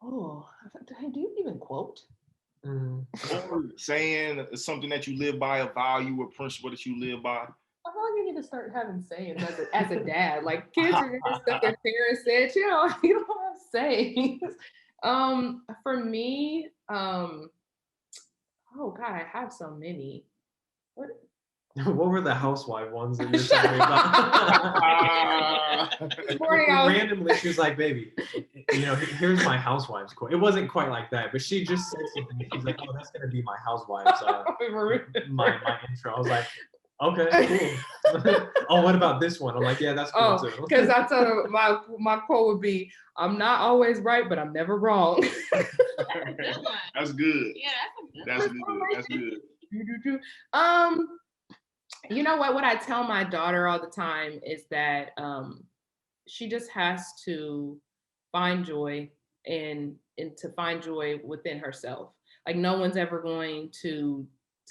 Oh, do you even quote? Or saying something that you live by, a value or principle that you live by? I feel like you need to start having sayings as a dad. Like kids are gonna stuff their parents said, you know, you don't have sayings. For me, oh God, I have so many. What? What were the housewife ones that you're telling me about? Randomly, she was like, "Baby, you know, here's my housewife's quote." It wasn't quite like that, but she just said something. She's like, "Oh, that's gonna be my housewife's my intro." I was like, "Okay, cool." Oh, what about this one? I'm like, "Yeah, that's cool too." Because I told her my quote would be, "I'm not always right, but I'm never wrong." That's good. Yeah, that's good. That's good. You know what I tell my daughter all the time is that she just has to find joy and to find joy within herself. Like no one's ever going to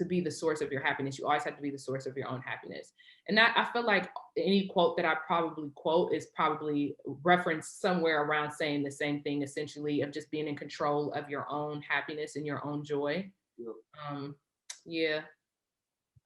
be the source of your happiness. You always have to be the source of your own happiness. And that I feel like any quote that I probably quote is probably referenced somewhere around saying the same thing, essentially, of just being in control of your own happiness and your own joy. Yeah.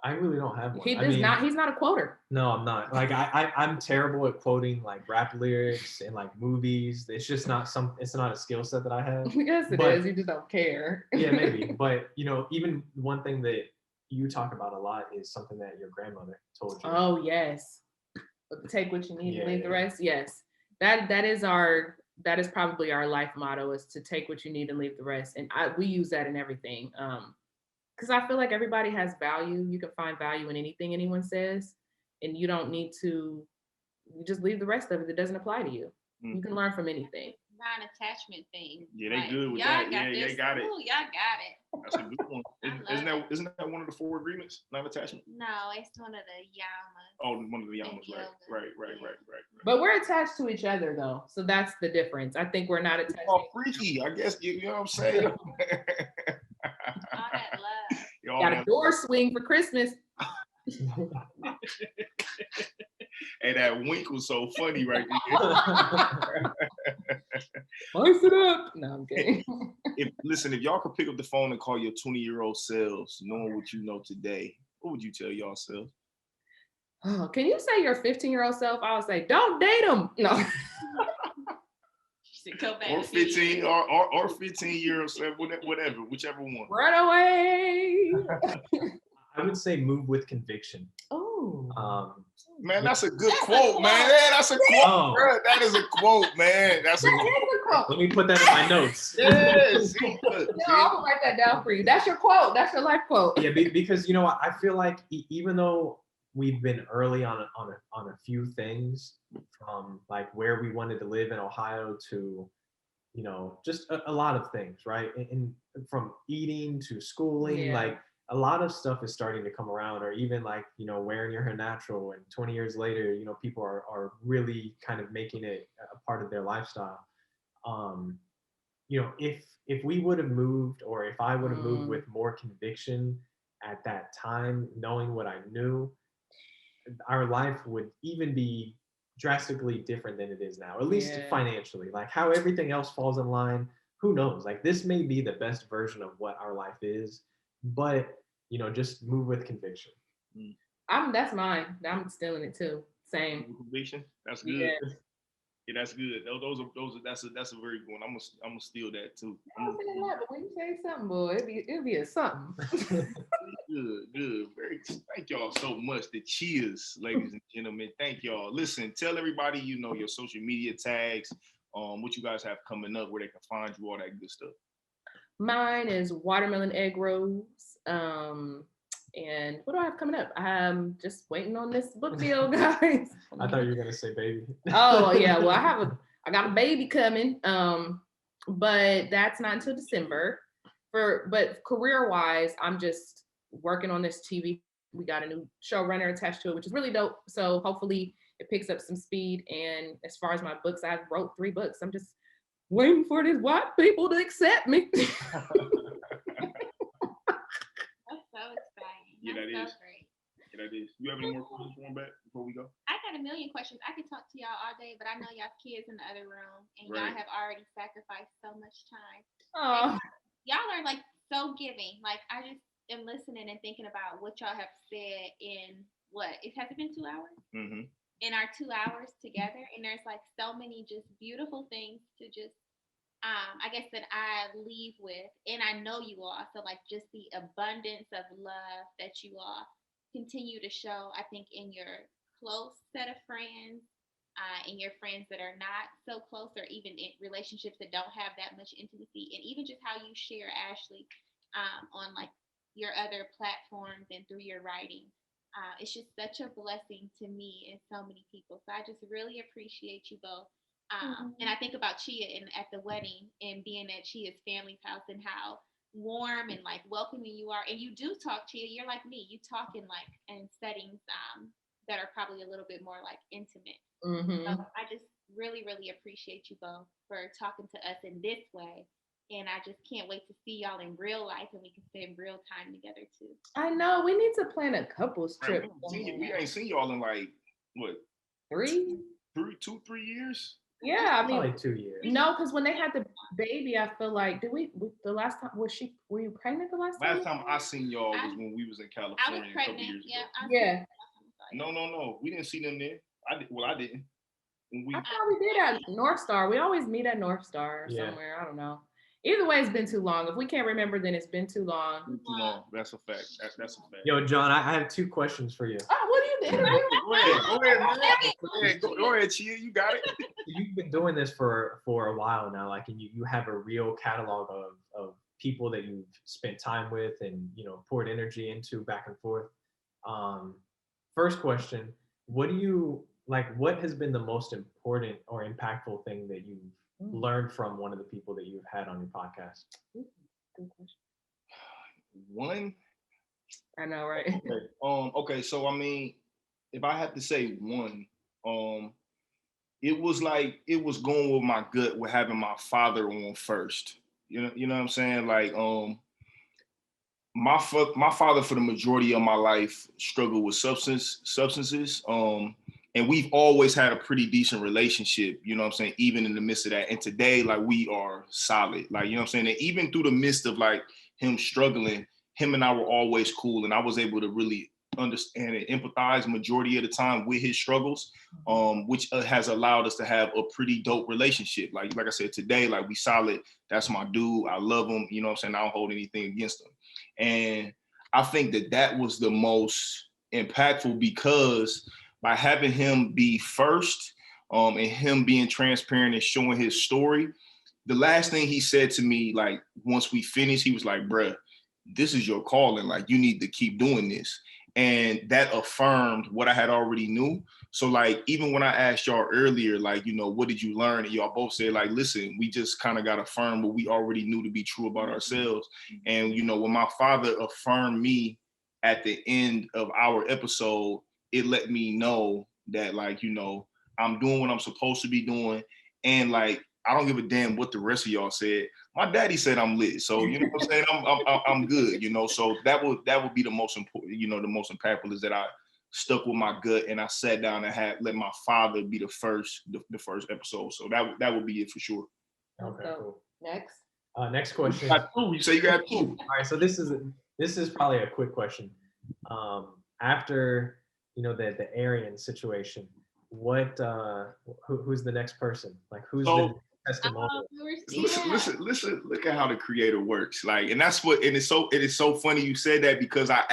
I really don't have one. He's not a quoter. No, I'm not. Like I'm terrible at quoting like rap lyrics and like movies. It's just not it's not a skill set that I have. Yes, it is. You just don't care. Yeah, maybe. But you know, even one thing that you talk about a lot is something that your grandmother told you. Oh yes. Take what you need and leave the rest. Yes. That is probably our life motto, is to take what you need and leave the rest. And we use that in everything. Because I feel like everybody has value. You can find value in anything anyone says, and you don't need to. You just leave the rest of it that doesn't apply to you. You can learn from anything. Non-attachment thing. Yeah, they good with that. Yeah, they got it. Ooh, y'all got it. That's a good one. Isn't that one of the 4 agreements? Non-attachment? No, it's one of the yamas. Oh, one of the yamas, right. But we're attached to each other though, so that's the difference. I think we're not attached. Oh, freaky, I guess. You know what I'm saying? All that love. Got a door swing for Christmas. Hey, that wink was so funny right there. Spice it up. No, I'm kidding. If y'all could pick up the phone and call your 20-year-old selves, knowing what you know today, what would you tell y'all selves? Oh, can you say your 15-year-old self? I would say, don't date him. No. Or 15 or 15-year-old self, whatever, whichever one. Run away. I would say move with conviction. Oh. Man, that's a good quote, man. That's a quote. Oh. Bro. That is a quote, man. That's a quote. Let me put that in my notes. Yes. I'm gonna write that down for you. That's your quote. That's your life quote. Yeah, because you know what, I feel like even though we've been early on a few things, from like where we wanted to live in Ohio to, you know, just a lot of things, right? And from eating to schooling, like a lot of stuff is starting to come around, or even like, you know, wearing your hair natural, and 20 years later, you know, people are really kind of making it a part of their lifestyle. You know, if we would have moved, or if I would have moved with more conviction at that time, knowing what I knew, our life would even be drastically different than it is now, at least financially. Like how everything else falls in line, who knows? Like this may be the best version of what our life is, but you know, just move with conviction. That's mine. I'm stealing it too. Same. Conviction. That's good. Yeah, that's good. That's a very good one. I'm gonna steal that too. I don't say a lot, but when you say something, boy, it'll be a something. Good. Thank y'all so much. The Cheas, ladies and gentlemen. Thank y'all. Listen, tell everybody, you know, your social media tags, what you guys have coming up, where they can find you, all that good stuff. Mine is WatermelonEggrolls. And what do I have coming up? I'm just waiting on this book deal, guys. I thought you were gonna say baby. Oh yeah, well I got a baby coming. but that's not until December. But career-wise, I'm just working on this TV. We got a new showrunner attached to it, which is really dope. So hopefully it picks up some speed. And as far as my books, I wrote 3 books. I'm just waiting for these white people to accept me. That's so exciting. Yeah, that That's is. so great. Yeah, that is. You have any more questions for him back before we go? I got a million questions. I could talk to y'all all day, but I know y'all kids in the other room, and Right. y'all have already sacrificed so much time. Oh, Y'all are like so giving. Like I just am listening and thinking about what y'all have said in what? It has been 2 hours? Mm-hmm. In our 2 hours together, and there's like so many just beautiful things to just I guess that I leave with, and I know you all. So like just the abundance of love that you all continue to show, I think, in your close set of friends, in your friends that are not so close, or even in relationships that don't have that much intimacy, and even just how you share, Ashley, on like your other platforms and through your writing. It's just such a blessing to me and so many people. So I just really appreciate you both. And I think about Chea at the wedding and being at Chea's family's house, and how warm and like welcoming you are. And you do talk, Chea. You're like me. You talk in like in settings that are probably a little bit more like intimate. mm-hmm. So I just really, really appreciate you both for talking to us in this way. And I just can't wait to see y'all in real life, and we can spend real time together too. I know we need to plan a couples trip. We ain't seen y'all in like what 3? 3 years? Yeah, I mean, Probably 2 years. no, because when they had the baby, I feel like the last time were you pregnant the last time? Last time I seen y'all was when we was in California I was a couple pregnant. years Yeah. ago. Yeah. No, we didn't see them there. I didn't. When we I thought we did at North Star. We always meet at North Star or somewhere. I don't know. Either way, it's been too long. If we can't remember, then it's been too long. Too long. That's a fact. That's a fact. Yo, John, I have 2 questions for you. Oh, what are you doing? Go ahead, Chea. You got it. You've been doing this for a while now, like, and you have a real catalog of people that you've spent time with and, you know, poured energy into back and forth. First question, what has been the most important or impactful thing that you've learned from one of the people that you've had on your podcast? Good question. One. I know, right? Okay. So I mean, if I had to say one, it was going with my gut with having my father on first. You know what I'm saying? Like, my father for the majority of my life struggled with substances. And we've always had a pretty decent relationship, you know what I'm saying, even in the midst of that. And today, like, we are solid. Like, you know what I'm saying? And even through the midst of like him struggling, him and I were always cool. And I was able to really understand and empathize majority of the time with his struggles, which has allowed us to have a pretty dope relationship. Like I said, today, like, we solid. That's my dude. I love him. You know what I'm saying? I don't hold anything against him. And I think that was the most impactful, because by having him be first, and him being transparent and showing his story, the last thing he said to me, like, once we finished, he was like, bruh, this is your calling. Like, you need to keep doing this. And that affirmed what I had already knew. So, like, even when I asked y'all earlier, like, you know, what did you learn? And y'all both said, like, listen, we just kind of got affirmed what we already knew to be true about ourselves. And, you know, when my father affirmed me at the end of our episode, it let me know that, like, you know, I'm doing what I'm supposed to be doing. And, like, I don't give a damn what the rest of y'all said. My daddy said I'm lit. So, you know what I'm saying? I'm good, you know? So that would be the most important, you know, the most impactful, is that I stuck with my gut and I sat down and let my father be the first episode. So that would be it for sure. Okay, cool. Next. Next question. You got 2. You say you got 2. All right, so this is probably a quick question. After, you know, the Aryan situation, who's the next person? Like, who's the testimonial? Listen, look at how the creator works. Like, and that's what, and it is so funny you said that, because I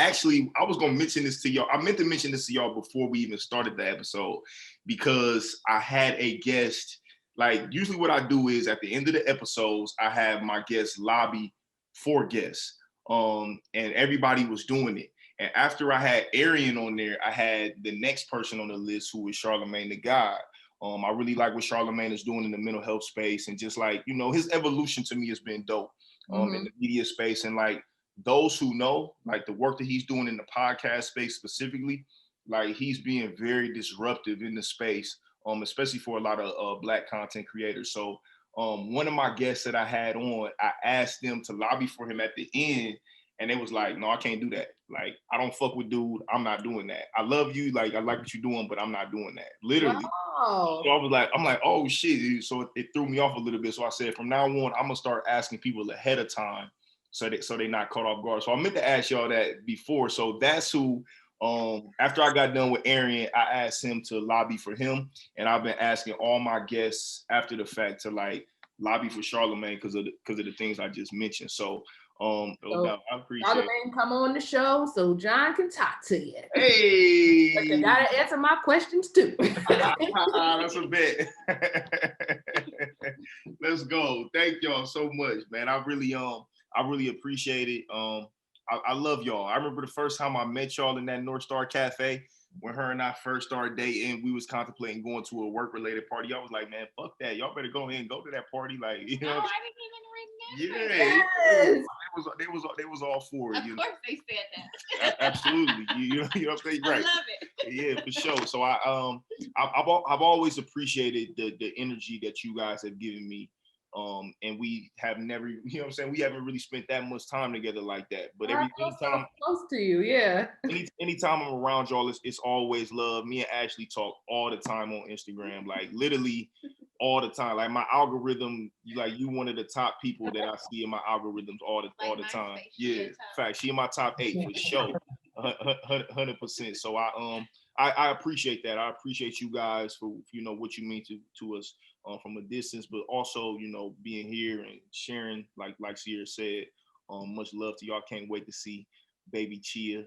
was gonna mention this to y'all. I meant to mention this to y'all before we even started the episode, because I had a guest. Like, usually what I do is at the end of the episodes, I have my guests lobby for guests. And everybody was doing it. And after I had Arian on there, I had the next person on the list, who was Charlemagne the God. I really like what Charlamagne is doing in the mental health space, and just like, you know, his evolution to me has been dope in the media space. And like those who know, like the work that he's doing in the podcast space specifically, like he's being very disruptive in the space, especially for a lot of Black content creators. So one of my guests that I had on, I asked them to lobby for him at the end, and they was like, no, I can't do that. Like, I don't fuck with dude. I'm not doing that. I love you. Like, I like what you're doing, but I'm not doing that. Literally. Wow. So I was like, I'm like, oh shit. So it threw me off a little bit. So I said, from now on, I'm gonna start asking people ahead of time so they not caught off guard. So I meant to ask y'all that before. So that's who, after I got done with Arian, I asked him to lobby for him. And I've been asking all my guests after the fact to like lobby for Charlamagne because of the things I just mentioned. So I appreciate it. Charlamagne come on the show so John can talk to you. Hey, but you gotta answer my questions too. That's a bet. Let's go. Thank y'all so much, man. I really appreciate it. I love y'all. I remember the first time I met y'all in that North Star Cafe when her and I first started dating. We was contemplating going to a work-related party. I was like, man, fuck that. Y'all better go ahead and go to that party. Like, you know. Oh, I didn't even remember. Yeah, yes. They was all for it. Of course they said that. Absolutely. You know what I'm saying? Right. I love it. Yeah, for sure. So I've always appreciated the energy that you guys have given me. And we have never, you know what I'm saying? We haven't really spent that much time together like that. But anytime so close to you, yeah. Anytime I'm around y'all, it's always love. Me and Ashley talk all the time on Instagram, like literally all the time. Like my algorithm, like you one of the top people that I see in my algorithms all the time. Yeah, in fact, she in my top 8 for sure, 100%. So I appreciate that. I appreciate you guys for, you know, what you mean to us from a distance, but also, you know, being here and sharing, like Ciara said. Much love to y'all. Can't wait to see baby Chea.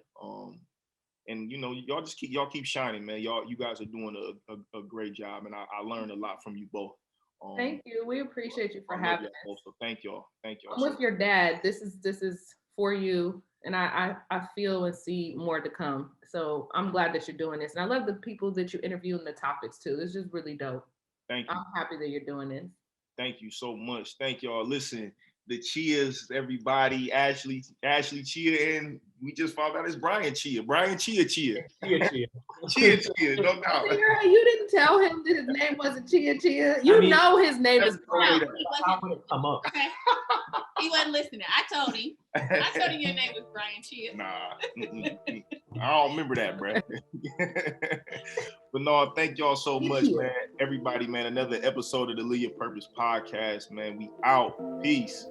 And you know, y'all keep shining, man. You guys are doing a great job, and I learned a lot from you both. Thank you. We appreciate you for having us. So thank y'all. I'm with your dad. This is for you, and I feel and see more to come. So I'm glad that you're doing this, and I love the people that you interview and the topics too. It's just really dope. Thank you. I'm happy that you're doing this. Thank you so much. Thank y'all. Listen, the Cheas, everybody, Ashley, Chea, and we just found out it's Bryan Chea. Bryan Chea. Chea. No doubt. Ciara, you didn't tell him that his name wasn't Chea. You know his name is Bryan. How would it come up? Okay. He wasn't listening. I told him your name was Bryan Chea. Nah, I don't remember that, bro. But no, thank y'all so much, man. Everybody, man. Another episode of the Live Your Purpose podcast, man. We out. Peace.